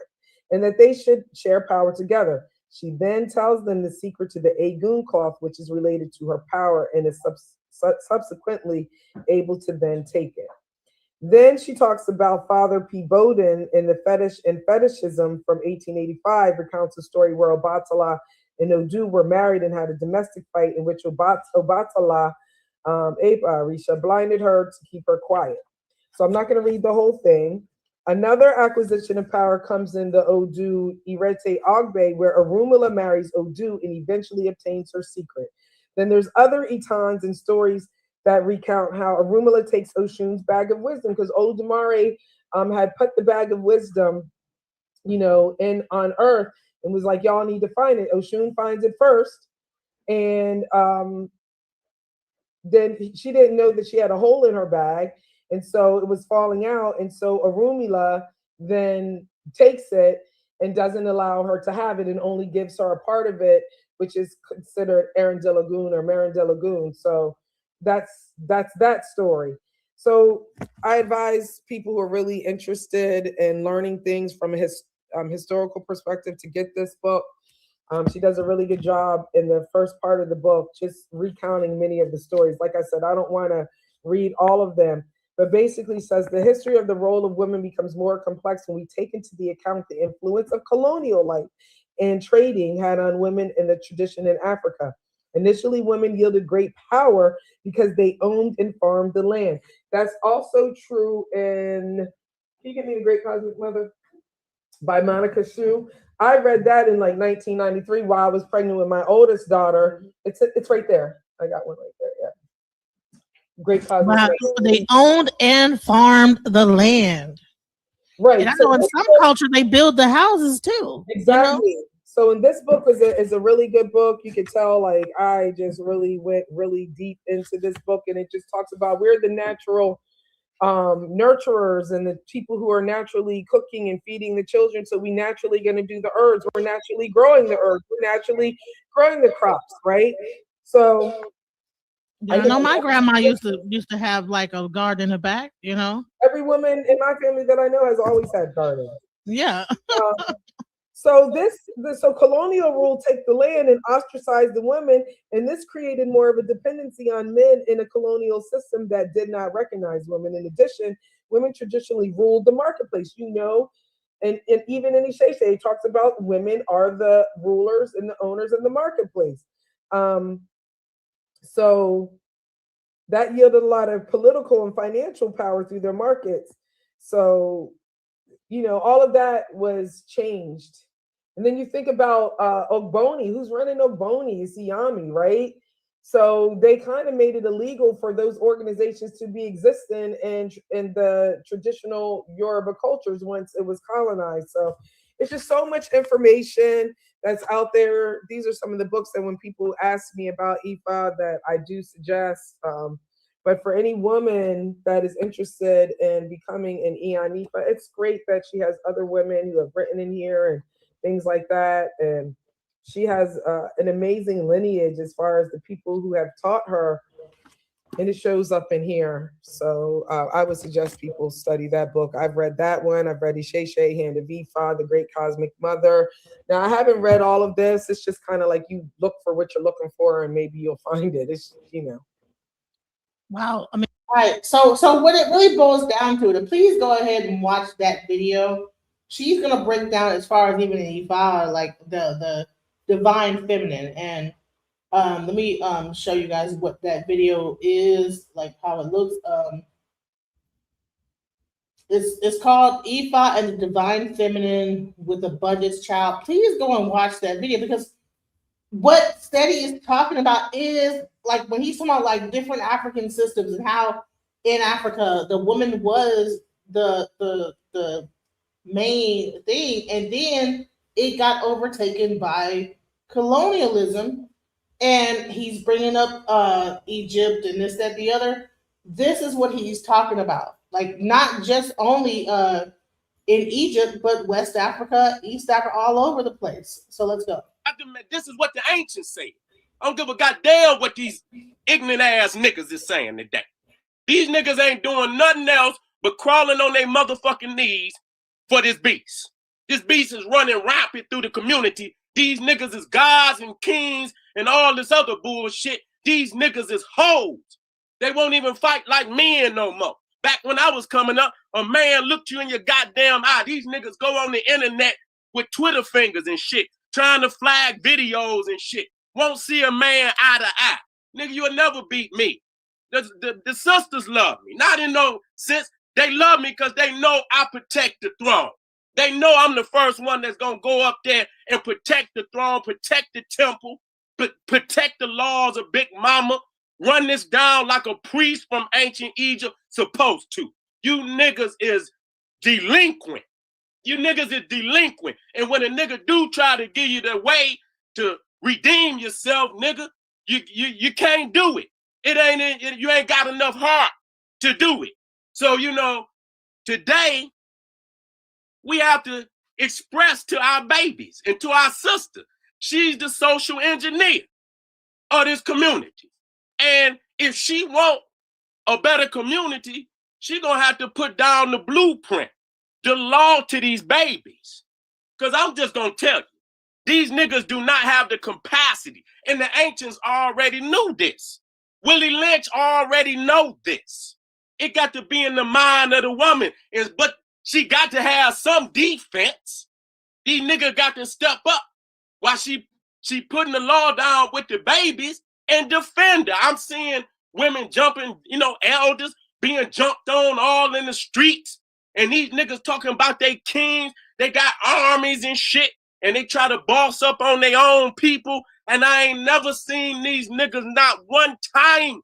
and that they should share power together. She then tells them the secret to the Agun cloth, which is related to her power, and is subsequently able to then take it. Then she talks about Father P. Bowden in the Fetish and Fetishism from 1885, recounts a story where Obatala and Odu were married and had a domestic fight in which Obatala, Risha, blinded her to keep her quiet. So I'm not going to read the whole thing. Another acquisition of power comes in the Odu Irete Ogbe, where Orunmila marries Odu and eventually obtains her secret. Then there's other Itans and stories that recount how Orunmila takes Oshun's bag of wisdom, because Olodumare had put the bag of wisdom, in on earth and was like, y'all need to find it. Oshun finds it first, and then she didn't know that she had a hole in her bag, and so it was falling out, and so Orunmila then takes it and doesn't allow her to have it and only gives her a part of it, which is considered Arundel or Marundel. So that's that story. So I advise people who are really interested in learning things from a historical perspective to get this book. She does a really good job in the first part of the book, just recounting many of the stories. Like I said, I don't want to read all of them, but basically says the history of the role of women becomes more complex when we take into the account the influence of colonial life and trading had on women in the tradition in Africa. Initially, women yielded great power because they owned and farmed the land. That's also true in, can you give me The Great Cosmic Mother by Monica Shu? I read that in like 1993 while I was pregnant with my oldest daughter. It's right there. I got one right there. Yeah. Great Cosmic Wow, Mother. they owned and farmed the land. Right. And I So know in this some book- culture they build the houses too. exactly. You know? So in this book is a really good book. You could tell like I just really went really deep into this book, and it just talks about we're the natural nurturers and the people who are naturally cooking and feeding the children. So we naturally going to do the herbs. We're naturally growing the herbs. We're naturally growing the crops, right? So Yeah, I know my grandma used to have like a garden in the back, you know. every woman in my family that I know has always had gardens. Yeah. So so colonial rule take the land and ostracize the women, and this created more of a dependency on men in a colonial system that did not recognize women. In addition, women traditionally ruled the marketplace, you know, and even in Isheshe, it talks about women are the rulers and the owners in the marketplace. So that yielded a lot of political and financial power through their markets. So, you know, all of that was changed. And then you think about Ogboni, who's running Ogboni is Siami, right? So they kind of made it illegal for those organizations to be existing in the traditional Yoruba cultures once it was colonized. So it's just so much information that's out there. These are some of the books that when people ask me about Ifa that I do suggest. But for any woman that is interested in becoming an Ian Ifa, it's great that she has other women who have written in here and things like that. And she has an amazing lineage as far as the people who have taught her, and it shows up in here. So I would suggest people study that book. I've read that one. I've read Isheshe, Hand of Ifa, The Great Cosmic Mother. Now, I haven't read all of this. It's just kind of like you look for what you're looking for and maybe you'll find it. It's, you know. Wow. I mean, all right. So what it really boils down to, to please go ahead and watch that video. She's gonna break down as far as even in Ifa, like the divine feminine. And let me show you guys what that video is, like how it looks. It's called Ifa and the Divine Feminine with a Budget's Child. Please go and watch that video, because what Steady is talking about is like when he's talking about like different African systems and how in Africa the woman was the main thing, and then it got overtaken by colonialism. And he's bringing up Egypt and this, that, the other. This is what he's talking about. Like not just only in Egypt, but West Africa, East Africa, all over the place. So let's go. This is what the ancients say. I don't give a goddamn what these ignorant ass niggas is saying today. These niggas ain't doing nothing else but crawling on their motherfucking knees for this beast. This beast is running rampant through the community. These niggas is gods and kings and all this other bullshit. These niggas is hoes. They won't even fight like men no more. Back when I was coming up, a man looked you in your goddamn eye. These niggas go on the internet with Twitter fingers and shit, trying to flag videos and shit. Won't see a man eye to eye. Nigga, you'll never beat me. The sisters love me. Not in no sense. They love me because they know I protect the throne. They know I'm the first one that's going to go up there and protect the throne, protect the temple, protect the laws of Big Mama, run this down like a priest from ancient Egypt supposed to. You niggas is delinquent. You niggas is delinquent. And when a nigga do try to give you the way to redeem yourself, nigga, you can't do it. You ain't got enough heart to do it. So, you know, today we have to express to our babies and to our sister, she's the social engineer of this community. And if she want a better community, she gonna have to put down the blueprint, the law to these babies. Because I'm just gonna tell you, these niggas do not have the capacity. And the ancients already knew this. Willie Lynch already know this. It got to be in the mind of the woman. But she got to have some defense. These niggas got to step up while she putting the law down with the babies and defend her. I'm seeing women jumping, you know, elders being jumped on all in the streets. And these niggas talking about they kings. They got armies and shit. And they try to boss up on their own people. And I ain't never seen these niggas not one time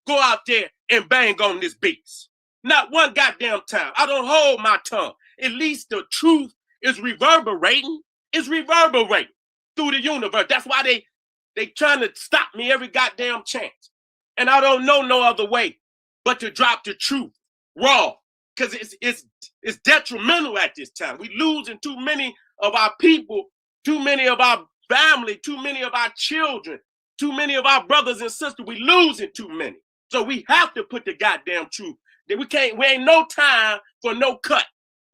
go out there and bang on this beast. Not one goddamn time. I don't hold my tongue. at least the truth is reverberating. It's reverberating through the universe. That's why they trying to stop me every goddamn chance. And I don't know no other way but to drop the truth raw, because it's detrimental at this time. We losing too many of our people, too many of our family, too many of our children, too many of our brothers and sisters. We losing too many. So we have to put the goddamn truth. We ain't no time for no cut.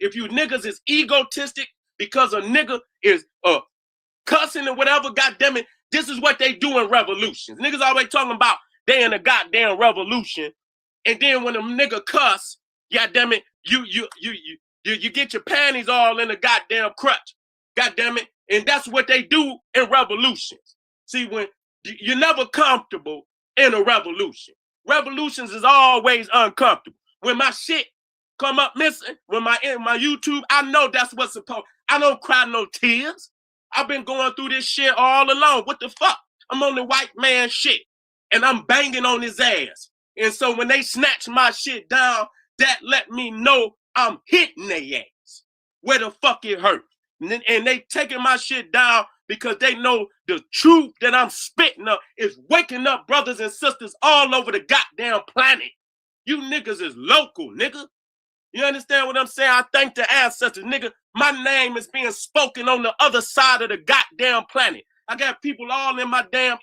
If you niggas is egotistic because a nigga is cussing or whatever, goddamn it, this is what they do in revolutions. Niggas always talking about they in a goddamn revolution, and then when a nigga cuss, goddamn it, you get your panties all in a goddamn crutch, goddamn it, and that's what they do in revolutions. See, when you're never comfortable in a revolution. Revolutions is always uncomfortable. When my shit come up missing, when my YouTube, I know that's what's supposed. I don't cry no tears. I've been going through this shit all along. What the fuck? I'm on the white man shit, and I'm banging on his ass. And so when they snatch my shit down, that let me know I'm hitting their ass where the fuck it hurt. And they taking my shit down because they know the truth that I'm spitting up is waking up brothers and sisters all over the goddamn planet. You niggas is local, nigga. You understand what I'm saying? I thank the ancestors, nigga. My name is being spoken on the other side of the goddamn planet. I got people all in my damn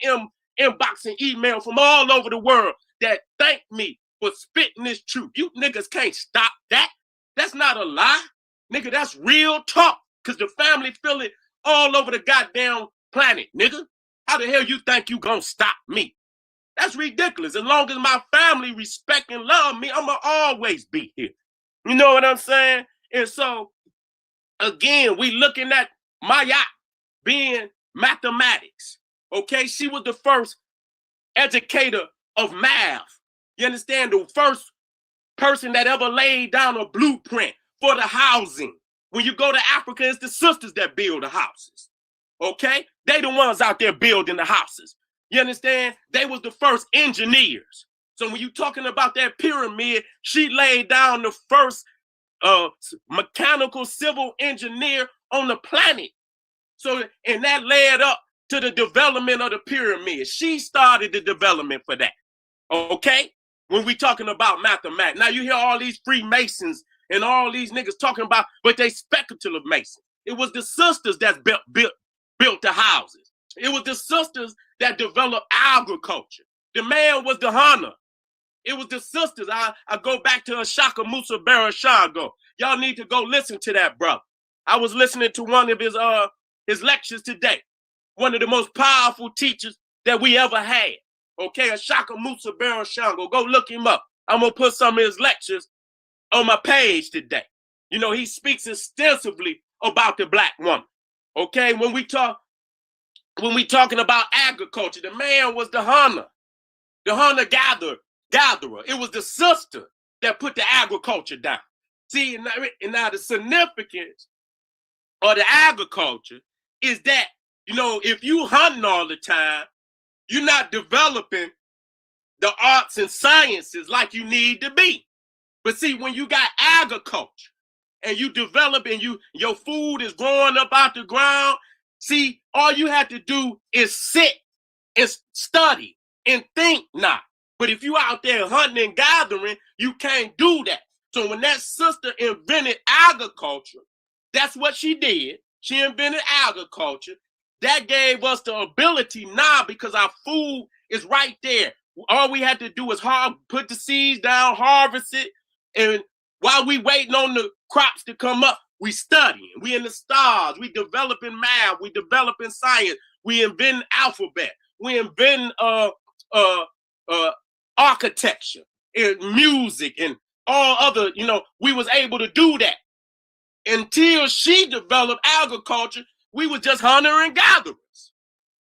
inbox and email from all over the world that thank me for spitting this truth. You niggas can't stop that. That's not a lie. Nigga, that's real talk. Because the family feel it all over the goddamn planet, nigga. How the hell you think you gonna stop me? That's ridiculous. As long as my family respect and love me, I'ma always be here. You know what I'm saying? And so, again, we looking at Maya being mathematics. Okay, she was the first educator of math. You understand? The first person that ever laid down a blueprint for the housing. When you go to Africa, it's the sisters that build the houses. Okay? They the ones out there building the houses. You understand? They was the first engineers. So when you talking about that pyramid, she laid down the first mechanical civil engineer on the planet. So, and that led up to the development of the pyramid. She started the development for that. Okay? When we talking about mathematics. Now you hear all these Freemasons and all these niggas talking about, but they speculative Masons. It was the sisters that built the houses. It was the sisters that developed agriculture. The man was the hunter. It was the sisters. I go back to Ashaka Musa Barashago. Y'all need to go listen to that, brother. I was listening to one of his lectures today. One of the most powerful teachers that we ever had. Okay, Ashaka Musa Barashago. Go look him up. I'm gonna put some of his lectures on my page today. You know, he speaks extensively about the black woman. Okay, when we talking about agriculture, the man was the hunter gatherer. It was the sister that put the agriculture down. See, and now the significance of the agriculture is that, you know, if you hunting all the time, you're not developing the arts and sciences like you need to be. But see, when you got agriculture and you develop and your food is growing up out the ground, see, all you have to do is sit and study and think now. But if you out there hunting and gathering, you can't do that. So when that sister invented agriculture, that's what she did. She invented agriculture. That gave us the ability now, because our food is right there. All we had to do is put the seeds down, harvest it, and while we waiting on the crops to come up, we studying. We in the stars. We developing math. We developing science. We inventing alphabet. We inventing architecture and music and all other, you know, we was able to do that. Until she developed agriculture, we was just hunter and gatherers.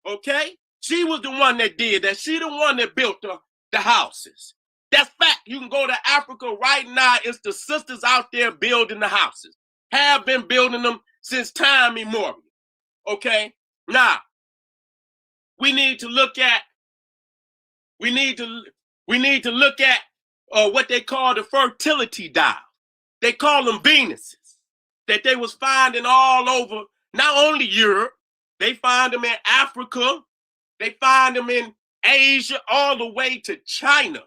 Okay? She was the one that did that. She the one that built the houses. That's fact. You can go to Africa right now. It's the sisters out there building the houses. Have been building them since time immemorial. Okay? Now, we need to look at what they call the fertility dial. They call them Venuses. that they was finding all over, not only Europe, they find them in Africa, they find them in Asia, all the way to China,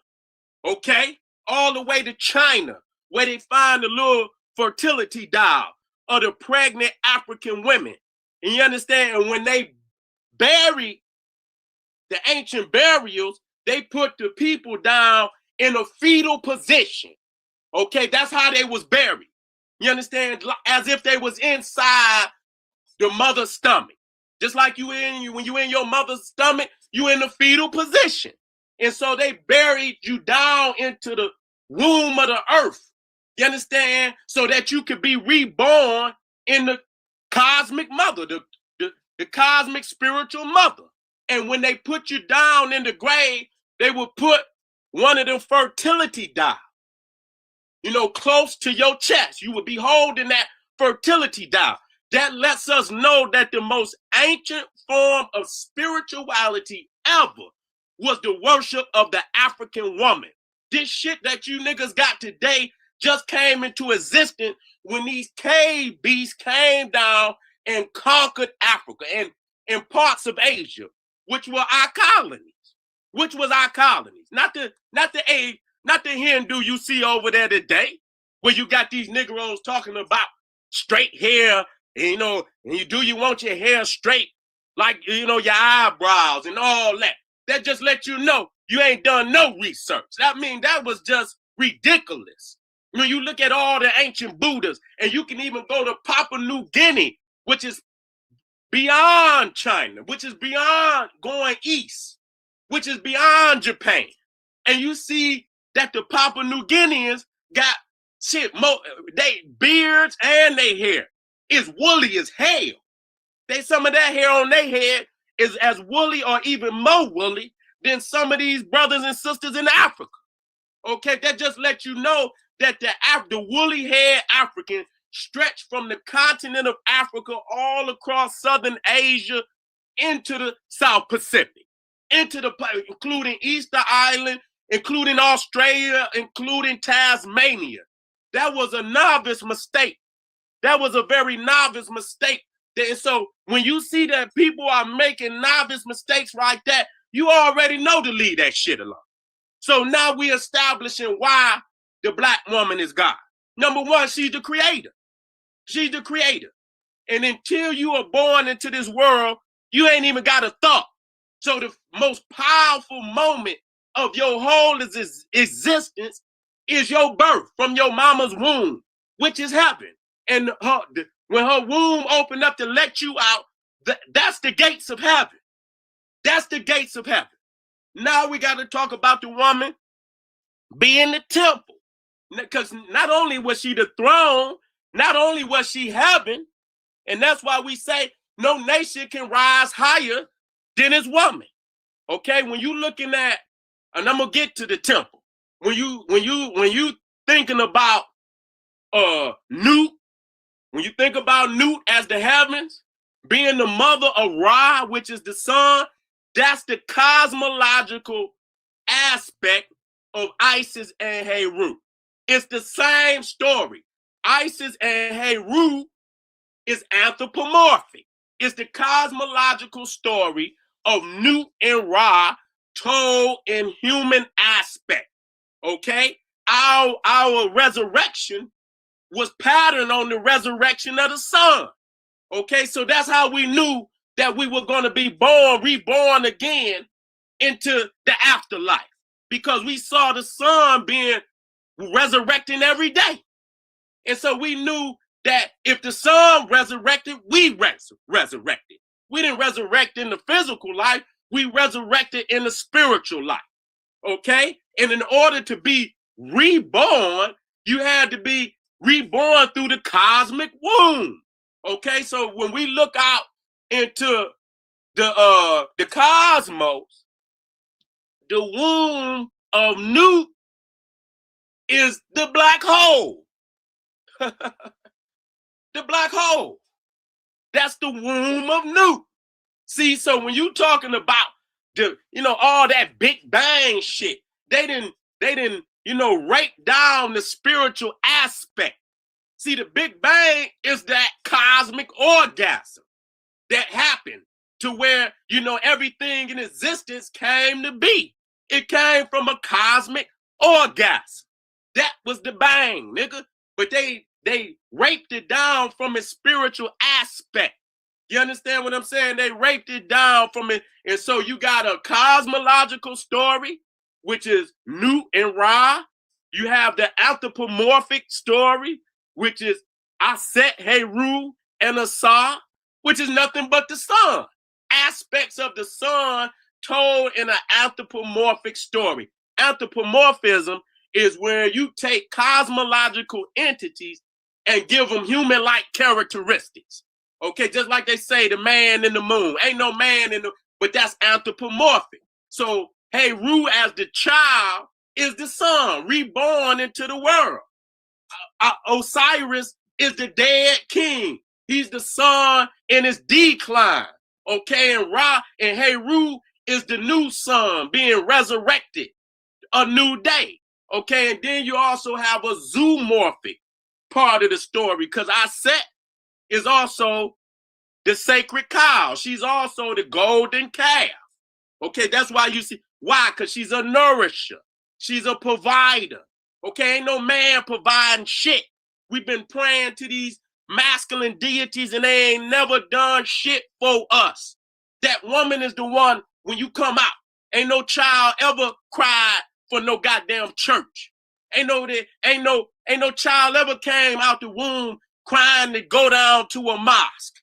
okay? All the way to China, where they find the little fertility dial of the pregnant African women. And you understand? And when they bury the ancient burials, they put the people down in a fetal position. Okay, that's how they was buried. You understand? As if they was inside the mother's stomach. Just like when you in your mother's stomach, you in the fetal position. And so they buried you down into the womb of the earth. You understand? So that you could be reborn in the cosmic mother, the cosmic spiritual mother. And when they put you down in the grave, they would put one of them fertility dials, close to your chest. You would be holding that fertility dial. That lets us know that the most ancient form of spirituality ever was the worship of the African woman. This shit that you niggas got today just came into existence when these cave beasts came down and conquered Africa and parts of Asia, which were our colonies. Not the Hindu you see over there today, where you got these Negroes talking about straight hair, and you want your hair straight, like, your eyebrows and all that. That just let you know you ain't done no research. That was just ridiculous. When you look at all the ancient Buddhas, and you can even go to Papua New Guinea, which is beyond China, which is beyond going east, which is beyond Japan. And you see that the Papua New Guineans got they beards and their hair is woolly as hell. Some of that hair on their head is as woolly or even more woolly than some of these brothers and sisters in Africa. Okay, that just lets you know that the woolly haired African stretched from the continent of Africa all across Southern Asia into the South Pacific, including Easter Island, including Australia, including Tasmania. That was a novice mistake. That was a very novice mistake. And so when you see that people are making novice mistakes like that, you already know to leave that shit alone. So now we're establishing why the black woman is God. Number one, she's the creator. She's the creator. And until you are born into this world, you ain't even got a thought. So the most powerful moment of your whole existence is your birth from your mama's womb, which is heaven. And when her womb opened up to let you out, that's the gates of heaven. That's the gates of heaven. Now we got to talk about the woman being the temple. Because not only was she the throne, not only was she heaven, and that's why we say no nation can rise higher than its woman. Okay, when you looking at, and I'm gonna get to the temple. When you thinking about Nut, when you think about Nut as the heavens, being the mother of Ra, which is the sun, that's the cosmological aspect of Isis and Heru. It's the same story. Isis and Heru is anthropomorphic. It's the cosmological story of Nut and Ra told in human aspect. Okay? Our resurrection was patterned on the resurrection of the sun. Okay, so that's how we knew that we were going to be reborn again into the afterlife, because we saw the sun being resurrecting every day. And so we knew that if the sun resurrected, we resurrected. We didn't resurrect in the physical life, we resurrected in the spiritual life. Okay? And in order to be reborn, you had to be reborn through the cosmic womb. Okay? So when we look out into the cosmos, the womb of Nut is the black hole. The black hole. That's the womb of Nut. See, so when you talking about all that Big Bang shit, they didn't, break down the spiritual aspect. See, the Big Bang is that cosmic orgasm that happened to where, you know, everything in existence came to be. It came from a cosmic orgasm. That was the bang, nigga. But they raped it down from its spiritual aspect. You understand what I'm saying? They raped it down from it. And so you got a cosmological story, which is Nut and Ra. You have the anthropomorphic story, which is Aset, Heru, and Asar, which is nothing but the sun. Aspects of the sun told in an anthropomorphic story. Anthropomorphism is where you take cosmological entities and give them human-like characteristics. Okay, just like they say, the man in the moon. Ain't no man in the, but that's anthropomorphic. So, Heru as the child is the sun, reborn into the world. Osiris is the dead king. He's the sun in his decline. Okay, and Ra and Heru is the new sun being resurrected, a new day. Okay, and then you also have a zoomorphic part of the story because Aset is also the sacred cow. She's also the golden calf. Okay, that's why you see, why? Because she's a nourisher. She's a provider. Okay, ain't no man providing shit. We've been praying to these masculine deities and they ain't never done shit for us. That woman is the one, when you come out, ain't no child ever cried for no goddamn church. Ain't no child ever came out the womb crying to go down to a mosque.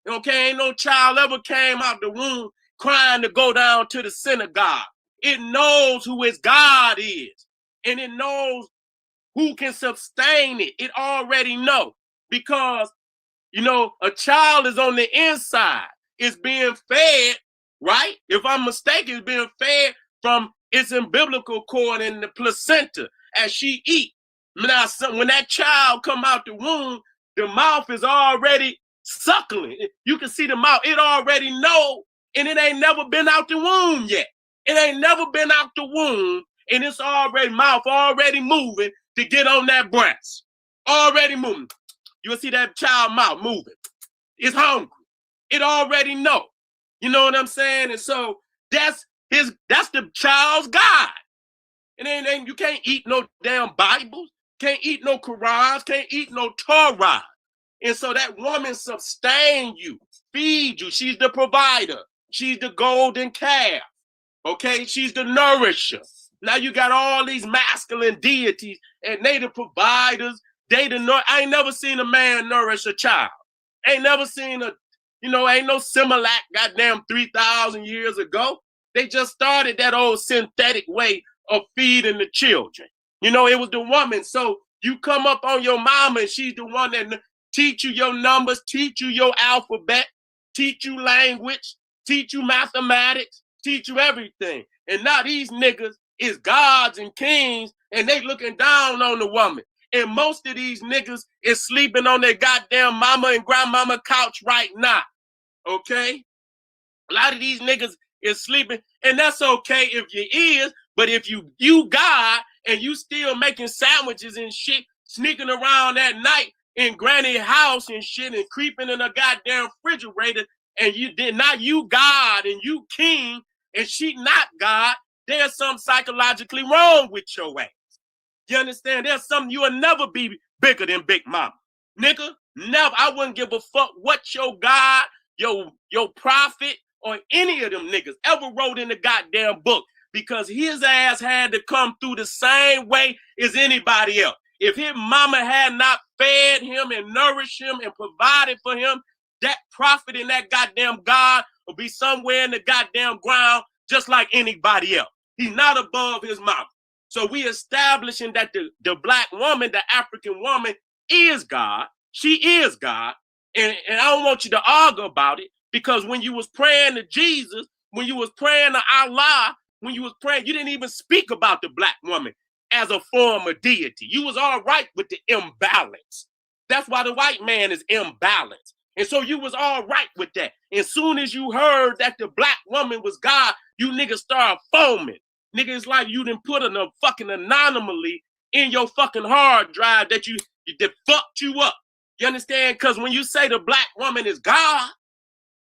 Okay, ain't no child ever came out the womb crying to go down to the synagogue. It knows who its God is, and it knows who can sustain it. It already know because, you know, a child is on the inside. It's being fed, right? If I'm mistaken, it's being fed from its umbilical cord and the placenta as she eat. Now, when that child come out the womb, the mouth is already suckling. You can see the mouth. It already know, and it ain't never been out the womb yet. It ain't never been out the womb, and it's already mouth already moving to get on that breast. Already moving. You'll see that child mouth moving. It's hungry. It already know. You know what I'm saying? And so that's the child's God. And then you can't eat no damn Bibles, can't eat no Qurans, can't eat no Torah. And so that woman sustain you, feed you. She's the provider. She's the golden calf. Okay, she's the nourisher. Now you got all these masculine deities, and they the providers. I ain't never seen a man nourish a child. Ain't never seen ain't no Similac goddamn 3,000 years ago. They just started that old synthetic way of feeding the children. You know, it was the woman. So you come up on your mama, and she's the one that teach you your numbers, teach you your alphabet, teach you language, teach you mathematics, teach you everything. And now these niggas is gods and kings, and they looking down on the woman. And most of these niggas is sleeping on their goddamn mama and grandmama couch right now. Okay? A lot of these niggas is sleeping, and that's okay if you is, but if you God and you still making sandwiches and shit, sneaking around at night in granny house and shit and creeping in a goddamn refrigerator, and you did not you God and you king and she not God, there's something psychologically wrong with your ass. You understand? There's something you'll never be bigger than Big Mama. Nigga, never. I wouldn't give a fuck what your God, your prophet, or any of them niggas ever wrote in the goddamn book, because his ass had to come through the same way as anybody else. If his mama had not fed him and nourished him and provided for him, that prophet and that goddamn God will be somewhere in the goddamn ground just like anybody else. He's not above his mama. So we establishing that the black woman, the African woman, is God. She is God. And I don't want you to argue about it, because when you was praying to Jesus, when you was praying to Allah, when you was praying, you didn't even speak about the black woman as a form of deity. You was all right with the imbalance. That's why the white man is imbalanced. And so you was all right with that. As soon as you heard that the black woman was God, you niggas started foaming. Nigga, it's like you done put a fucking anomaly in your fucking hard drive that you That fucked you up. You understand? Because when you say the black woman is God,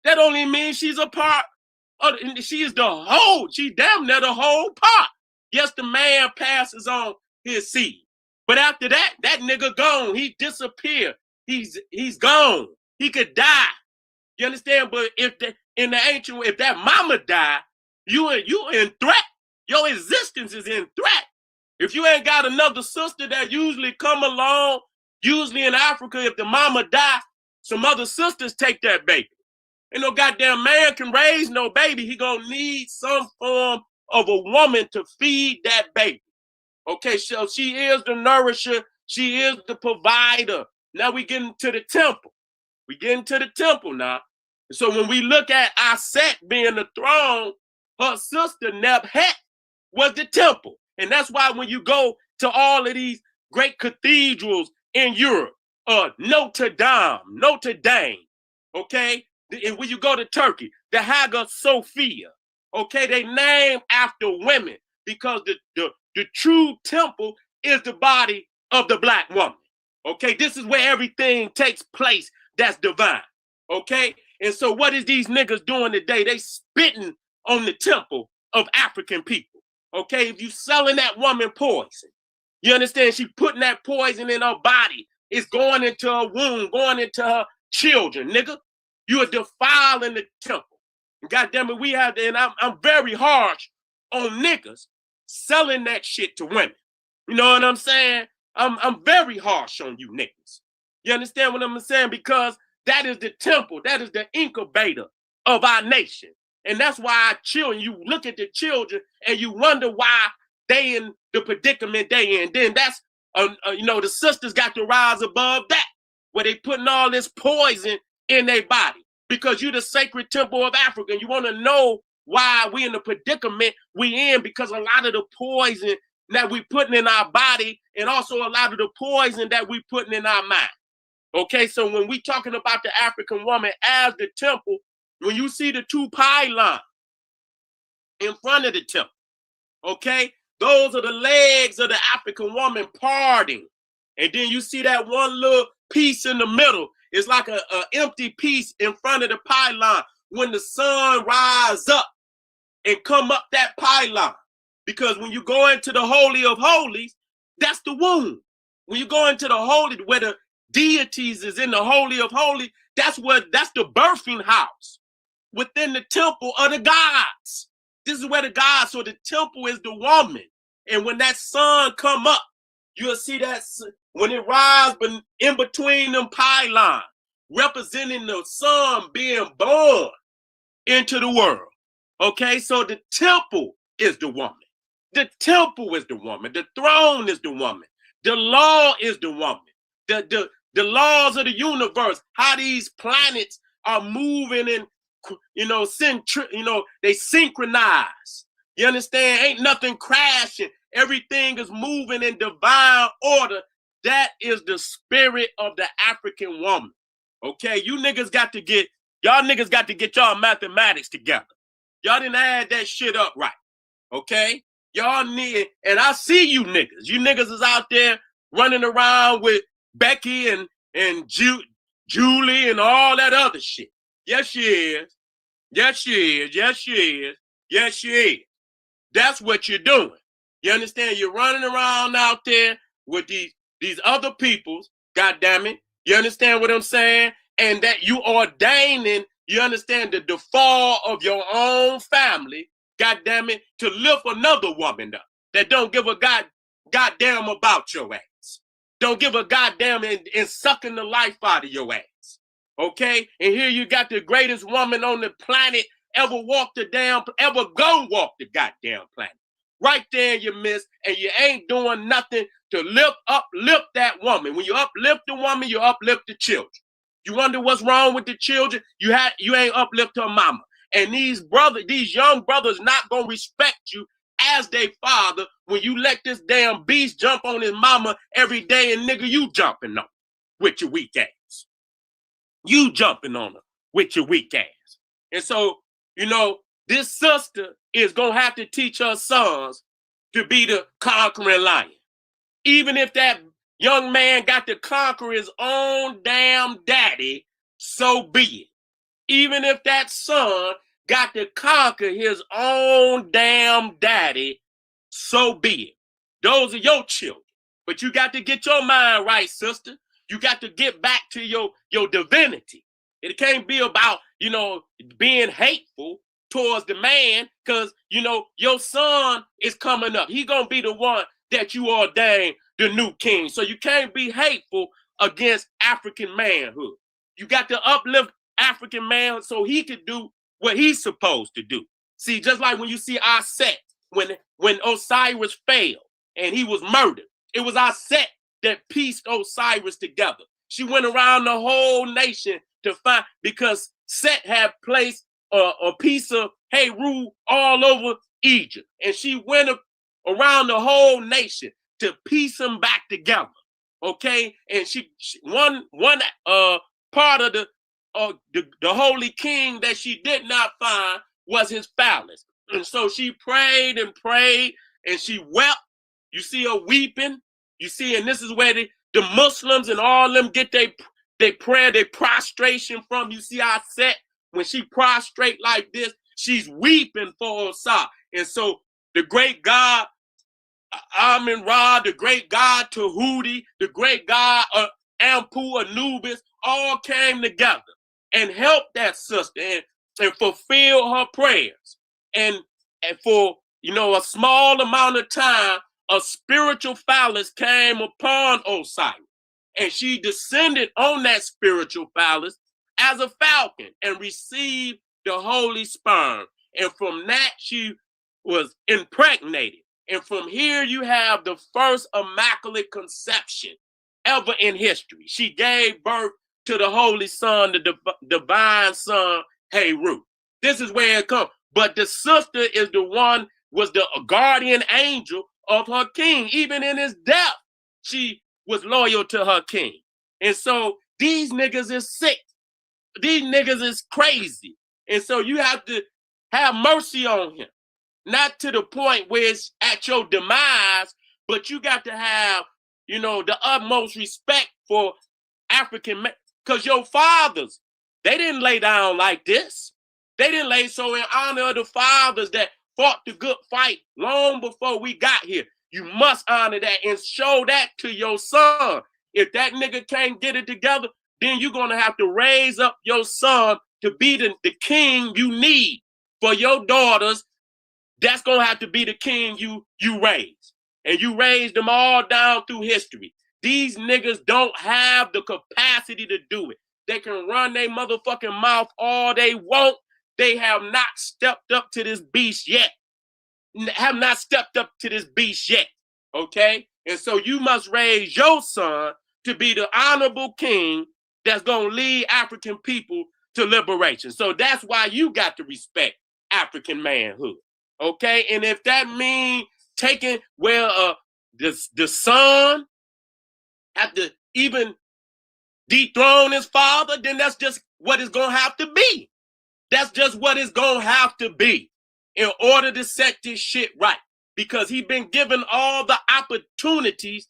that only means she's a part of, she is the whole, she damn near the whole part. Yes, the man passes on his seed. But after that, that nigga gone. He disappeared. He's gone. He could die. You understand? But if in the ancient, if that mama died, you in threat. Your existence is in threat. If you ain't got another sister that usually come along, usually in Africa, if the mama die, some other sisters take that baby. Ain't no goddamn man can raise no baby. He gonna need some form of a woman to feed that baby. Okay, so she is the nourisher. She is the provider. Now we get into the temple. We get into the temple now. So when we look at Aset being the throne, her sister Nebhet was the temple. And that's why when you go to all of these great cathedrals in Europe, Notre Dame, okay? And when you go to Turkey, the Hagia Sophia, okay? They name after women because the true temple is the body of the black woman, okay? This is where everything takes place that's divine, okay? And so what is these niggas doing today? They spitting on the temple of African people, okay? If you selling that woman poison, you understand? She putting that poison in her body. It's going into her womb, going into her children, nigga. You are defiling the temple. God damn it, we have to, and I'm very harsh on niggas selling that shit to women. You know what I'm saying? I'm very harsh on you niggas. You understand what I'm saying? Because that is the temple, that is the incubator of our nation. And that's why our children, you look at the children and you wonder why they in the predicament they in. Then that's, you know, the sisters got to rise above that, where they putting all this poison in their body. Because you're the sacred temple of Africa. And you want to know why we in the predicament we in, because a lot of the poison that we putting in our body, and also a lot of the poison that we putting in our mind. Okay, so when we talking about the African woman as the temple, when you see the two pylons in front of the temple, okay, those are the legs of the African woman parting. And then you see that one little piece in the middle. It's like a empty piece in front of the pylon. When the sun rise up and come up that pylon, because when you go into the Holy of Holies, that's the womb. When you go into the Holy, where the deities is in the Holy of Holies, that's the birthing house within the temple of the gods. This is where the gods, so the temple is the woman. And when that sun come up, you'll see that when it rises in between them pylons, representing the sun being born into the world. Okay, so the temple is the woman. The temple is the woman. The throne is the woman. The law is the woman. The laws of the universe, how these planets are moving and, you know, they synchronize. You understand? Ain't nothing crashing. Everything is moving in divine order. That is the spirit of the African woman. Okay, y'all niggas got to get y'all mathematics together. Y'all didn't add that shit up right. Okay? Y'all need, and I see you niggas. You niggas is out there running around with Becky and Julie and all that other shit. Yes, she is. Yes, she is. Yes, she is. Yes, she is. That's what you're doing. You understand? You're running around out there with these other peoples, God damn it. You understand what I'm saying? And that you ordaining, you understand, the fall of your own family, God damn it, to lift another woman up that don't give a goddamn about your ass. Don't give a goddamn in sucking the life out of your ass. Okay? And here you got the greatest woman on the planet ever gonna walk the goddamn planet. Right there you miss, and you ain't doing nothing to uplift that woman. When you uplift the woman, you uplift the children. You wonder what's wrong with the children? You ain't uplift her mama. And these young brothers not gonna respect you as their father when you let this damn beast jump on his mama every day, and nigga, you jumping on her with your weak ass. You jumping on her with your weak ass. And so, you know, this sister is going to have to teach her sons to be the conquering lion. Even if that young man got to conquer his own damn daddy, so be it. Even if that son got to conquer his own damn daddy, so be it. Those are your children. But you got to get your mind right, sister. You got to get back to your divinity. It can't be about, being hateful towards the man, because, your son is coming up. He going to be the one that you ordained the new king. So you can't be hateful against African manhood. You got to uplift African man so he could do what he's supposed to do. See, just like when you see our set, when Osiris failed and he was murdered, it was our set that pieced Osiris together. She went around the whole nation to find, because Set had placed a piece of Heru all over Egypt, and she went around the whole nation to piece them back together. Okay, and she one part of the holy king that she did not find was his phallus. And so she prayed and prayed and she wept. You see her weeping. You see, and this is where the Muslims and all them get their prayer, their prostration from. You see how Set, when she prostrate like this, she's weeping for Osar. And so the great God Amun-Ra, the great god Tahuti, the great god Ampu, Anubis, all came together and helped that sister and fulfilled her prayers. And for, a small amount of time, a spiritual phallus came upon Osiris. And she descended on that spiritual phallus as a falcon and received the holy sperm. And from that, she was impregnated. And from here, you have the first immaculate conception ever in history. She gave birth to the Holy Son, the divine Son, Heru. This is where it comes. But the sister is the one, was the guardian angel of her king. Even in his death, she was loyal to her king. And so these niggas is sick. These niggas is crazy. And so you have to have mercy on him. Not to the point where it's at your demise, but you got to have, the utmost respect for African men. Because your fathers, they didn't lay down like this. They didn't lay, so in honor of the fathers that fought the good fight long before we got here, you must honor that and show that to your son. If that nigga can't get it together, then you're going to have to raise up your son to be the king you need for your daughters. That's going to have to be the king you raise. And you raise them all down through history. These niggas don't have the capacity to do it. They can run their motherfucking mouth all they want. They have not stepped up to this beast yet. Okay? And so you must raise your son to be the honorable king that's going to lead African people to liberation. So that's why you got to respect African manhood. Okay, and if that means taking the son have to even dethrone his father, then that's just what it's gonna have to be. That's just what it's gonna have to be in order to set this shit right. Because he's been given all the opportunities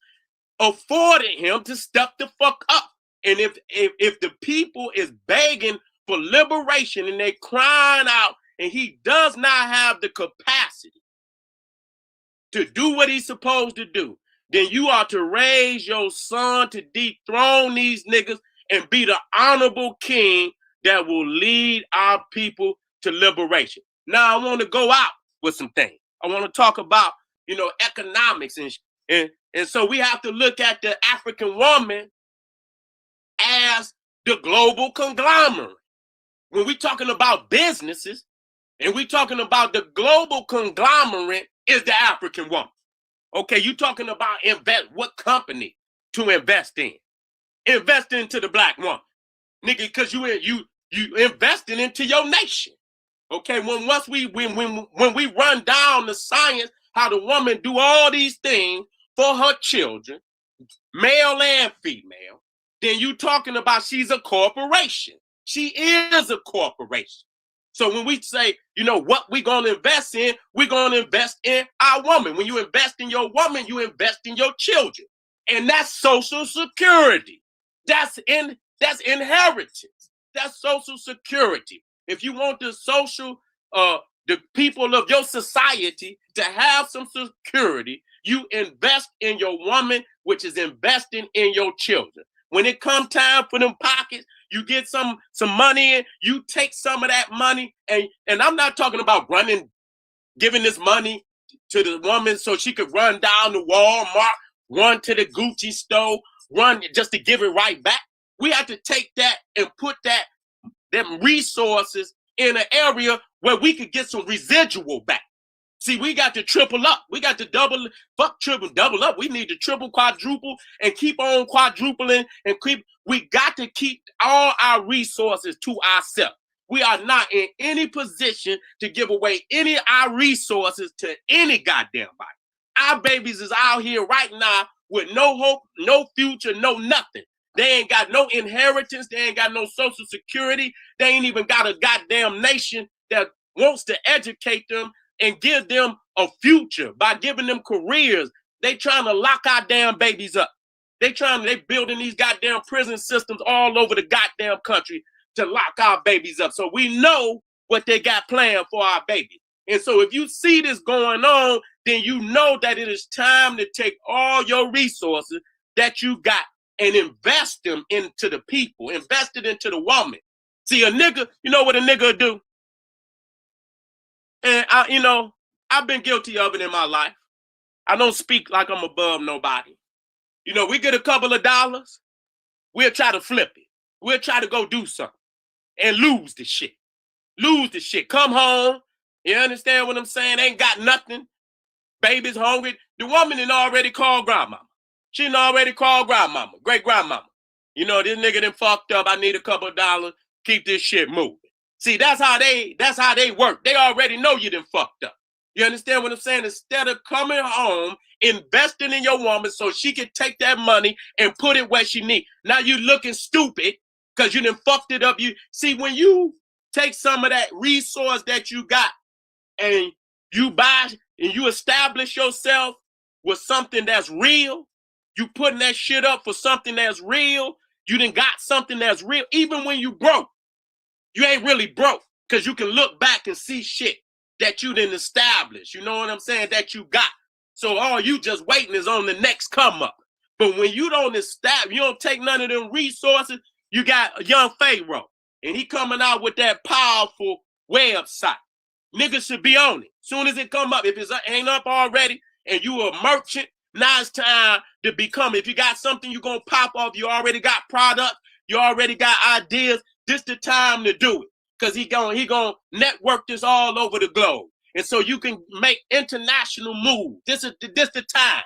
afforded him to step the fuck up. And if the people is begging for liberation and they crying out, and he does not have the capacity to do what he's supposed to do, then you are to raise your son to dethrone these niggas and be the honorable king that will lead our people to liberation. Now, I want to go out with some things. I want to talk about, economics. And so we have to look at the African woman as the global conglomerate. When we're talking about businesses, and we're talking about the global conglomerate is the African woman. Okay, you're talking about what company to invest in. Invest into the black woman. Nigga, because you investing into your nation. Okay, when we run down the science, how the woman do all these things for her children, male and female, then you talking about she's a corporation. She is a corporation. So when we say, what we're going to invest in, we're going to invest in our woman. When you invest in your woman, you invest in your children. And that's Social Security. That's inheritance. That's Social Security. If you want the people of your society to have some security, you invest in your woman, which is investing in your children. When it comes time for them pockets, you get some money in, you take some of that money, and I'm not talking about giving this money to the woman so she could run down to Walmart, run to the Gucci store, run just to give it right back. We have to take that and put them resources in an area where we could get some residual back. See, we got to triple up. We got to double up. We need to triple, quadruple, and keep on quadrupling and we got to keep all our resources to ourselves. We are not in any position to give away any of our resources to any goddamn body. Our babies is out here right now with no hope, no future, no nothing. They ain't got no inheritance. They ain't got no Social Security. They ain't even got a goddamn nation that wants to educate them and give them a future by giving them careers. They trying to lock our damn babies up. They building these goddamn prison systems all over the goddamn country to lock our babies up. So we know what they got planned for our babies. And so if you see this going on, then you know that it is time to take all your resources that you got and invest them into the people, invest it into the woman. See, a nigga, you know what a nigga do? And I've been guilty of it in my life. I don't speak like I'm above nobody. We get a couple of dollars, we'll try to flip it. We'll try to go do something and lose the shit. Come home. You understand what I'm saying? Ain't got nothing. Baby's hungry. The woman done already called grandmama. She done already called grandmama, great grandmama. This nigga done fucked up. I need a couple of dollars. Keep this shit moving. See, that's how they work. They already know you done fucked up. You understand what I'm saying? Instead of coming home, investing in your woman so she can take that money and put it where she needs. Now you looking stupid because you done fucked it up. You see, when you take some of that resource that you got and you buy and you establish yourself with something that's real, you putting that shit up for something that's real, you done got something that's real. Even when you broke, you ain't really broke because you can look back and see shit that you didn't establish. You know what I'm saying? That you got. So all you just waiting is on the next come up. But when you don't establish, you don't take none of them resources, you got a young Pharaoh. And he coming out with that powerful website. Niggas should be on it. Soon as it come up, if it ain't up already and you a merchant, now it's time to become. If you got something you gonna pop off, you already got product, you already got ideas, this the time to do it. Because he gonna network this all over the globe. And so you can make international moves. This the time.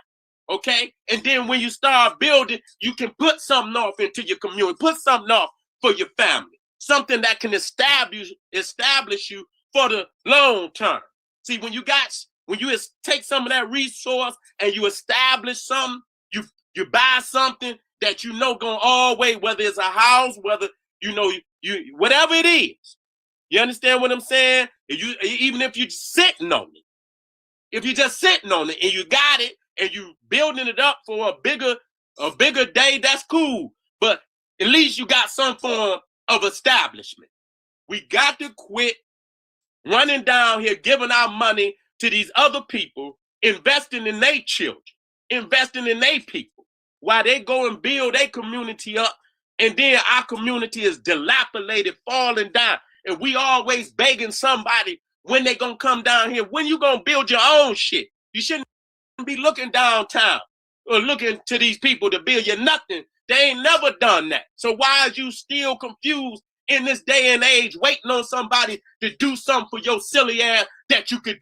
Okay? And then when you start building, you can put something off into your community, put something off for your family. Something that can establish you for the long term. See, when you take some of that resource and you establish something, you buy something that you know gonna always, whether it's a house, whether you whatever it is. You understand what I'm saying? Even if you're sitting on it, if you're just sitting on it and you got it and you building it up for a bigger day, that's cool. But at least you got some form of establishment. We got to quit running down here, giving our money to these other people, investing in their children, investing in their people, while they go and build their community up, and then our community is dilapidated, falling down, and we always begging somebody when they gonna come down here. When you gonna build your own shit? You shouldn't be looking downtown or looking to these people to build you nothing. They ain't never done that. So why is you still confused in this day and age, waiting on somebody to do something for your silly ass that you could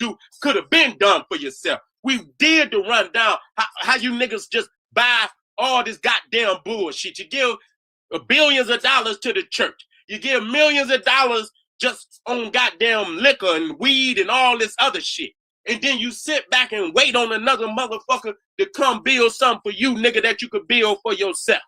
have been done for yourself? We did the rundown. How you niggas just buy all this goddamn bullshit. You give billions of dollars to the church. You give millions of dollars just on goddamn liquor and weed and all this other shit. And then you sit back and wait on another motherfucker to come build something for you, nigga, that you could build for yourself.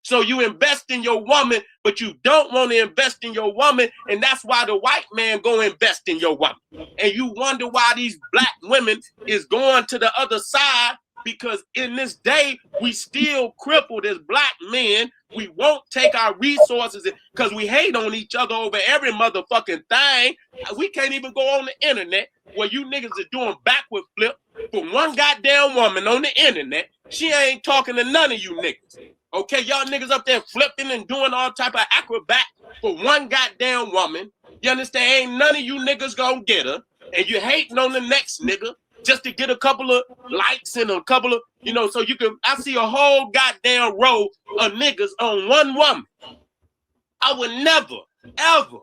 So you invest in your woman, but you don't want to invest in your woman, and that's why the white man go invest in your woman. And you wonder why these black women is going to the other side because in this day, we still crippled as black men. We won't take our resources because we hate on each other over every motherfucking thing. We can't even go on the internet where you niggas are doing backward flip for one goddamn woman on the internet. She ain't talking to none of you niggas. Okay, y'all niggas up there flipping and doing all type of acrobat for one goddamn woman. You understand? Ain't none of you niggas gonna get her. And you hating on the next nigga just to get a couple of likes and a couple of, you know, so you can, I see a whole goddamn row of niggas on one woman. I would never, ever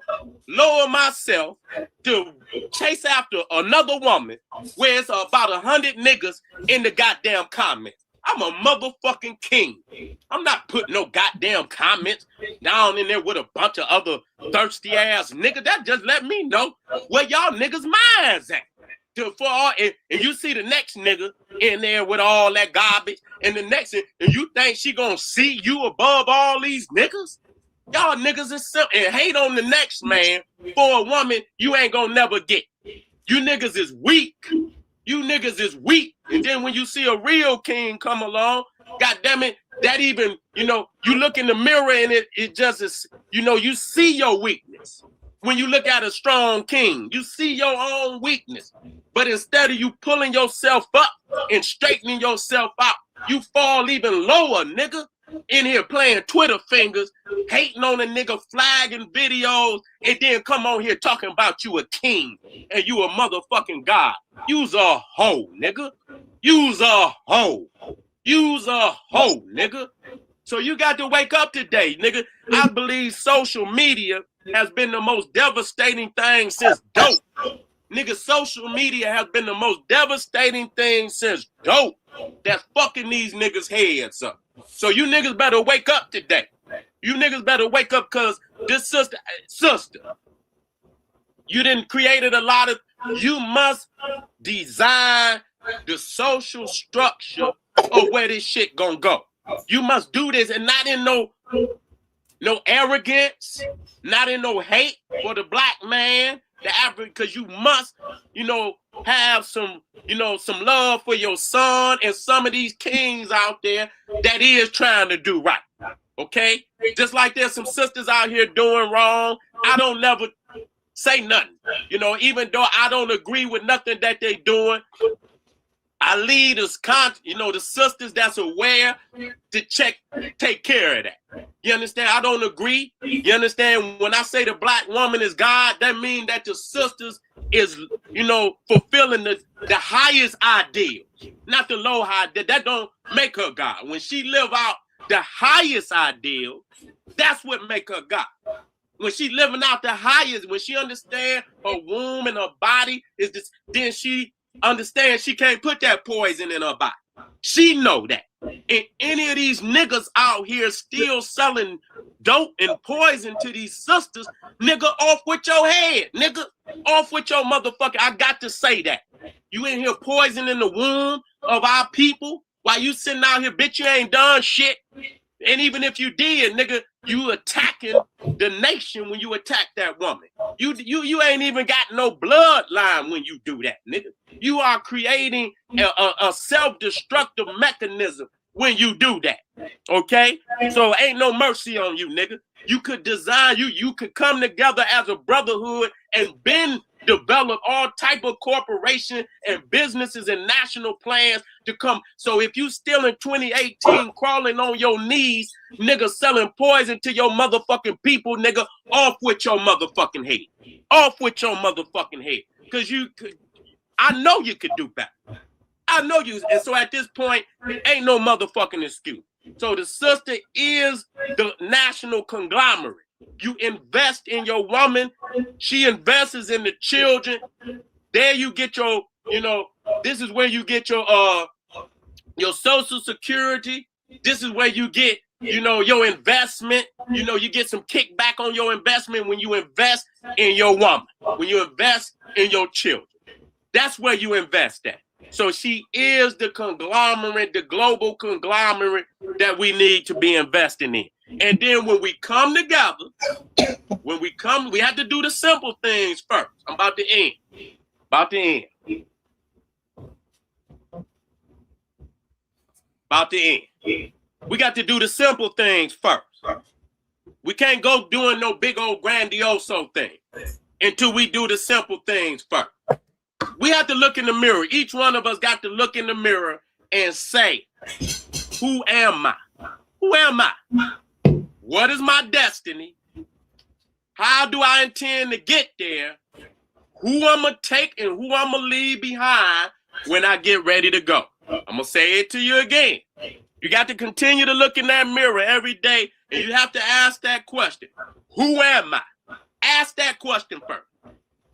lower myself to chase after another woman where it's about 100 niggas in the goddamn comments. I'm a motherfucking king. I'm not putting no goddamn comments down in there with a bunch of other thirsty ass niggas. That just let me know where y'all niggas' minds at. And you see the next nigga in there with all that garbage, and the next, and you think she gonna see you above all these niggas? Y'all niggas is simple and hate on the next man for a woman you ain't gonna never get. You niggas is weak. You niggas is weak. And then when you see a real king come along, God damn it, that even, you know, you look in the mirror and it just is, you know, you see your weakness. When you look at a strong king, you see your own weakness. But instead of you pulling yourself up and straightening yourself out, you fall even lower, nigga. In here playing Twitter fingers, hating on a nigga, flagging videos, and then come on here talking about you a king and you a motherfucking god. You's a hoe, nigga. You's a hoe. You's a hoe, nigga. So you got to wake up today, nigga. I believe social media has been the most devastating thing since dope. Nigga, social media has been the most devastating thing since dope. That's fucking these niggas' heads up. So you niggas better wake up today. You niggas better wake up because this sister, you done created a lot of, you must design the social structure of where this shit gonna go. You must do this and not in no arrogance, not in no hate for the black man, the African, because you must, you know, have some, you know, some love for your son and some of these kings out there that is trying to do right. Okay? Just like there's some sisters out here doing wrong. I don't never say nothing. You know, even though I don't agree with nothing that they doing, I lead us, you know, the sisters that's aware to take care of that. You understand? I don't agree. You understand? When I say the black woman is God, that means that the sisters is, you know, fulfilling the highest ideal, not the low high. That don't make her God. When she live out the highest ideal, that's what make her God. When she living out the highest, when she understand her womb and her body is this, then she understand she can't put that poison in her body. She know that. And any of these niggas out here still selling dope and poison to these sisters, nigga, off with your head, nigga. Off with your motherfucker. I got to say that. You in here poisoning the womb of our people while you sitting out here, bitch, you ain't done shit. And even if you did, nigga, you attacking the nation when you attack that woman. You ain't even got no bloodline when you do that, nigga. You are creating a self-destructive mechanism when you do that. Okay? So ain't no mercy on you, nigga. You could design, you could come together as a brotherhood and develop all type of corporation and businesses and national plans to come. So if you still in 2018 crawling on your knees, nigga, selling poison to your motherfucking people, nigga, off with your motherfucking head. Off with your motherfucking head. Because I know you could do better. I know you. And so at this point, ain't no motherfucking excuse. So the sister is the national conglomerate. You invest in your woman. She invests in the children. There you get your, you know, this is where you get your Social Security. This is where you get, you know, your investment. You know, you get some kickback on your investment when you invest in your woman, when you invest in your children. That's where you invest at. So she is the conglomerate, the global conglomerate that we need to be investing in. And then when we come together, we have to do the simple things first. I'm about to end. about to end. We got to do the simple things first. We can't go doing no big old grandiose thing until we do the simple things first. We have to look in the mirror. Each one of us got to look in the mirror and say, who am I? Who am I? What is my destiny? How do I intend to get there? Who I'm going to take and who I'm going to leave behind when I get ready to go. I'm going to say it to you again. You got to continue to look in that mirror every day, and you have to ask that question. Who am I? Ask that question first.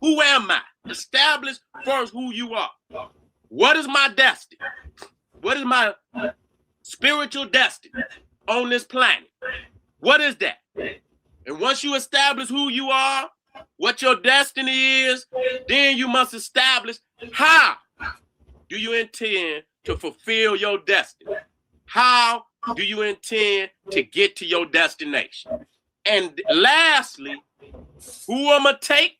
Who am I? Establish first who you are. What is my destiny? What is my spiritual destiny on this planet? What is that? And once you establish who you are, what your destiny is, then you must establish how do you intend to fulfill your destiny? How do you intend to get to your destination? And lastly, who I'm going to take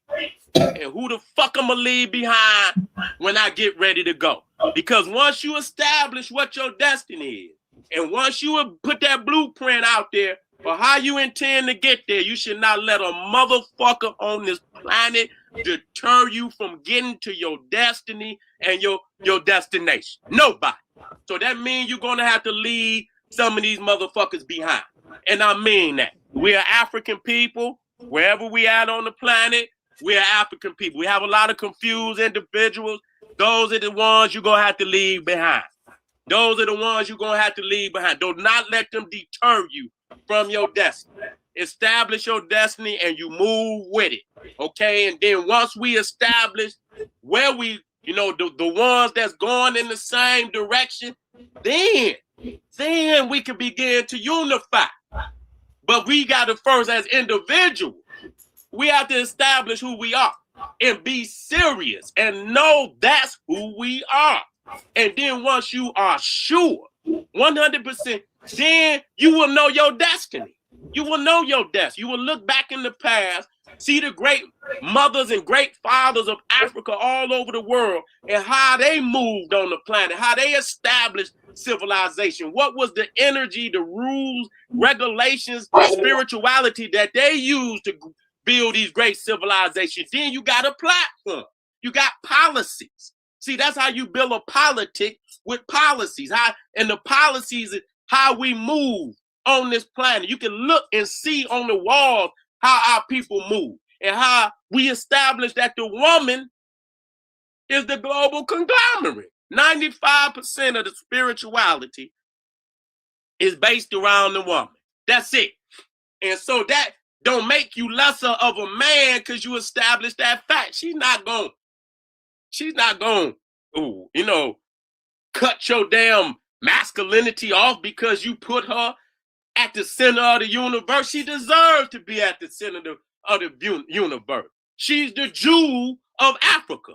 and who the fuck I'm going to leave behind when I get ready to go. Because once you establish what your destiny is, and once you put that blueprint out there for how you intend to get there, you should not let a motherfucker on this planet deter you from getting to your destiny and your destination. Nobody. So that means you're going to have to leave some of these motherfuckers behind. And I mean that. We are African people. Wherever we at on the planet, we are African people. We have a lot of confused individuals. Those are the ones you're going to have to leave behind. Those are the ones you're going to have to leave behind. Do not let them deter you from your destiny. Establish your destiny and you move with it. Okay? And then once we establish where we, the ones that's going in the same direction, then we can begin to unify. But we got to first, as individuals, we have to establish who we are and be serious and know that's who we are. And then once you are sure, 100%, then you will know your destiny. You will know your destiny. You will look back in the past, see the great mothers and great fathers of Africa all over the world and how they moved on the planet, how they established civilization. What was the energy, the rules, regulations, spirituality that they used to build these great civilizations? Then you got a platform. You got policies. See, that's how you build a politic with policies. And the policies is how we move on this planet. You can look and see on the walls how our people move and how we establish that the woman is the global conglomerate. 95% of the spirituality is based around the woman. That's it. And so that don't make you lesser of a man because you establish that fact. She's not going, cut your damn masculinity off because you put her at the center of the universe. She deserves to be at the center of the universe. She's the jewel of Africa.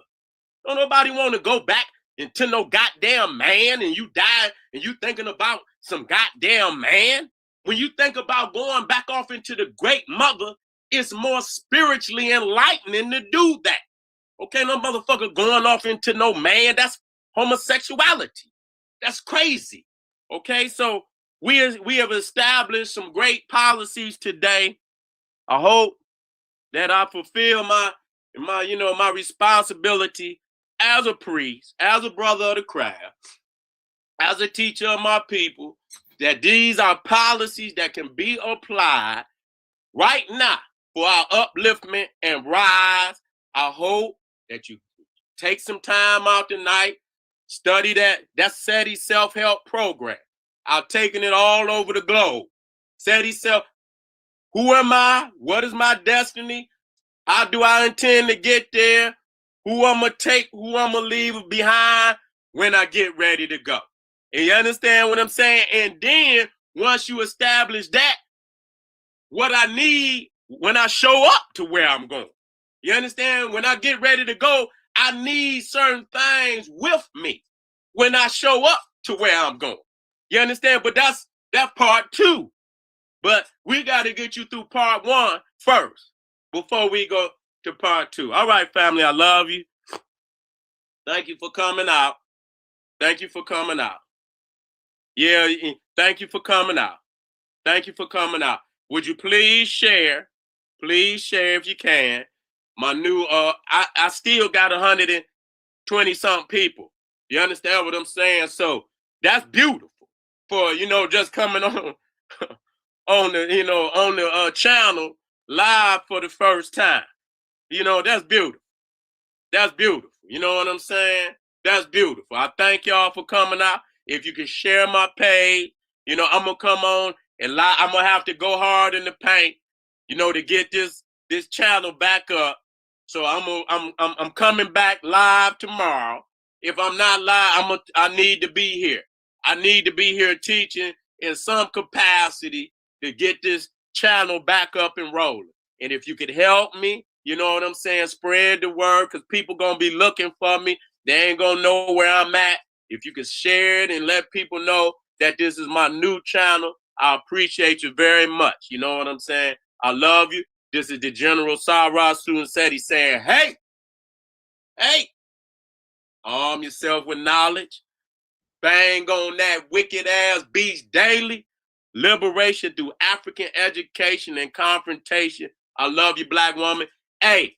Don't nobody want to go back into no goddamn man and you die and you thinking about some goddamn man. When you think about going back off into the great mother, it's more spiritually enlightening to do that. Okay, no motherfucker going off into no man. That's homosexuality. That's crazy. Okay, so we have established some great policies today. I hope that I fulfill my responsibility as a priest, as a brother of the craft, as a teacher of my people, that these are policies that can be applied right now for our upliftment and rise. I hope that you take some time out tonight, study that SETI self-help program. I've taken it all over the globe. SETI self, who am I? What is my destiny? How do I intend to get there? Who I'm going to take, who I'm going to leave behind when I get ready to go. And you understand what I'm saying? And then once you establish that, what I need when I show up to where I'm going. You understand? When I get ready to go, I need certain things with me when I show up to where I'm going. You understand? But that's part two. But we got to get you through part one first before we go to part two. All right, family, I love you. Thank you for coming out. Thank you for coming out. Yeah, thank you for coming out. Thank you for coming out. Would you please share? Please share if you can. My new I still got 120 something people. You understand what I'm saying? So that's beautiful for just coming on on the channel live for the first time. That's beautiful. That's beautiful. You know what I'm saying? That's beautiful. I thank y'all for coming out. If you can share my page, I'm gonna come on and I'm gonna have to go hard in the paint, to get this channel back up. So I'm coming back live tomorrow. If I'm not live, I need to be here. I need to be here teaching in some capacity to get this channel back up and rolling. And if you could help me, you know what I'm saying, spread the word, because people gonna be looking for me. They ain't gonna know where I'm at. If you could share it and let people know that this is my new channel, I appreciate you very much. You know what I'm saying? I love you. This is the General Sara Suten Seti saying, hey, arm yourself with knowledge. Bang on that wicked ass beast daily. Liberation through African education and confrontation. I love you, black woman. Hey,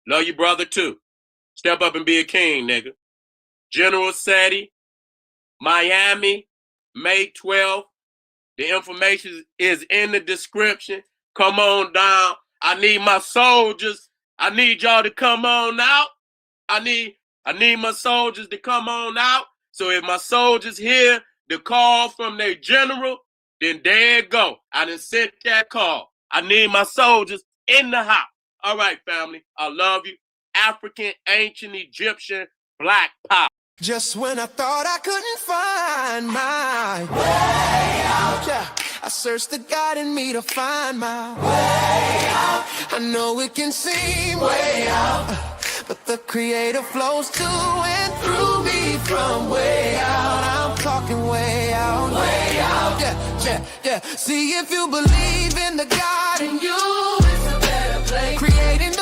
love you, brother, too. Step up and be a king, nigga. General Seti, Miami, May 12th. The information is in the description. Come on down. I need my soldiers. I need y'all to come on out. I need my soldiers to come on out. So if my soldiers hear the call from their general, then there it go. I done sent that call. I need my soldiers in the house. All right, family. I love you. African, ancient Egyptian, black power. Just when I thought I couldn't find my way out, yeah, I searched the God in me to find my way out. I know it can seem way out, but the Creator flows to and through me from way out. I'm talking way out, yeah. See if you believe in the God in you, it's a better place. Creating